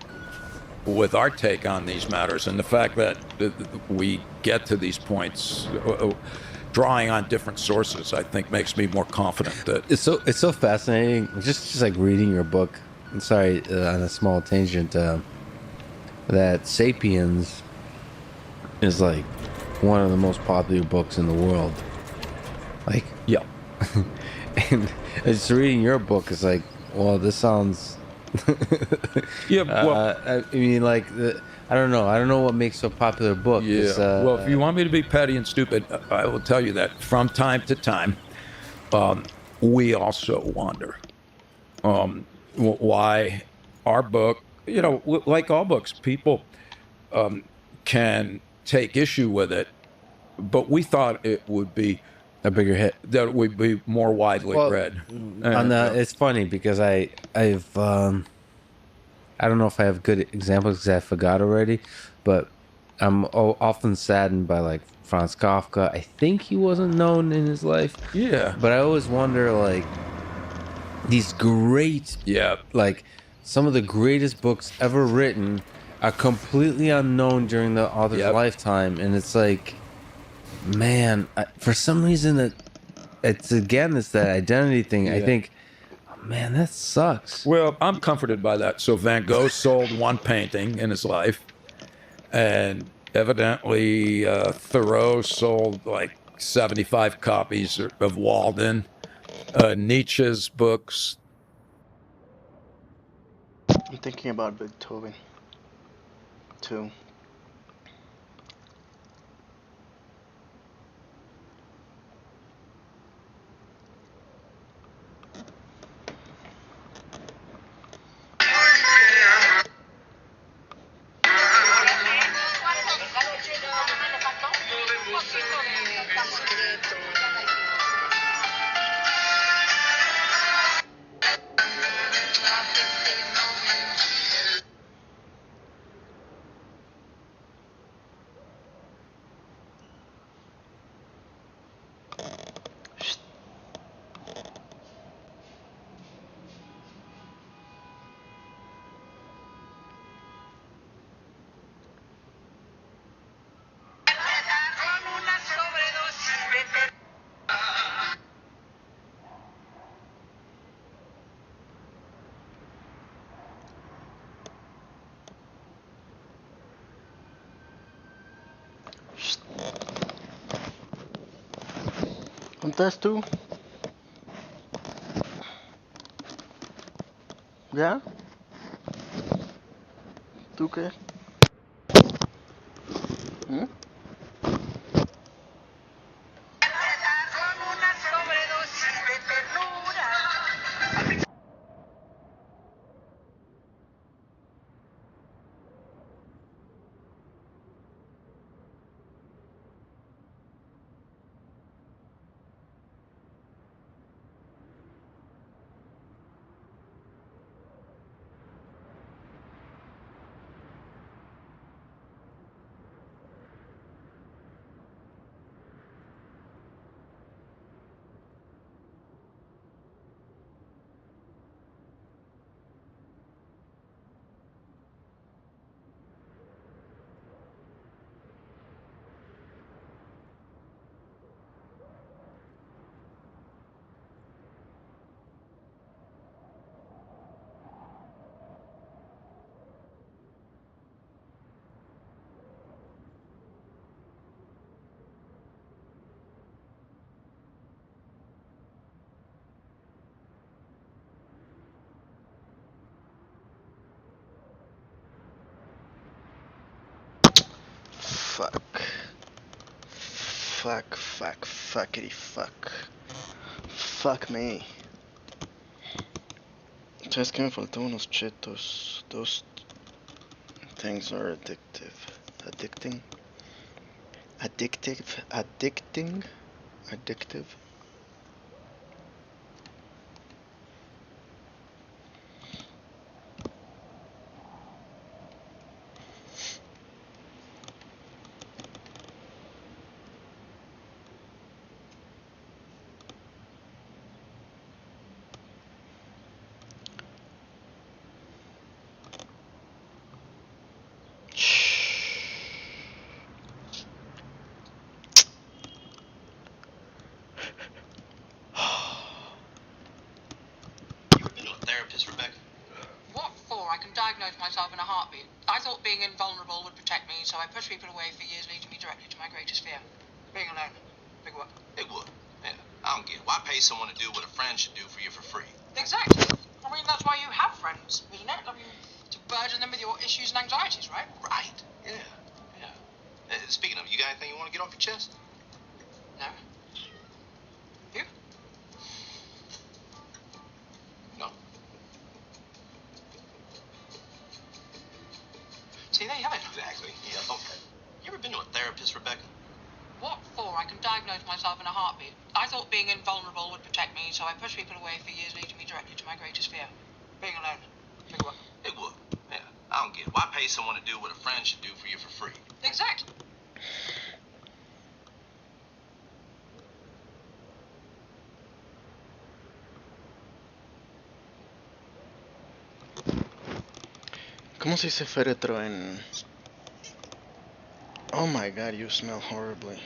with our take on these matters, and the fact that we get to these points drawing on different sources, I think makes me more confident that
it's so fascinating. Just like reading your book, sorry, on a small tangent, that Sapiens is like one of the most popular books in the world. Like,
Yeah.
and just reading your book is like, well, this sounds.
Yeah. Well,
I mean, like, I don't know. I don't know what makes a popular book.
yeah. Well, if you want me to be petty and stupid, I will tell you that from time to time, we also wonder why our book, like all books, people can take issue with it, but we thought it would be
a bigger hit.
that it would be more widely
Well,
read.
on the, it's funny because I've I don't know if I have good examples because I forgot already, but I'm often saddened by like Franz Kafka. I think he wasn't known in his life,
Yeah.
but I always wonder like these great,
Yeah.
like some of the greatest books ever written are completely unknown during the author's
Yep.
lifetime, and it's like, man, for some reason it's that identity thing. I
Yeah.
think, oh, man, that sucks.
Well, I'm comforted by that. So Van Gogh sold one painting in his life, and evidently Thoreau sold like 75 copies of Walden. Nietzsche's books.
I'm thinking about Beethoven too. ¿Contas tú? ¿Ya? ¿Tú qué? ¿Mm? Fuck. Fuckity fuck. Fuck me. ¿Sabes qué? Me faltaban unos chetos. Those things are addictive. Addicting? Addictive? Addicting? Addictive?
diagnose myself in a heartbeat. I thought being invulnerable would protect me, so I pushed people away for years, leading me directly to my greatest fear. Being alone. Big what?
It would. Yeah. I don't get it. Why pay someone to do what a friend should do for you for free?
Exactly. I mean, that's why you have friends, isn't it? I mean, to burden them with your issues and anxieties, right?
Right. Yeah. Yeah. Speaking of, you got anything you want to get off your chest?
No. You?
No.
See, there you have it.
Exactly. Yeah. Okay. You ever been to a therapist, Rebecca?
What for? I can diagnose myself in a heartbeat. I thought being invulnerable would protect me, so I pushed people away for years, leading me directly to my greatest fear. Being alone. Big what?
It would. Yeah. I don't get it. Why pay someone to do what a friend should do for you for free?
Exactly.
¿Cómo se dice féretro en...? Oh my god, you smell horribly.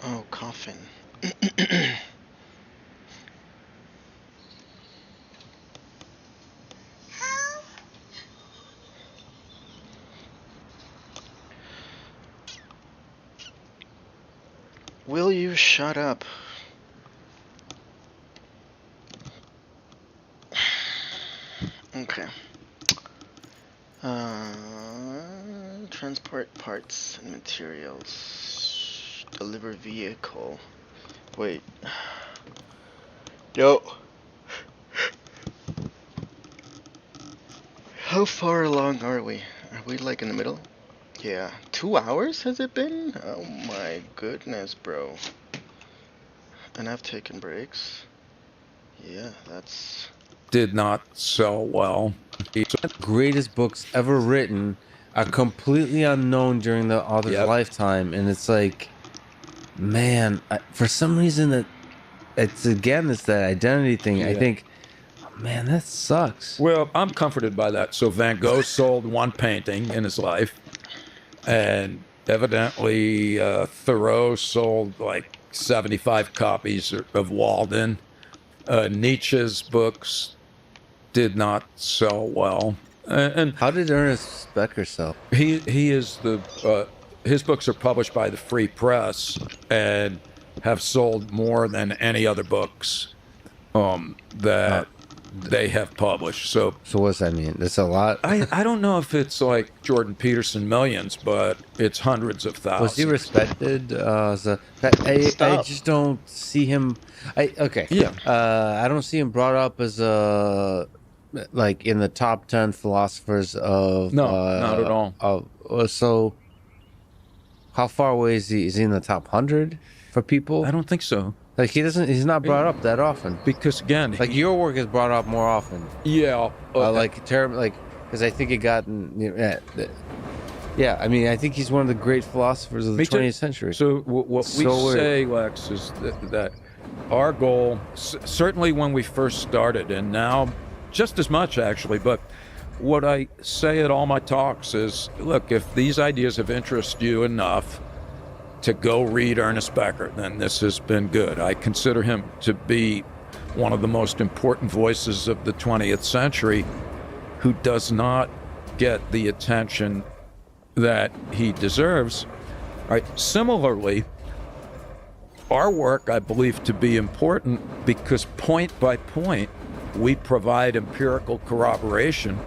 Oh, coffin. Will you shut up? Okay. Transport parts and materials. Deliver vehicle. Wait. Yo. How far along are we? Are we like in the middle? Yeah. 2 hours has it been? Oh my goodness, bro. And I've taken breaks. Yeah, that's...
Did not sell well.
Greatest books ever written are completely unknown during the author's
Yep.
lifetime, and it's like, man, for some reason it's that identity thing. I
Yeah.
think, oh, man, that sucks.
Well, I'm comforted by that. So Van Gogh sold one painting in his life, and evidently Thoreau sold like 75 copies of Walden. Nietzsche's books did not sell well, and
How did Ernest Becker sell?
he is his books are published by the Free Press and have sold more than any other books that they have published. So
What's that mean? That's a lot.
I don't know if it's like Jordan Peterson millions, but it's hundreds of thousands.
Was he respected? I
Stop.
just don't see him.
Yeah.
I don't see him brought up as like in the top 10 philosophers of.
No, not at all.
So, how far away is he? Is he in the top 100 for people?
I don't think so.
Like he's not brought up that often.
Because again,
Like your work is brought up more often.
yeah,
Because I think it got. Yeah, I mean, I think he's one of the great philosophers of the
Me too.
20th century.
So what we
So weird.
say, Lex, is that our goal, certainly when we first started, and now just as much actually, but what I say at all my talks is, look, if these ideas have interested you enough to go read Ernest Becker, then this has been good. I consider him to be one of the most important voices of the 20th century who does not get the attention that he deserves. Right. Similarly, our work I believe to be important because point by point we provide empirical corroboration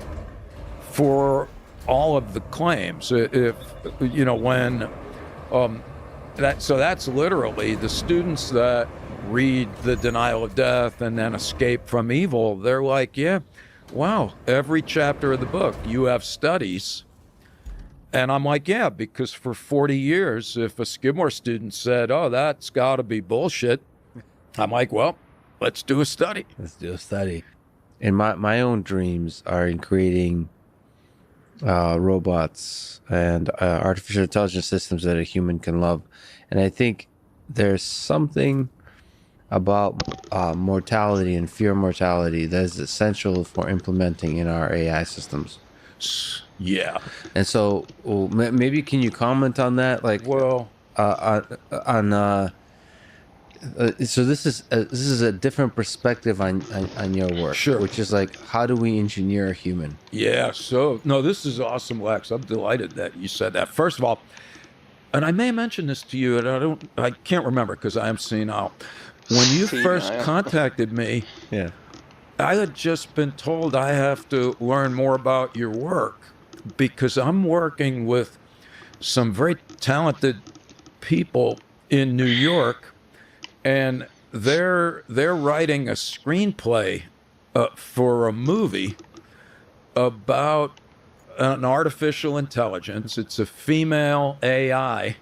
for all of the claims. If you know when that's literally the students that read The Denial of Death and then Escape from Evil, they're like, yeah, wow, every chapter of the book you have studies. And I'm like, yeah, because for 40 years, if a Skidmore student said, oh, that's got to be bullshit, I'm like, well, let's do a study.
Let's do a study. And my own dreams are in creating robots and artificial intelligence systems that a human can love. And I think there's something about mortality and fear of mortality that is essential for implementing in our AI systems.
Yeah.
And so maybe can you comment on that? Like,
Well,
So this is a different perspective on your work,
Sure.
which is like, how do we engineer a human?
Yeah, so no, this is awesome, Lex. I'm delighted that you said that. First of all, and I may mention this to you, and I can't remember because I am senile. When you first
Senile.
contacted me,
Yeah.
I had just been told I have to learn more about your work because I'm working with some very talented people in New York, and they're writing a screenplay for a movie about an artificial intelligence. It's a female AI.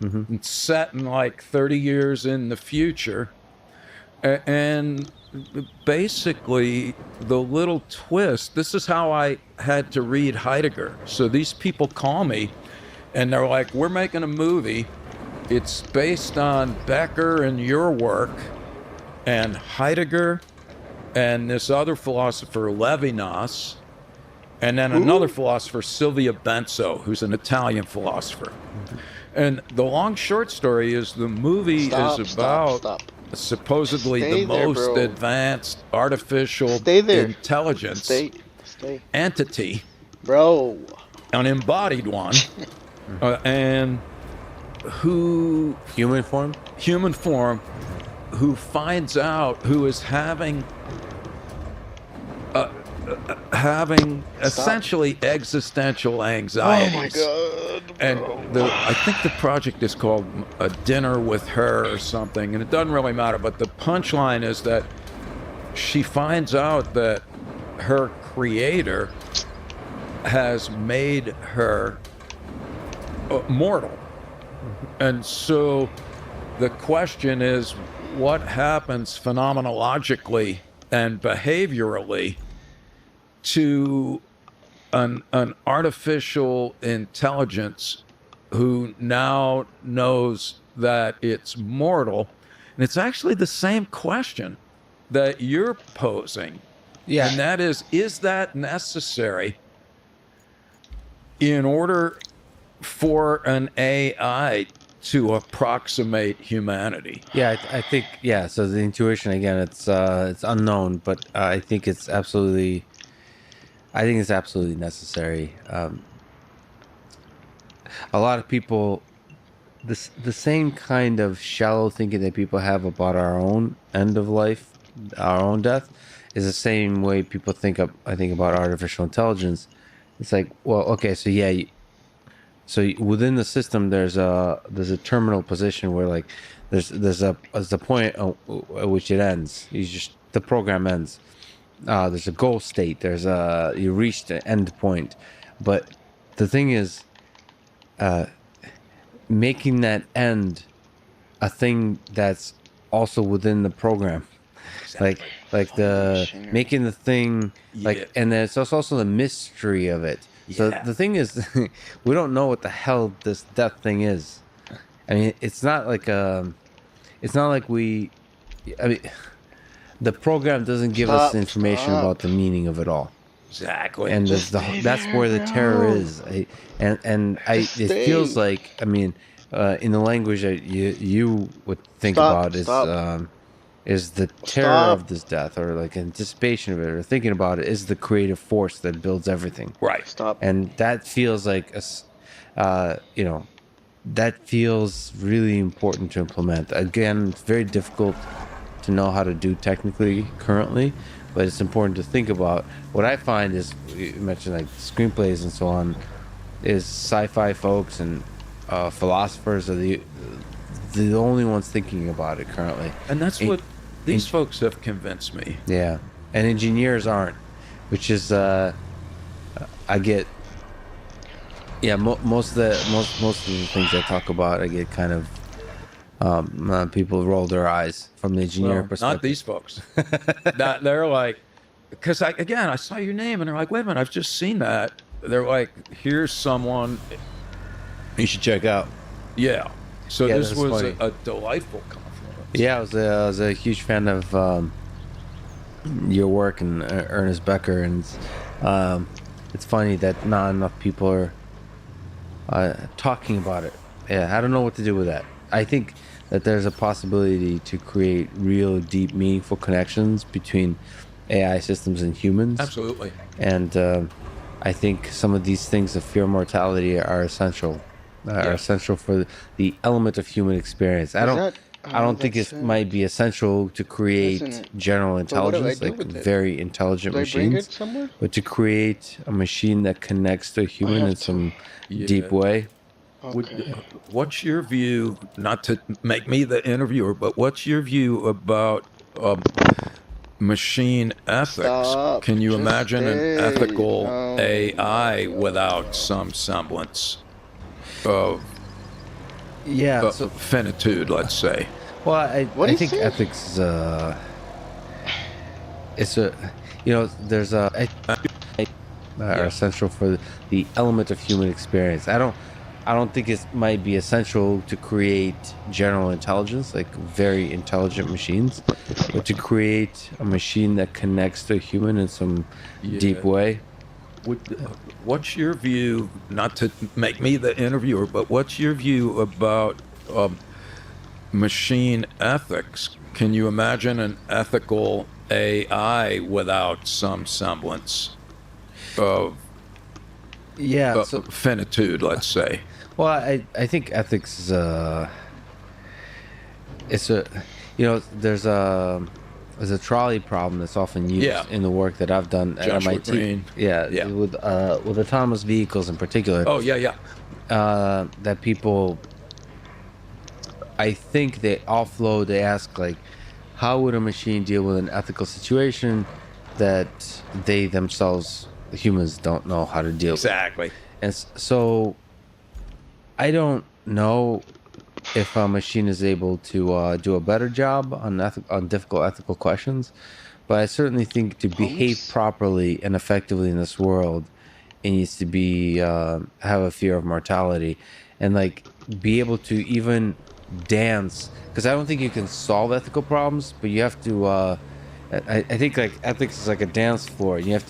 It's set in like 30 years in the future. And basically, the little twist, this is how I had to read Heidegger. So these people call me and they're like, we're making a movie. It's based on Becker and your work and Heidegger and this other philosopher, Levinas, and then another philosopher, Silvia Benso, who's an Italian philosopher. And the long short story is the movie is about supposedly
Stay
the
there,
most
bro.
advanced artificial
Stay there.
intelligence
Stay.
entity,
Bro.
an embodied one, and who
Human form?
human form, who finds out who is having essentially existential anxieties.
Oh my god.
And I think the project is called A Dinner with Her or something, and it doesn't really matter, but the punchline is that she finds out that her creator has made her mortal. And so the question is, what happens phenomenologically and behaviorally to an artificial intelligence who now knows that it's mortal? And it's actually the same question that you're posing.
Yeah.
And that is that necessary in order for an AI to approximate humanity?
Yeah, I think, yeah. So the intuition, again, it's unknown, but I think it's absolutely necessary. A lot of people, the same kind of shallow thinking that people have about our own end of life, our own death, is the same way people think about artificial intelligence. It's like, well, okay, so yeah, so within the system, there's a terminal position where like there's a point at which it ends. The program ends. There's a goal state. You reach the end point, but the thing is, making that end a thing that's also within the program. Like making the thing like, and then it's also the mystery of it. So the thing is, we don't know what the hell this death thing is. I mean, it's not like the program doesn't give us information about the meaning of it all.
Exactly.
And that's where the terror is. It feels like, I mean, in the language that you would think about is the terror of this death, or like anticipation of it, or thinking about it, is the creative force that builds everything.
Right.
And that feels like that feels really important to implement. Again, it's very difficult to know how to do technically currently, but it's important to think about. What I find is, you mentioned like screenplays and so on, is sci-fi folks and philosophers are the only ones thinking about it currently.
And that's what these folks have convinced me.
Yeah, and engineers aren't, which is I get. Yeah, most of the things I talk about, I get kind of people roll their eyes from the engineer perspective.
Not these folks. They're like, because I saw your name, and they're like, wait a minute, I've just seen that. They're like, here's someone
you should check out.
Yeah. So
Yeah,
this
that's
was
funny.
a delightful confluence.
Yeah, I was a huge fan of your work and Ernest Becker, and it's funny that not enough people are talking about it. Yeah, I don't know what to do with that. I think that there's a possibility to create real, deep, meaningful connections between AI systems and humans.
Absolutely.
And I think some of these things of fear of mortality are essential. Are essential for the element of human experience. I don't think it might be essential to create general intelligence, like very intelligent machines, but to create a machine that connects to a human in some deep way.
What's your view, not to make me the interviewer, but what's your view about machine ethics? Can you imagine an ethical AI without some semblance of finitude, let's say?
Well, I think ethics is there's are essential for the element of human experience. I don't think it might be essential to create general intelligence, like very intelligent machines, but to create a machine that connects to a human in some deep way.
What's your view, not to make me the interviewer, but what's your view about machine ethics? Can you imagine an ethical AI without some semblance of finitude, let's say?
Well, I think ethics is there's a trolley problem that's often used in the work that I've done at MIT.
Green.
With autonomous vehicles in particular. That people, I think they offload. They ask like, how would a machine deal with an ethical situation that they themselves, humans, don't know how to deal with?
Exactly.
And so I don't know if a machine is able to do a better job on difficult ethical questions, but I certainly think to behave properly and effectively in this world, it needs to be have a fear of mortality, and like be able to even dance. Because I don't think you can solve ethical problems, but you have to. I think like ethics is like a dance floor. You have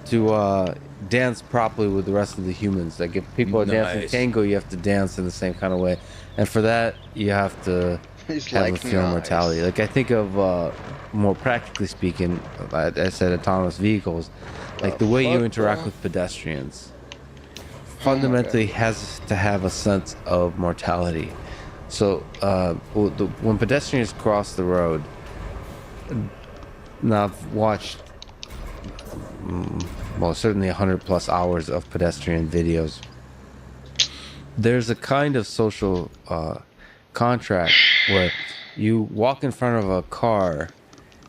to dance properly with the rest of the humans. Like if people are dancing tango, you have to dance in the same kind of way, and for that you have to have a fear of mortality. Like I think of more practically speaking, I said autonomous vehicles, like the way you interact with pedestrians fundamentally has to have a sense of mortality. So when pedestrians cross the road, now I've watched certainly 100+ hours of pedestrian videos. There's a kind of social contract where you walk in front of a car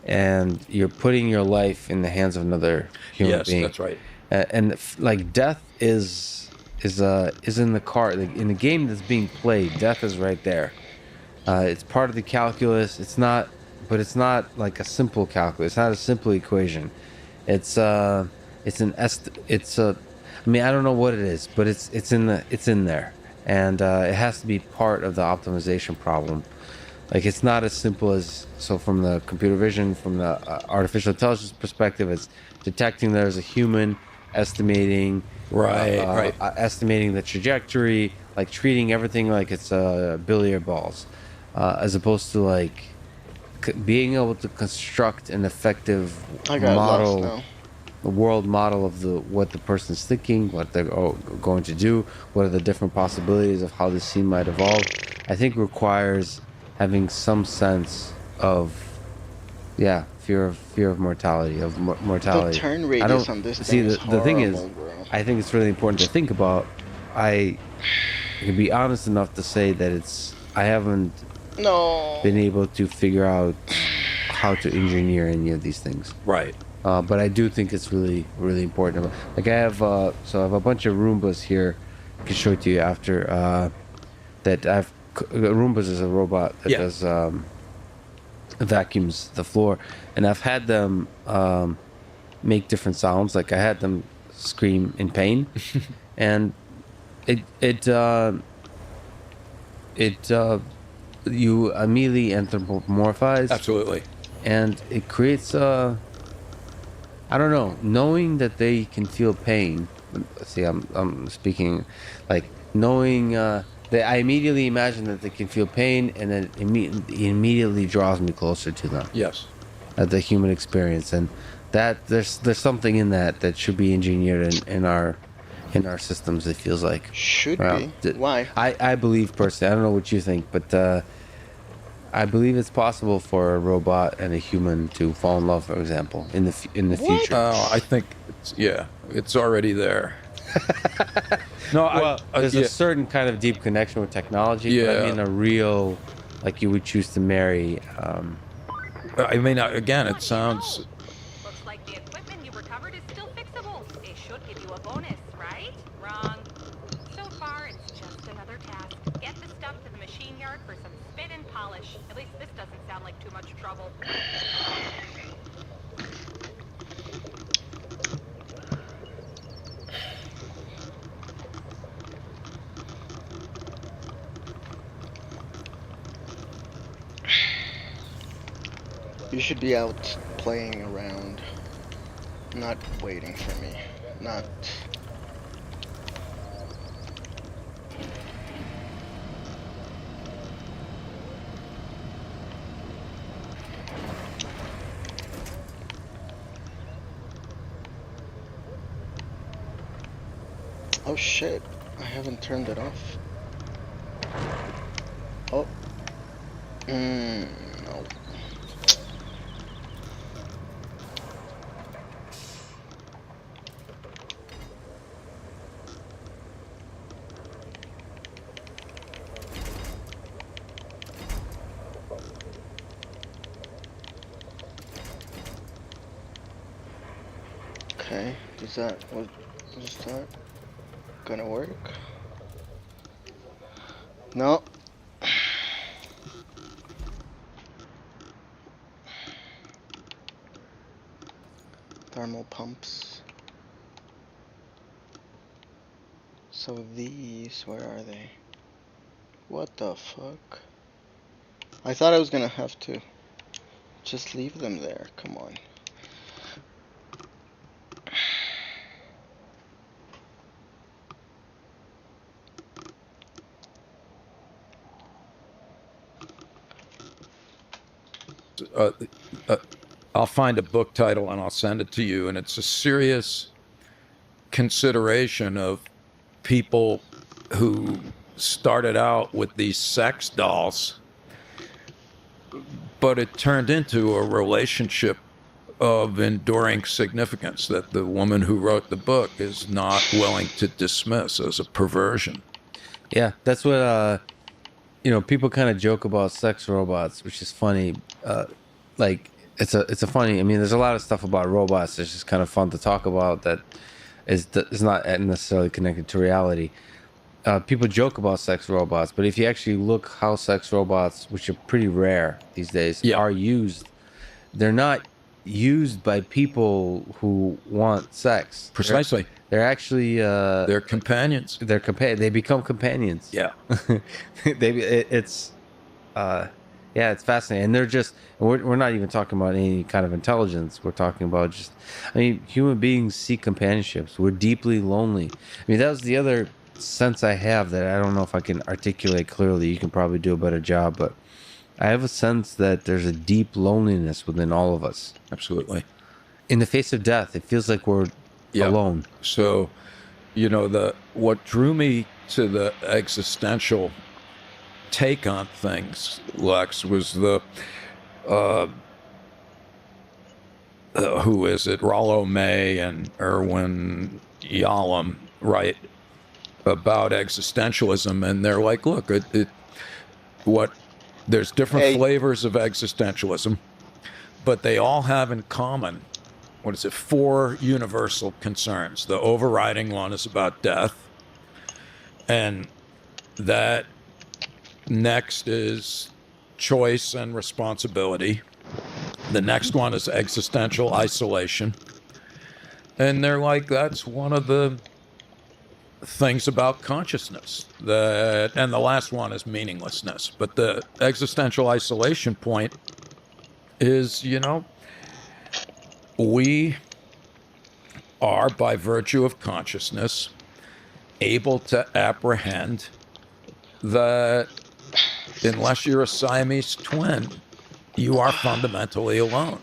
and you're putting your life in the hands of another human being.
Yes, that's right.
And like death is in the car. Like, in the game that's being played, death is right there. It's part of the calculus. It's not like a simple calculus. It's not a simple equation. I mean, I don't know what it is, but it's in there, and it has to be part of the optimization problem. Like it's not as simple as, so from the computer vision, from the artificial intelligence perspective, it's detecting there's a human, estimating estimating the trajectory, like treating everything like it's billiard balls, as opposed to like being able to construct an effective model, a world model of what the person's thinking, what they're going to do, what are the different possibilities of how the scene might evolve. I think requires having some sense of fear of mortality, mortality.
The turn radius on this
see
thing is
the thing is,
bro.
I think it's really important to think about. I can be honest enough to say that I haven't been able to figure out how to engineer any of these things.
Right.
But I do think it's really, really important. Like I have a bunch of Roombas here. I can show it to you after. Roombas is a robot that does vacuums the floor, and I've had them make different sounds. Like I had them scream in pain, and you immediately anthropomorphize.
Absolutely.
And it creates I don't know, knowing that they can feel pain. See, I'm speaking like knowing I immediately imagine that they can feel pain, and then it immediately draws me closer to them.
Yes.
The human experience, and that there's something in that should be engineered in our systems. It feels like.
Should
Well,
be. Why?
I believe personally. I don't know what you think, but I believe it's possible for a robot and a human to fall in love, for example, in the future.
I think it's already there. No,
Well, there's a certain kind of deep connection with technology. But I mean, a real, like you would choose to marry.
I mean, again, it sounds.
Looks like the equipment you recovered is still fixable. It should give you a bonus, right? Wrong. So far, it's just another task. Get the stuff to the machine yard for some spin and polish. At least this doesn't sound like too much trouble.
You should be out playing around, not waiting for me. Not. Oh shit, I haven't turned it off. Oh. No. Okay, is that gonna work? No. Thermal pumps. So these, where are they? What the fuck? I thought I was gonna have to just leave them there, come on.
I'll find a book title and I'll send it to you. And it's a serious consideration of people who started out with these sex dolls, but it turned into a relationship of enduring significance that the woman who wrote the book is not willing to dismiss as a perversion.
Yeah, that's what people kind of joke about sex robots, which is funny. Like it's a funny. I mean, there's a lot of stuff about robots that's just kind of fun to talk about that is not necessarily connected to reality. People joke about sex robots, but if you actually look how sex robots, which are pretty rare these days, are used, they're not used by people who want sex.
Precisely.
They're actually
they're companions.
They become companions.
Yeah.
It's fascinating, and they're just. We're not even talking about any kind of intelligence. We're talking about just. I mean, human beings seek companionships. We're deeply lonely. I mean, that was the other sense I have that I don't know if I can articulate clearly. You can probably do a better job, but I have a sense that there's a deep loneliness within all of us.
Absolutely.
In the face of death, it feels like we're alone.
So, what drew me to the existential take on things, Lex, was the who is it? Rollo May and Erwin Yalom write about existentialism, and they're like, look, there's different flavors of existentialism, but they all have in common, 4 universal concerns. The overriding one is about death, and that next is choice and responsibility. The next one is existential isolation. And they're like, that's one of the things about consciousness. And the last one is meaninglessness. But the existential isolation point is, we are, by virtue of consciousness, able to apprehend that unless you're a Siamese twin, you are fundamentally alone.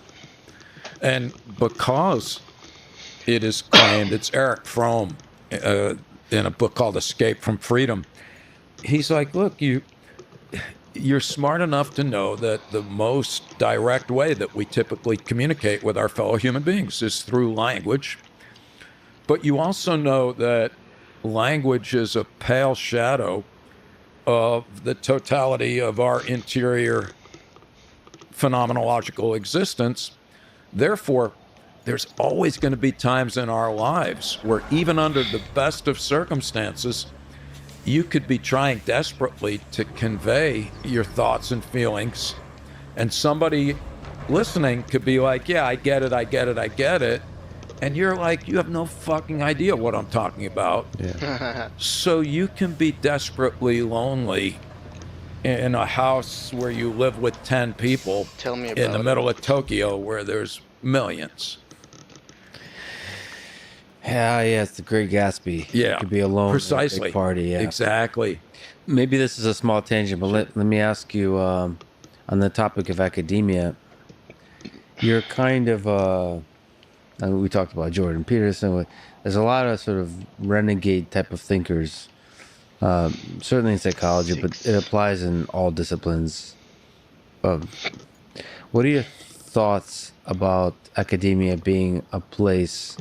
And because it is claimed, it's Eric Fromm in a book called Escape from Freedom. He's like, look, you're smart enough to know that the most direct way that we typically communicate with our fellow human beings is through language. But you also know that language is a pale shadow of the totality of our interior phenomenological existence. Therefore, there's always going to be times in our lives where even under the best of circumstances, you could be trying desperately to convey your thoughts and feelings, and somebody listening could be like, yeah, I get it, I get it, I get it. And you're like, you have no fucking idea what I'm talking about.
Yeah.
So you can be desperately lonely in a house where you live with 10 people.
Tell me about
in the middle of Tokyo where there's millions.
Yeah, it's the Great Gatsby.
Yeah,
You could be alone
precisely.
at a big party. Yeah,
Exactly.
Maybe this is a small tangent, but let me ask you on the topic of academia. You're kind of I mean, we talked about Jordan Peterson. There's a lot of sort of renegade type of thinkers, certainly in psychology, but it applies in all disciplines. What are your thoughts about academia being a place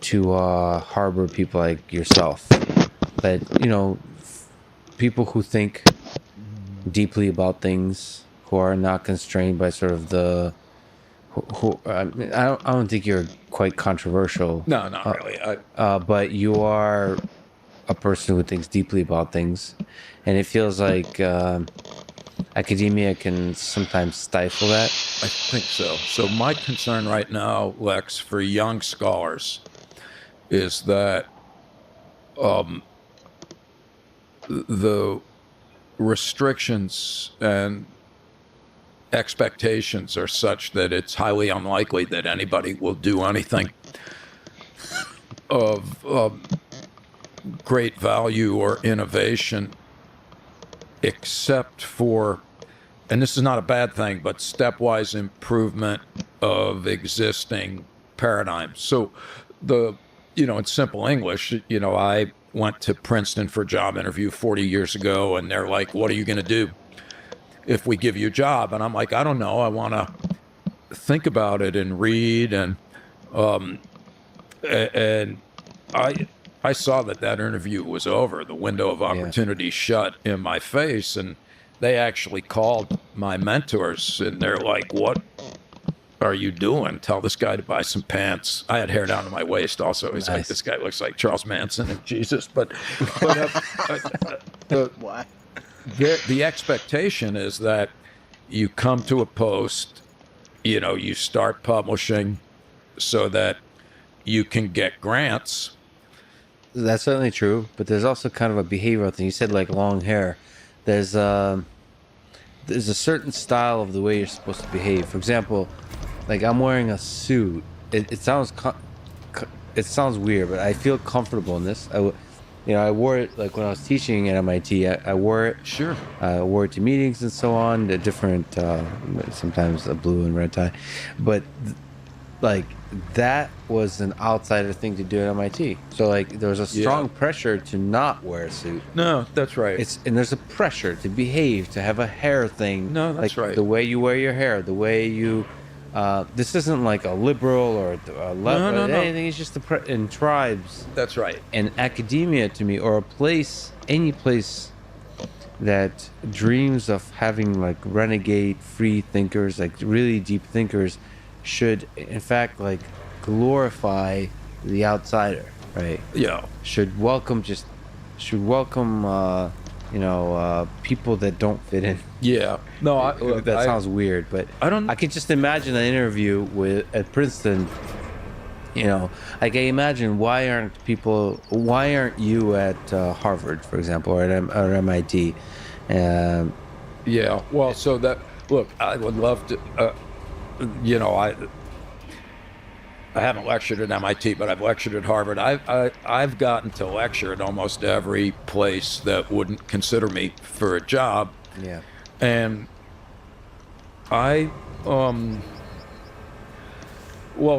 to harbor people like yourself? That, people who think deeply about things, who are not constrained by sort of the... I don't think you're quite controversial.
No, not really.
But you are a person who thinks deeply about things, and it feels like academia can sometimes stifle that.
I think so. So my concern right now, Lex, for young scholars is that the restrictions and expectations are such that it's highly unlikely that anybody will do anything of great value or innovation except for, and this is not a bad thing, but stepwise improvement of existing paradigms. So in simple English, I went to Princeton for a job interview 40 years ago, and they're like, what are you going to do if we give you a job? And I'm like, I don't know. I want to think about it and read. And I saw that interview was over. The window of opportunity shut in my face. And they actually called my mentors, and they're like, what are you doing? Tell this guy to buy some pants. I had hair down to my waist also. He's like, this guy looks like Charles Manson and Jesus. But the expectation is that you come to a post, you start publishing so that you can get grants.
That's certainly true, but there's also kind of a behavioral thing. You said like long hair. There's a certain style of the way you're supposed to behave. For example, like I'm wearing a suit. It sounds weird, but I feel comfortable in this. I wore it like when I was teaching at MIT. I wore it.
Sure.
I wore it to meetings and so on. The different, sometimes a blue and red tie, but that was an outsider thing to do at MIT. So like there was a strong pressure to not wear a suit.
No, that's right.
And there's a pressure to behave, to have a hair thing.
No, that's right.
The way you wear your hair, the way you. This isn't like a liberal or a left or anything. It's just in tribes.
That's right.
And academia to me, or any place that dreams of having like renegade free thinkers, like really deep thinkers, should in fact like glorify the outsider, right?
Yeah.
Should welcome people that don't fit in.
Yeah. No,
that sounds weird, but I can just imagine an interview at Princeton. I imagine why aren't you at Harvard, for example, or at MIT?
Yeah. Well, so I would love to. I haven't lectured at MIT, but I've lectured at Harvard. I've gotten to lecture at almost every place that wouldn't consider me for a job.
Yeah.
And I, well,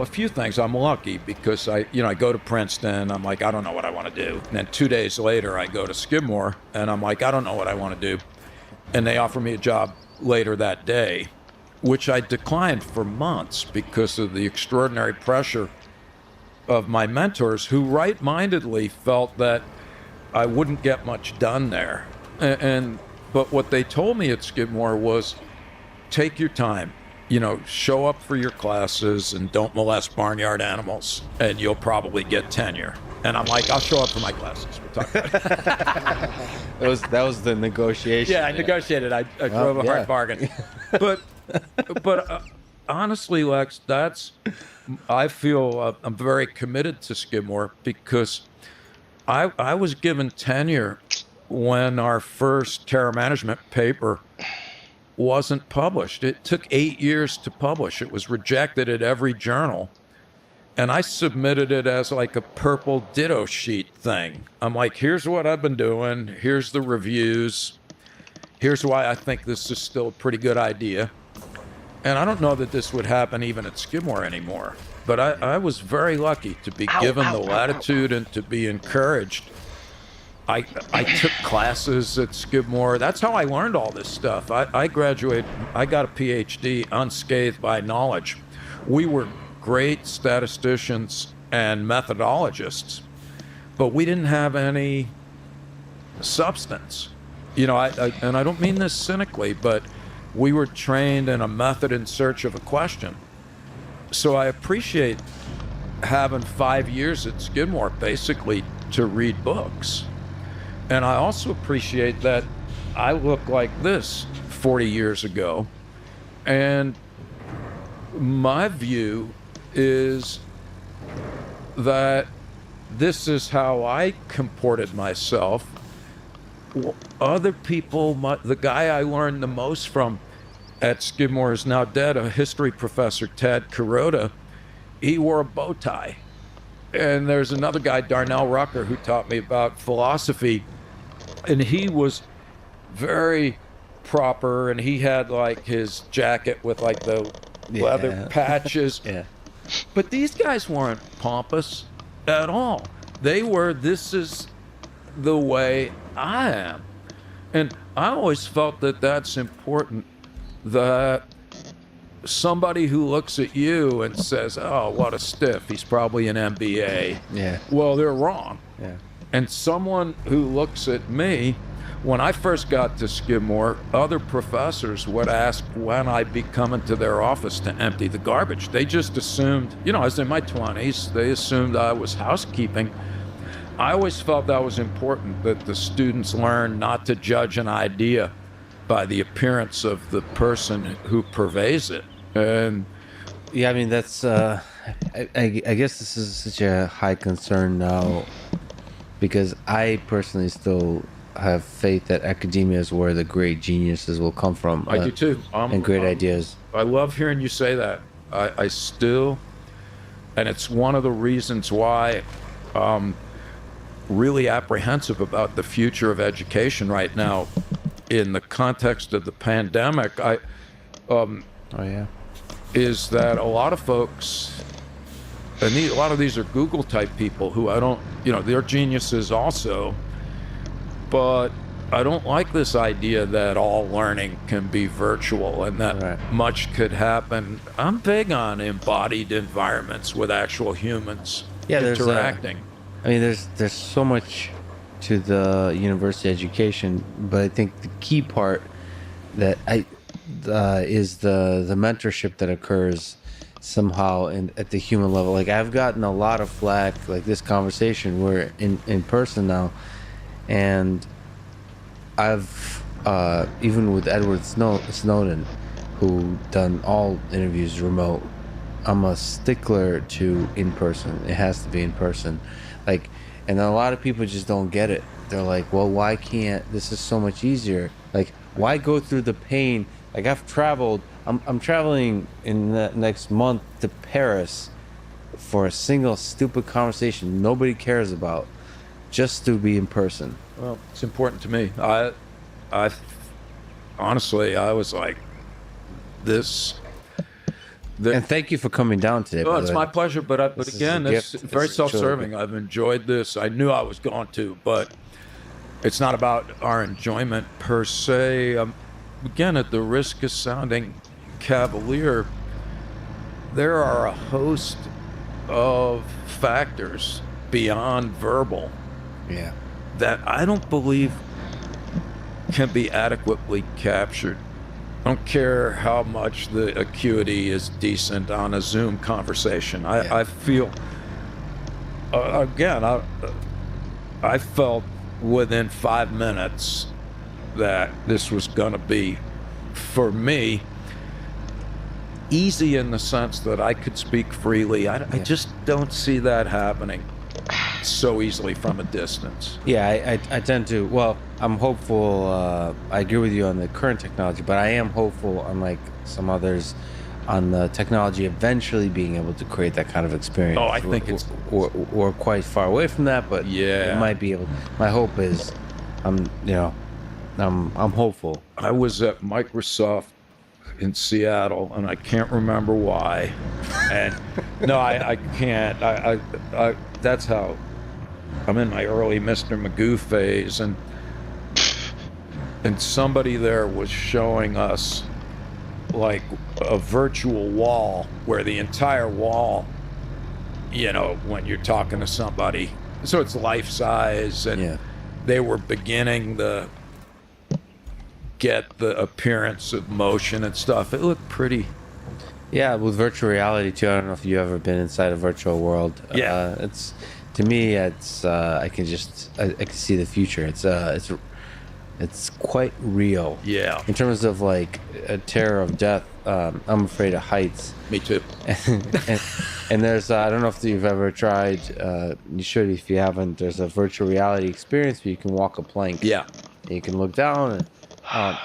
a few things. I'm lucky because I go to Princeton. I'm like, I don't know what I want to do. And then 2 days later, I go to Skidmore, and I'm like, I don't know what I want to do. And they offer me a job later that day, which I declined for months because of the extraordinary pressure of my mentors, who right-mindedly felt that I wouldn't get much done there. But what they told me at Skidmore was, take your time, show up for your classes and don't molest barnyard animals, and you'll probably get tenure. And I'm like, I'll show up for my classes. We'll talk about it.
That was the negotiation.
Yeah, I negotiated. I drove a hard bargain. But honestly, Lex, I feel I'm very committed to Skidmore because I was given tenure when our first terror management paper wasn't published. It took 8 years to publish. It was rejected at every journal. And I submitted it as like a purple ditto sheet thing. I'm like, here's what I've been doing. Here's the reviews. Here's why I think this is still a pretty good idea. And I don't know that this would happen even at Skidmore anymore. But I was very lucky to be given the latitude and to be encouraged. I took classes at Skidmore. That's how I learned all this stuff. I graduated, I got a PhD unscathed by knowledge. We were great statisticians and methodologists, but we didn't have any substance. And I don't mean this cynically, but we were trained in a method in search of a question. So I appreciate having 5 years at Skidmore basically to read books. And I also appreciate that I look like this 40 years ago. And my view is that this is how I comported myself. Other people, the guy I learned the most from at Skidmore is now dead, a history professor, Ted Kuroda. He wore a bow tie. And there's another guy, Darnell Rucker, who taught me about philosophy. And he was very proper, and he had like his jacket with like the leather patches.
Yeah.
But these guys weren't pompous at all. They were, this is the way I am. And I always felt that that's important, that somebody who looks at you and says, oh, what a stiff, he's probably an MBA.
Yeah.
Well, they're wrong.
Yeah.
And someone who looks at me, when I first got to Skidmore, other professors would ask when I'd be coming to their office to empty the garbage. They just assumed, I was in my 20s, they assumed I was housekeeping. I always felt that was important, that the students learn not to judge an idea by the appearance of the person who purveys it. And
yeah, I mean, that's, I guess this is such a high concern now, because I personally still have faith that academia is where the great geniuses will come from.
I do too.
And great ideas.
I love hearing you say that. I still, and it's one of the reasons why I'm really apprehensive about the future of education right now in the context of the pandemic. Is that a lot of folks, and a lot of these are Google type people who I don't, they're geniuses also, but I don't like this idea that all learning can be virtual and that much could happen. I'm big on embodied environments with actual humans interacting.
There's so much to the university education, but I think the key part that is the mentorship that occurs somehow at the human level. Like, I've gotten a lot of flack, like this conversation, we're in person now, and I've even with Edward Snowden, who done all interviews remote, I'm a stickler to in person. It has to be in person. Like, and a lot of people just don't get it. They're like, well, why can't, this is so much easier. Like, why go through the pain? Like, I've traveled, I'm traveling in the next month to Paris for a single stupid conversation nobody cares about, just to be in person.
Well, it's important to me. I honestly, I was like, this.
And thank you for coming down today.
Oh,
by
it's
the way.
my pleasure. But
This is
again,
a
it's
gift.
very
This is truly
self-serving.
good.
I've enjoyed this. I knew I was going to, but it's not about our enjoyment per se. Again, at the risk of sounding cavalier, there are a host of factors beyond verbal
Yeah.
that I don't believe can be adequately captured. I don't care how much the acuity is decent on a Zoom conversation. I feel, again, I felt within 5 minutes that this was going to be, for me, easy in the sense that I could speak freely. I just don't see that happening so easily from a distance.
Yeah, I tend to. Well, I'm hopeful. I agree with you on the current technology, but I am hopeful, unlike some others, on the technology eventually being able to create that kind of experience.
Oh, I think it's...
We're quite far away from that, but
Yeah.
it might be able. My hope is, I'm hopeful.
I was at Microsoft in Seattle, and I can't remember why. And no, I can't. I that's how I'm in my early Mr. Magoo phase, and somebody there was showing us like a virtual wall where the entire wall, you know, when you're talking to somebody, so it's life size, and they were beginning to get the appearance of motion and stuff. It looked pretty.
Yeah, with virtual reality too. I don't know if you've ever been inside a virtual world.
Yeah.
It's, to me, it's I can see the future. It's quite real.
Yeah.
In terms of like a terror of death, I'm afraid of heights.
Me too.
And there's I don't know if you've ever tried. You should if you haven't. There's a virtual reality experience where you can walk a plank.
Yeah.
And you can look down and.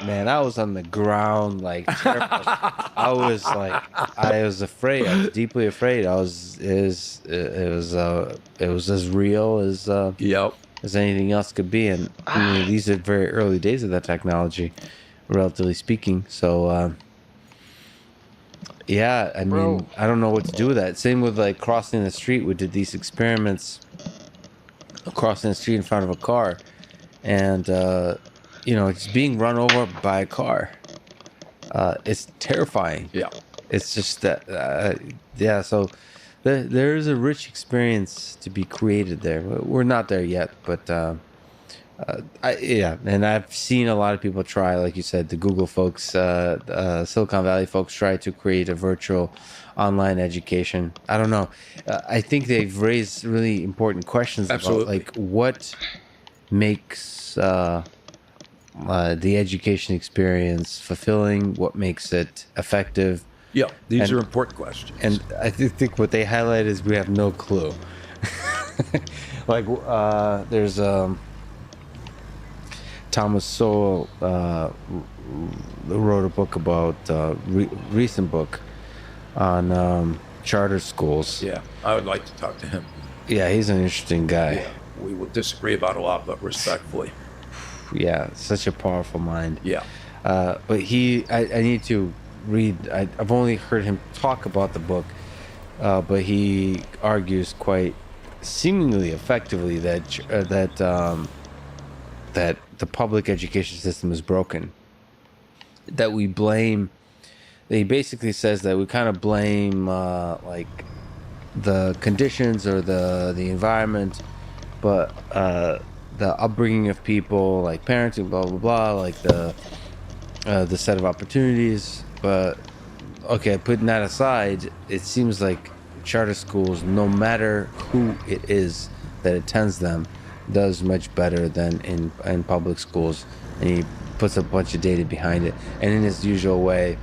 Man, I was on the ground, like terrified. I was afraid. I was deeply afraid. It was as real as as anything else could be. And I mean, these are very early days of that technology, relatively speaking. So, yeah, I mean, I don't know what to do with that. Same with like crossing the street. We did these experiments crossing the street in front of a car, and you know, it's being run over by a car. It's terrifying.
Yeah.
It's just that, yeah. So there is a rich experience to be created there. We're not there yet, but and I've seen a lot of people try, like you said, the Google folks, Silicon Valley folks try to create a virtual online education. I don't know. I think they've raised really important questions about like what makes the education experience fulfilling, what makes it effective.
Yeah, these are important questions.
And I think what they highlight is we have no clue. Like, there's Thomas Sowell wrote a book about recent book on charter schools.
Yeah, I would like to talk to him.
Yeah, he's an interesting guy.
Yeah, we will disagree about a lot, but respectfully.
Yeah, such a powerful mind.
Yeah.
But I need to read. I've only heard him talk about the book, but he argues quite seemingly effectively that the public education system is broken. That we blame. He basically says that we kind of blame like the conditions or the environment, but the upbringing of people, like parenting, blah blah blah, like the set of opportunities. But okay, putting that aside, it seems like charter schools, no matter who it is that attends them, does much better than in public schools. And he puts a bunch of data behind it, and in his usual way,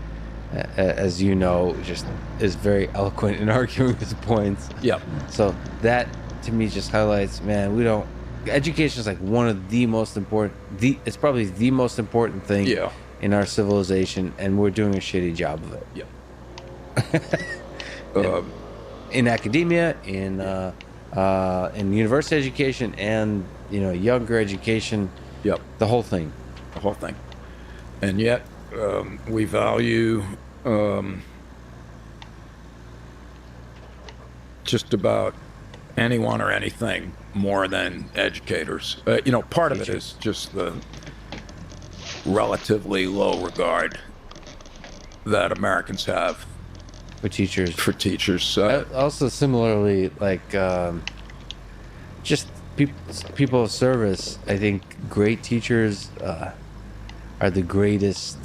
as you know, just is very eloquent in arguing his points.
Yeah.
So that to me just highlights, man, we don't. Education is like one of the most important. It's probably the most important thing in our civilization, and we're doing a shitty job of it.
Yeah.
in academia, in university education, and younger education.
Yep.
The whole thing.
The whole thing. And yet, we value just about anyone or anything more than educators. Part of it is just the relatively low regard that Americans have
for teachers.
Also,
similarly, like just people of service. I think great teachers are the greatest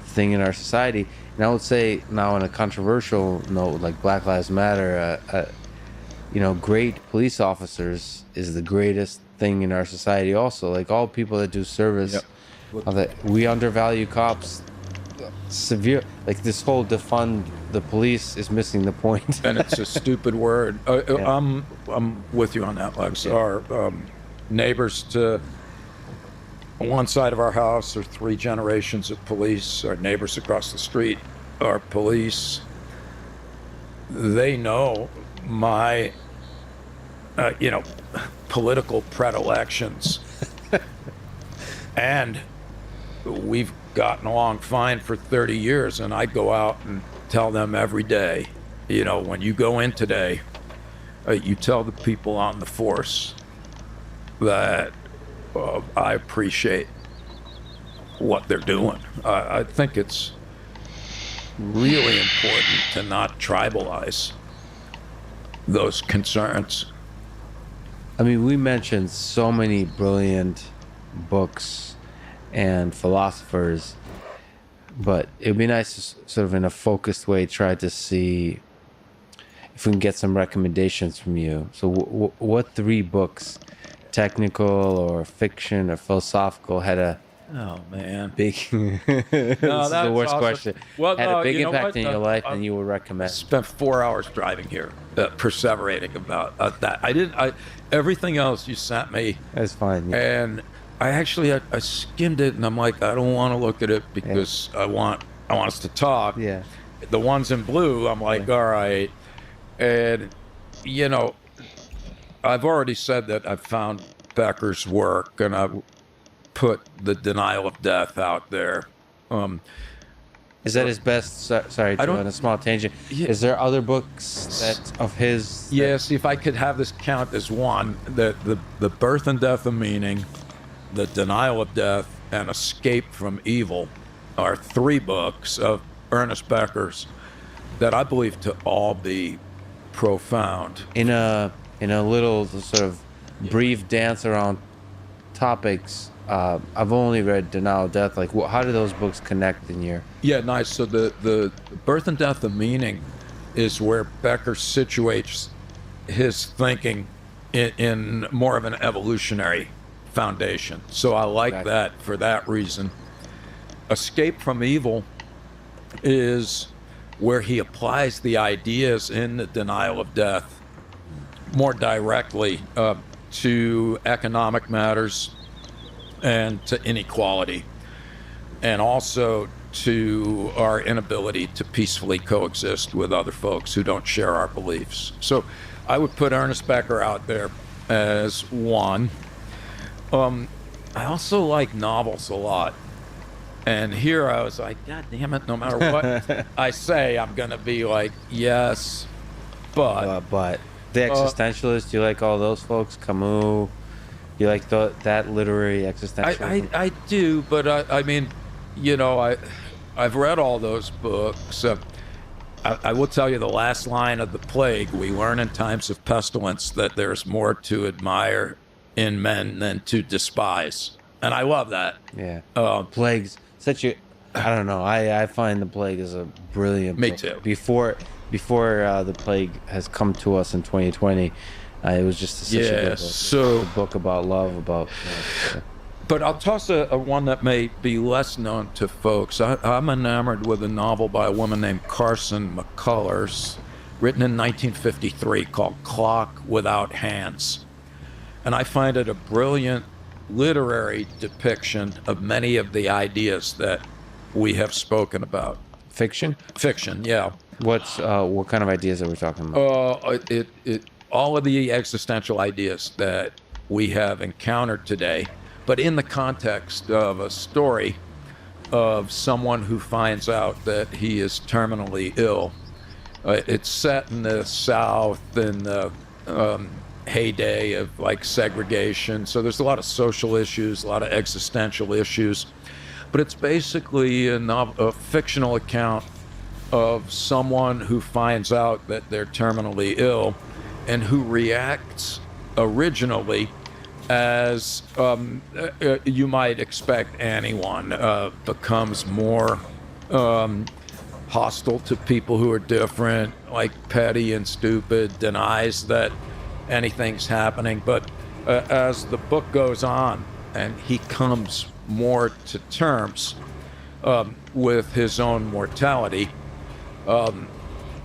thing in our society. And I would say now, on a controversial note, like Black Lives Matter, great police officers is the greatest thing in our society. Also, like all people that do service, that we undervalue cops. Severe, like this whole defund the police is missing the point.
And it's a stupid word. I'm with you on that, Lex. Our neighbors to one side of our house are 3 generations of police. Our neighbors across the street are police. They know my, political predilections. And we've gotten along fine for 30 years, and I go out and tell them every day, when you go in today, you tell the people on the force that I appreciate what they're doing. I think it's really important to not tribalize those concerns.
I mean, we mentioned so many brilliant books and philosophers, but it'd be nice to sort of in a focused way try to see if we can get some recommendations from you. So what 3 books, technical or fiction or philosophical, had a big this is the worst
awesome
question.
Well,
had a big impact in your life, and you would recommend?
Spent 4 hours driving here, perseverating about that. Everything else you sent me,
that's fine. Yeah.
And I skimmed it, and I'm like, I don't want to look at it because I want us to talk.
Yeah.
The ones in blue, I'm like, all right. And I've already said that I've found Becker's work, and I've put The Denial of Death out there.
Is that his best? Sorry, on a small tangent.
Yeah.
Is there other books of his?
Yeah, see if I could have this count as one. The Birth and Death of Meaning, The Denial of Death, and Escape from Evil are 3 books of Ernest Becker's that I believe to all be profound.
In a little sort of brief dance around topics, I've only read Denial of Death. Like, how do those books connect in your?
Yeah, nice. So the Birth and Death of Meaning is where Becker situates his thinking in more of an evolutionary foundation. So I like that for that reason. Escape from Evil is where he applies the ideas in The Denial of Death more directly to economic matters and to inequality, and also to our inability to peacefully coexist with other folks who don't share our beliefs. So I would put Ernest Becker out there as one. I also like novels a lot. And here I was like, God damn it, no matter what I say, I'm going to be like, yes, but
the existentialists, you like all those folks? Camus? You like that literary existentialism?
I do, but I mean, I've read all those books. I will tell you the last line of The Plague: we learn in times of pestilence that there's more to admire in men than to despise. And I love that.
Yeah. Plague's such a, I don't know, I find The Plague is a brilliant
Me
book.
too.
Before The Plague has come to us in 2020, it was just such a good book.
So
a book about love, about...
But I'll toss a one that may be less known to folks. I'm enamored with a novel by a woman named Carson McCullers, written in 1953, called Clock Without Hands. And I find it a brilliant literary depiction of many of the ideas that we have spoken about.
Fiction?
Fiction, yeah.
What kind of ideas are we talking about?
All of the existential ideas that we have encountered today, but in the context of a story of someone who finds out that he is terminally ill. It's set in the South in the heyday of like segregation. So there's a lot of social issues, a lot of existential issues. But it's basically a fictional account of someone who finds out that they're terminally ill and who reacts originally as you might expect anyone, becomes more hostile to people who are different, like petty and stupid, denies that anything's happening. But as the book goes on and he comes more to terms with his own mortality,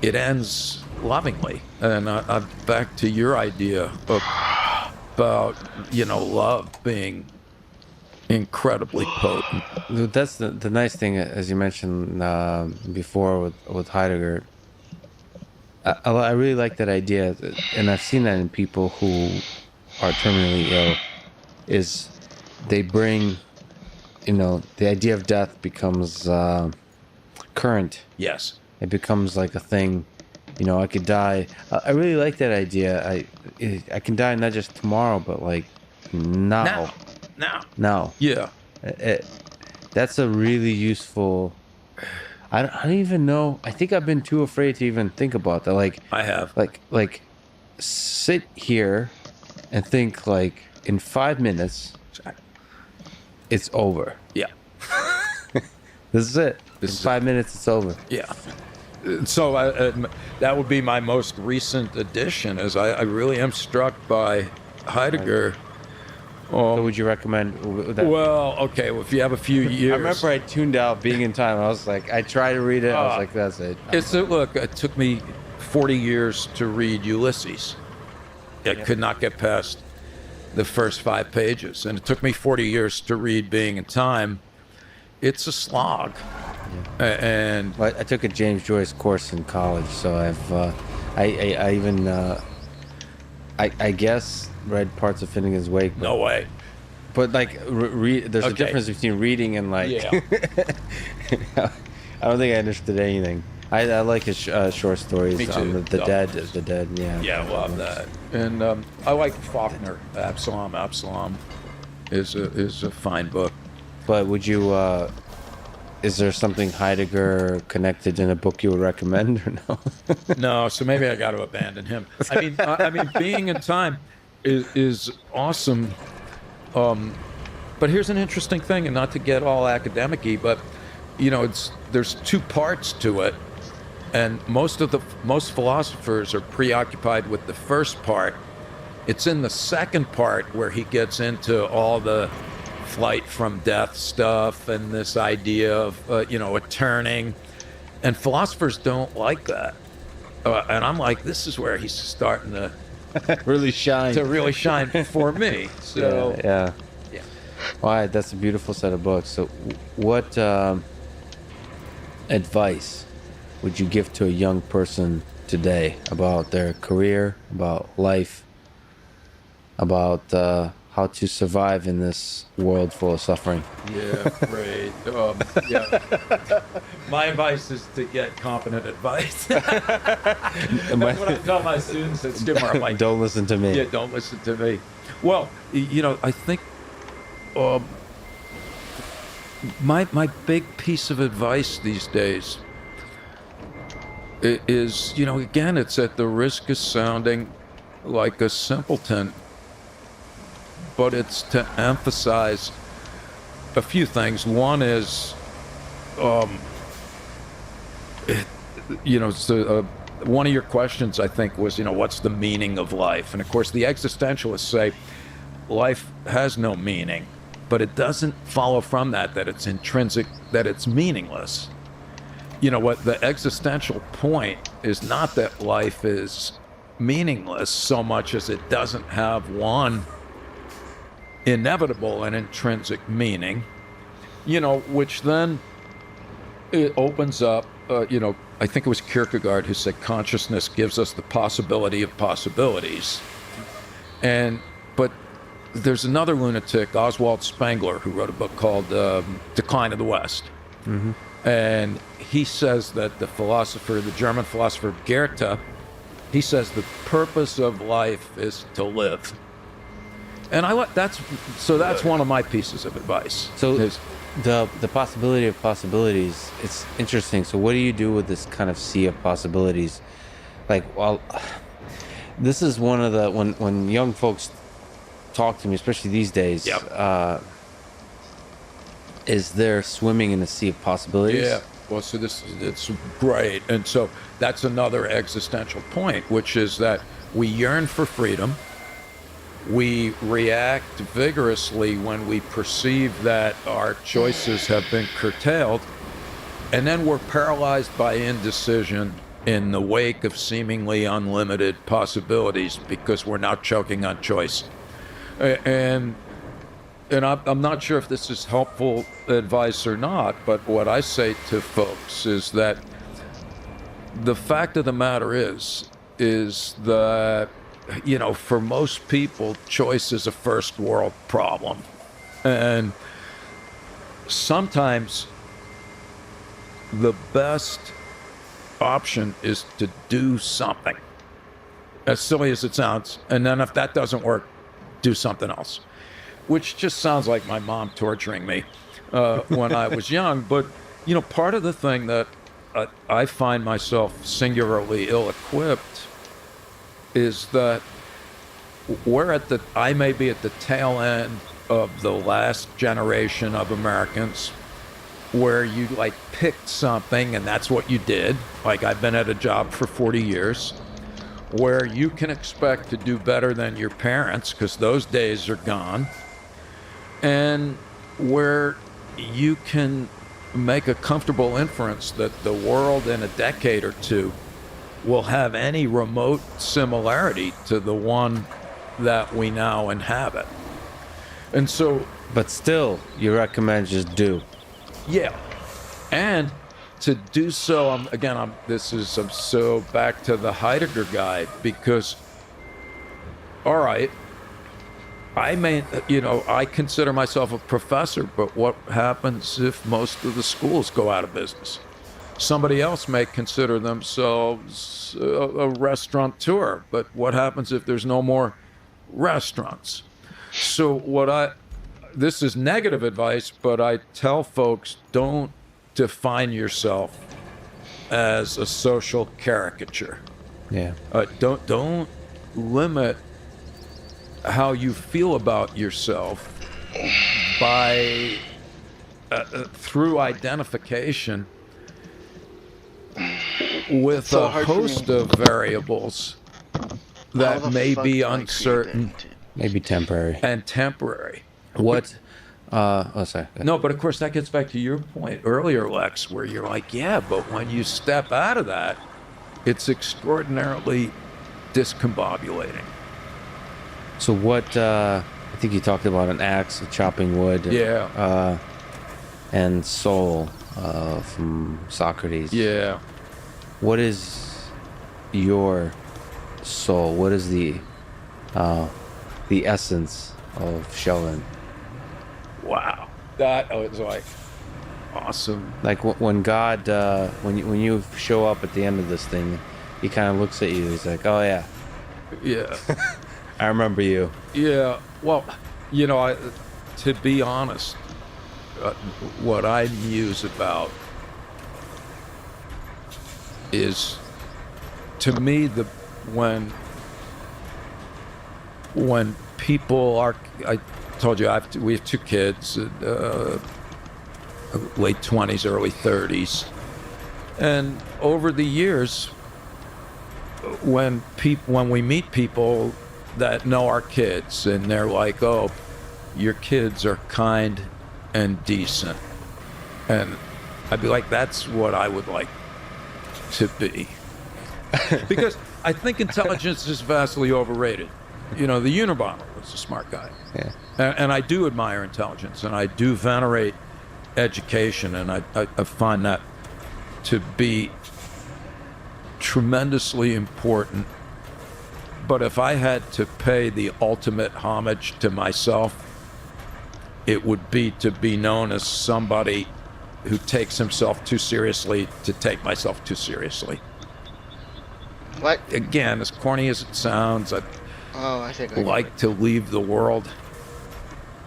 it ends lovingly. And back to your idea about, love being incredibly potent.
That's the nice thing, as you mentioned before with Heidegger. I really like that idea, and I've seen that in people who are terminally ill, is they bring, the idea of death becomes current.
Yes.
It becomes like a thing. I could die. I really like that idea. I can die not just tomorrow, but like now. Now.
Yeah.
That's a really useful. I don't even know. I think I've been too afraid to even think about that. Like
I have.
Like sit here and think like in 5 minutes, it's over.
Yeah.
This is it. In 5 minutes, it's over.
Yeah. So that would be my most recent addition, as I really am struck by Heidegger.
So would you recommend that?
Well, okay. Well, if you have a few years.
I remember I tuned out Being in Time. I was like, I tried to read it. I was like, that's it.
Look, it took me 40 years to read Ulysses. I could not get past the first 5 pages. And it took me 40 years to read Being in Time. It's a slog. Yeah. And
well, I took a James Joyce course in college, so I even I guess read parts of Finnegan's Wake.
No way.
But like, there's a difference between reading and like.
Yeah.
I don't think I understood anything. I like his short stories.
Me too.
On the dead. Yeah.
Yeah, I love that. And I like Faulkner. Absalom is a fine book.
But would you? Is there something Heidegger connected in a book you would recommend, or no?
No, so maybe I got to abandon him. I mean, Being in Time is awesome. But here's an interesting thing, and not to get all academic-y, but there's 2 parts to it, and most philosophers are preoccupied with the first part. It's in the second part where he gets into all the flight from death stuff and this idea of a turning, and philosophers don't like that, and I'm like, this is where he's starting to
really shine
for me. So
yeah. All right, that's a beautiful set of books. So what advice would you give to a young person today about their career, about life, about how to survive in this world full of suffering?
Yeah, great. My advice is to get competent advice. That's what I tell my students at Skidmore. I'm like,
don't listen to me.
Yeah, don't listen to me. Well, I think my big piece of advice these days is, again, it's at the risk of sounding like a simpleton, but it's to emphasize a few things. One is, one of your questions, I think, was, what's the meaning of life? And of course, the existentialists say life has no meaning, but it doesn't follow from that it's intrinsic, that it's meaningless. What the existential point is not that life is meaningless so much as it doesn't have one inevitable and intrinsic meaning, which then it opens up I think it was Kierkegaard who said consciousness gives us the possibility of possibilities. But there's another lunatic, Oswald Spengler, who wrote a book called Decline of the West.
Mm-hmm.
And he says that the German philosopher Goethe, he says the purpose of life is to live. And that's one of my pieces of advice.
So the possibility of possibilities, it's interesting. So what do you do with this kind of sea of possibilities? Like, well, this is one of the, when young folks talk to me, especially these days,
Yep.
is they're swimming in the sea of possibilities.
Yeah. Well, so it's great. And so that's another existential point, which is that we yearn for freedom. We react vigorously when we perceive that our choices have been curtailed. And then we're paralyzed by indecision in the wake of seemingly unlimited possibilities because we're now choking on choice. And I'm not sure if this is helpful advice or not, but what I say to folks is that the fact of the matter is that, for most people, choice is a first world problem. And sometimes the best option is to do something, as silly as it sounds. And then if that doesn't work, do something else. Which just sounds like my mom torturing me when I was young. But, part of the thing that I find myself singularly ill-equipped is that I may be at the tail end of the last generation of Americans where you picked something and that's what you did. Like, I've been at a job for 40 years where you can expect to do better than your parents because those days are gone. And where you can make a comfortable inference that the world in a decade or two will have any remote similarity to the one that we now inhabit. And so...
But still, you recommend just do.
Yeah. And to do so, I'm so back to the Heidegger guide, because, all right, I consider myself a professor, but what happens if most of the schools go out of business? Somebody else may consider themselves a restaurateur, but what happens if there's no more restaurants? So this is negative advice, but I tell folks, don't define yourself as a social caricature.
Yeah.
Don't limit how you feel about yourself by through identification with a host of variables that may be uncertain,
maybe temporary.
What?
Sorry.
No, but of course that gets back to your point earlier, Lex, where you're like, yeah, but when you step out of that, it's extraordinarily discombobulating.
So what, I think you talked about an axe, chopping wood.
Yeah.
And soul from Socrates.
Yeah.
What is your soul? What is the essence of Sheldon?
Wow. That was awesome.
Like when God, when you show up at the end of this thing, he kind of looks at you. He's like, "Oh yeah,
yeah,
I remember you."
Yeah. Well, to be honest, what I muse about is, to me, when people are, I told you we have two kids, late 20s, early 30s, and over the years, when we meet people that know our kids and they're like, "Oh, your kids are kind and decent," and I'd be like, "That's what I would like to be," because I think intelligence is vastly overrated. The Unabomber was a smart guy.
Yeah.
And I do admire intelligence, and I do venerate education, and I find that to be tremendously important. But if I had to pay the ultimate homage to myself, it would be to be known as somebody who takes himself too seriously to take myself too seriously.
What?
Again, as corny as it sounds, I'd
I think I
like to leave the world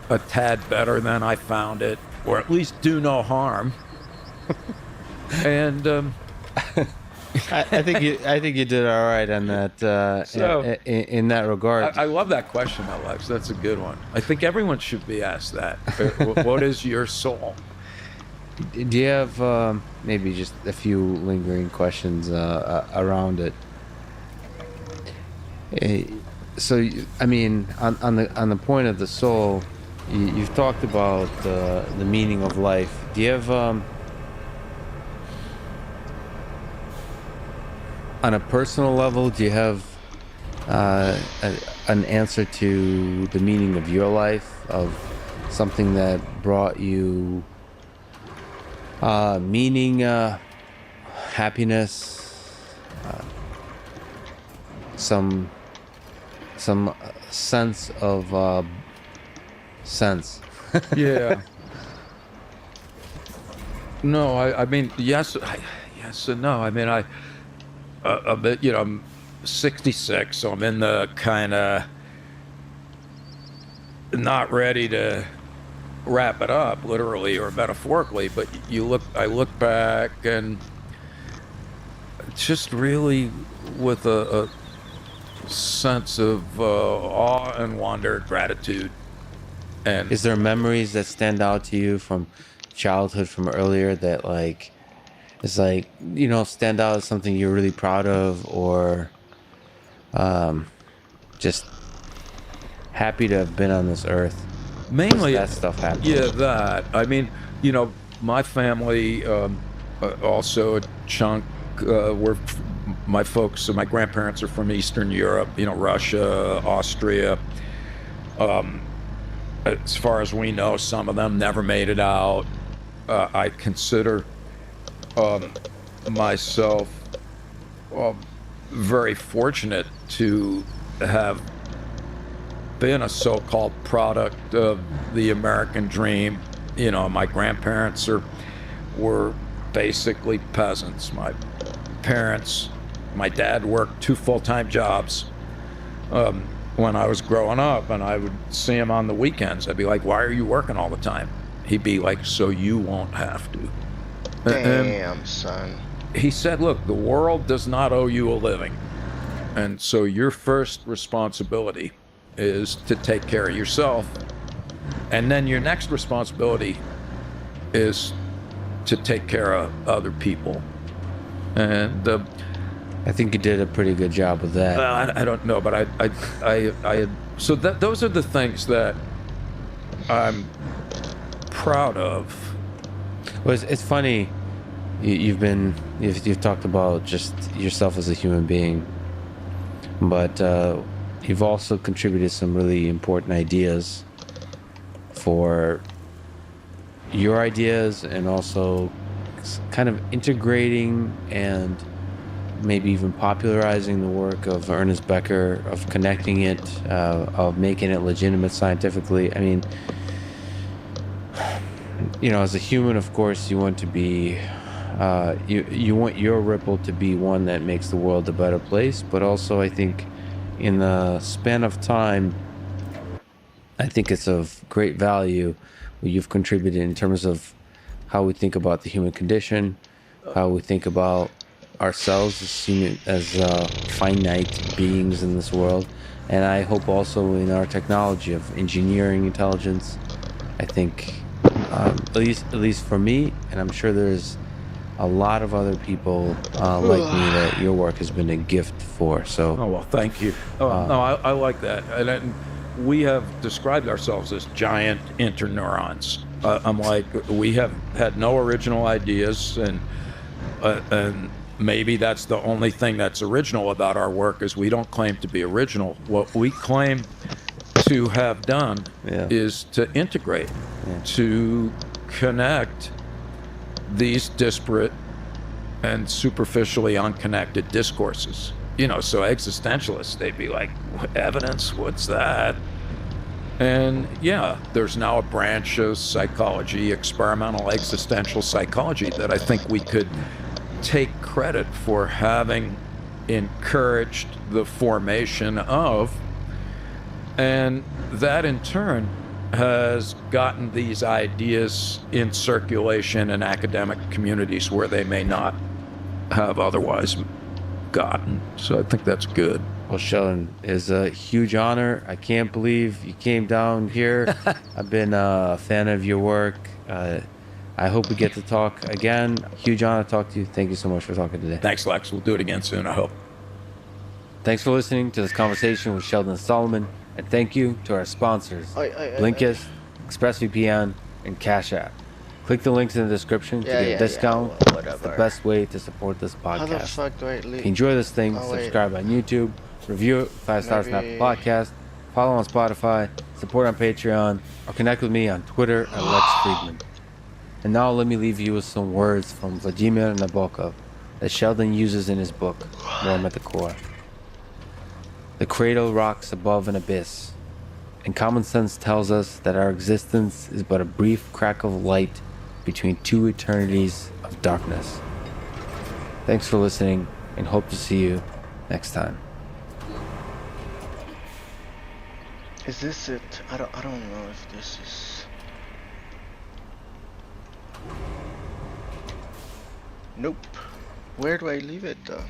a tad better than I found it, or at least do no harm. And
I think you did all right on that. In that regard,
I love that question, Alex. That's a good one. I think everyone should be asked that. What is your soul?
do you have maybe just a few lingering questions around it? So, I mean, on the point of the soul, you've talked about the meaning of life. Do you have on a personal level, do you have an answer to the meaning of your life, of something that brought you meaning, happiness, some sense of sense?
Yeah. No, I mean, yes and no. I mean, a bit, I'm 66, so I'm in the kind of not ready to wrap it up, literally or metaphorically. But I look back and just really with a sense of awe and wonder, gratitude. And
Is there memories that stand out to you from childhood, from earlier, that stand out as something you're really proud of, or just happy to have been on this earth?
mainly
That stuff happens.
Yeah, that. I mean, my family, also a chunk, my folks, my grandparents are from Eastern Europe, Russia, Austria. As far as we know, some of them never made it out. I consider myself very fortunate to have been a so-called product of the American dream. My grandparents were basically peasants. My dad worked 2 full-time jobs when I was growing up, and I would see him on the weekends. I'd be like, "Why are you working all the time?" He'd be like, "So you won't have to."
Damn, son.
He said, "Look, the world does not owe you a living, and so your first responsibility is to take care of yourself, and then your next responsibility is to take care of other people." And
I think you did a pretty good job of that.
I don't know, but so those are the things that I'm proud of.
Well, it's funny. You've talked about just yourself as a human being, but you've also contributed some really important ideas for your ideas, and also kind of integrating and maybe even popularizing the work of Ernest Becker, of connecting it, of making it legitimate scientifically. I mean, as a human, of course, you want to be, you want your ripple to be one that makes the world a better place. But also, I think, in the span of time, I think it's of great value what you've contributed in terms of how we think about the human condition, how we think about ourselves as finite beings in this world, and I hope also in our technology of engineering intelligence. I think, at least for me, and I'm sure there's a lot of other people like me that your work has been a gift for. So,
Oh, well, thank you. No, I like that. And we have described ourselves as giant interneurons. I'm like, we have had no original ideas, and maybe that's the only thing that's original about our work, is we don't claim to be original. What we claim to have done is to integrate, to connect these disparate and superficially unconnected discourses. So existentialists, they'd be like, evidence, what's that? And yeah, there's now a branch of psychology, experimental existential psychology, that I think we could take credit for having encouraged the formation of. And that in turn has gotten these ideas in circulation in academic communities where they may not have otherwise gotten. So I think that's good.
Well, Sheldon, it's a huge honor. I can't believe you came down here. I've been a fan of your work. I hope we get to talk again. Huge honor to talk to you. Thank you so much for talking today.
Thanks, Lex. We'll do it again soon, I hope.
Thanks for listening to this conversation with Sheldon Solomon. And thank you to our sponsors, Blinkist, ExpressVPN, and Cash App. Click the links in the description to get a discount. It's the best way to support this podcast.
How the fuck do I leave?
If you enjoy this thing, subscribe on YouTube, review it 5 stars on Apple Podcast, follow on Spotify, support on Patreon, or connect with me on Twitter at Lex Friedman. And now let me leave you with some words from Vladimir Nabokov that Sheldon uses in his book, Warm at the Core. The cradle rocks above an abyss, and common sense tells us that our existence is but a brief crack of light between 2 eternities of darkness. Thanks for listening, and hope to see you next time.
Is this it? I don't know if this is. Nope. Where do I leave it though?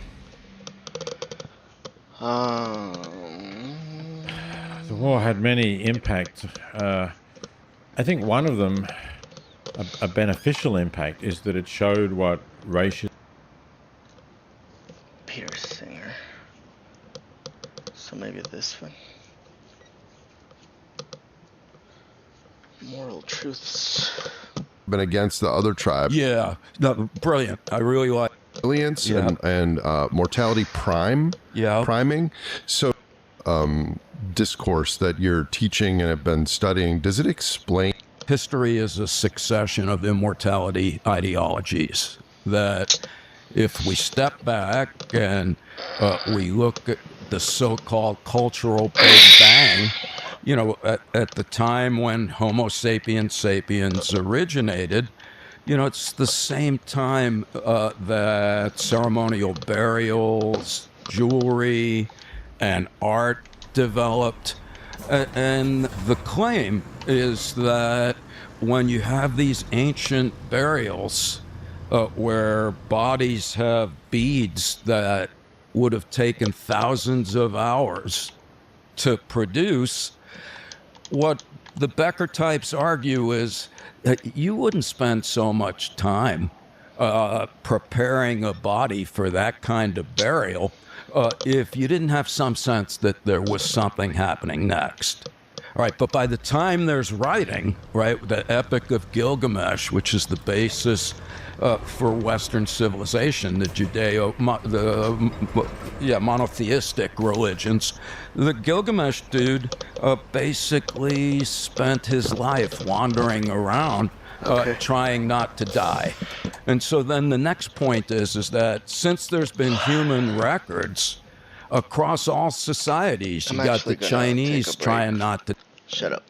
The war had many impacts. I think one of them, a beneficial impact, is that it showed what racial.
Peter Singer. So maybe this one. Moral truths.
Been against the other tribe.
Yeah, no, brilliant. I really like
Resilience and mortality priming. So discourse that you're teaching and have been studying, does it explain?
History is a succession of immortality ideologies that if we step back and we look at the so-called cultural Big Bang, at the time when Homo sapiens sapiens originated, it's the same time that ceremonial burials, jewelry, and art developed. And the claim is that when you have these ancient burials where bodies have beads that would have taken thousands of hours to produce, what the Becker types argue is that you wouldn't spend so much time preparing a body for that kind of burial if you didn't have some sense that there was something happening next. All right, but by the time there's writing, right, the Epic of Gilgamesh, which is the basis for Western civilization, the monotheistic religions, the Gilgamesh dude basically spent his life wandering around trying not to die. And so then the next point is that since there's been human records across all societies, you got the Chinese trying not to...
Shut up.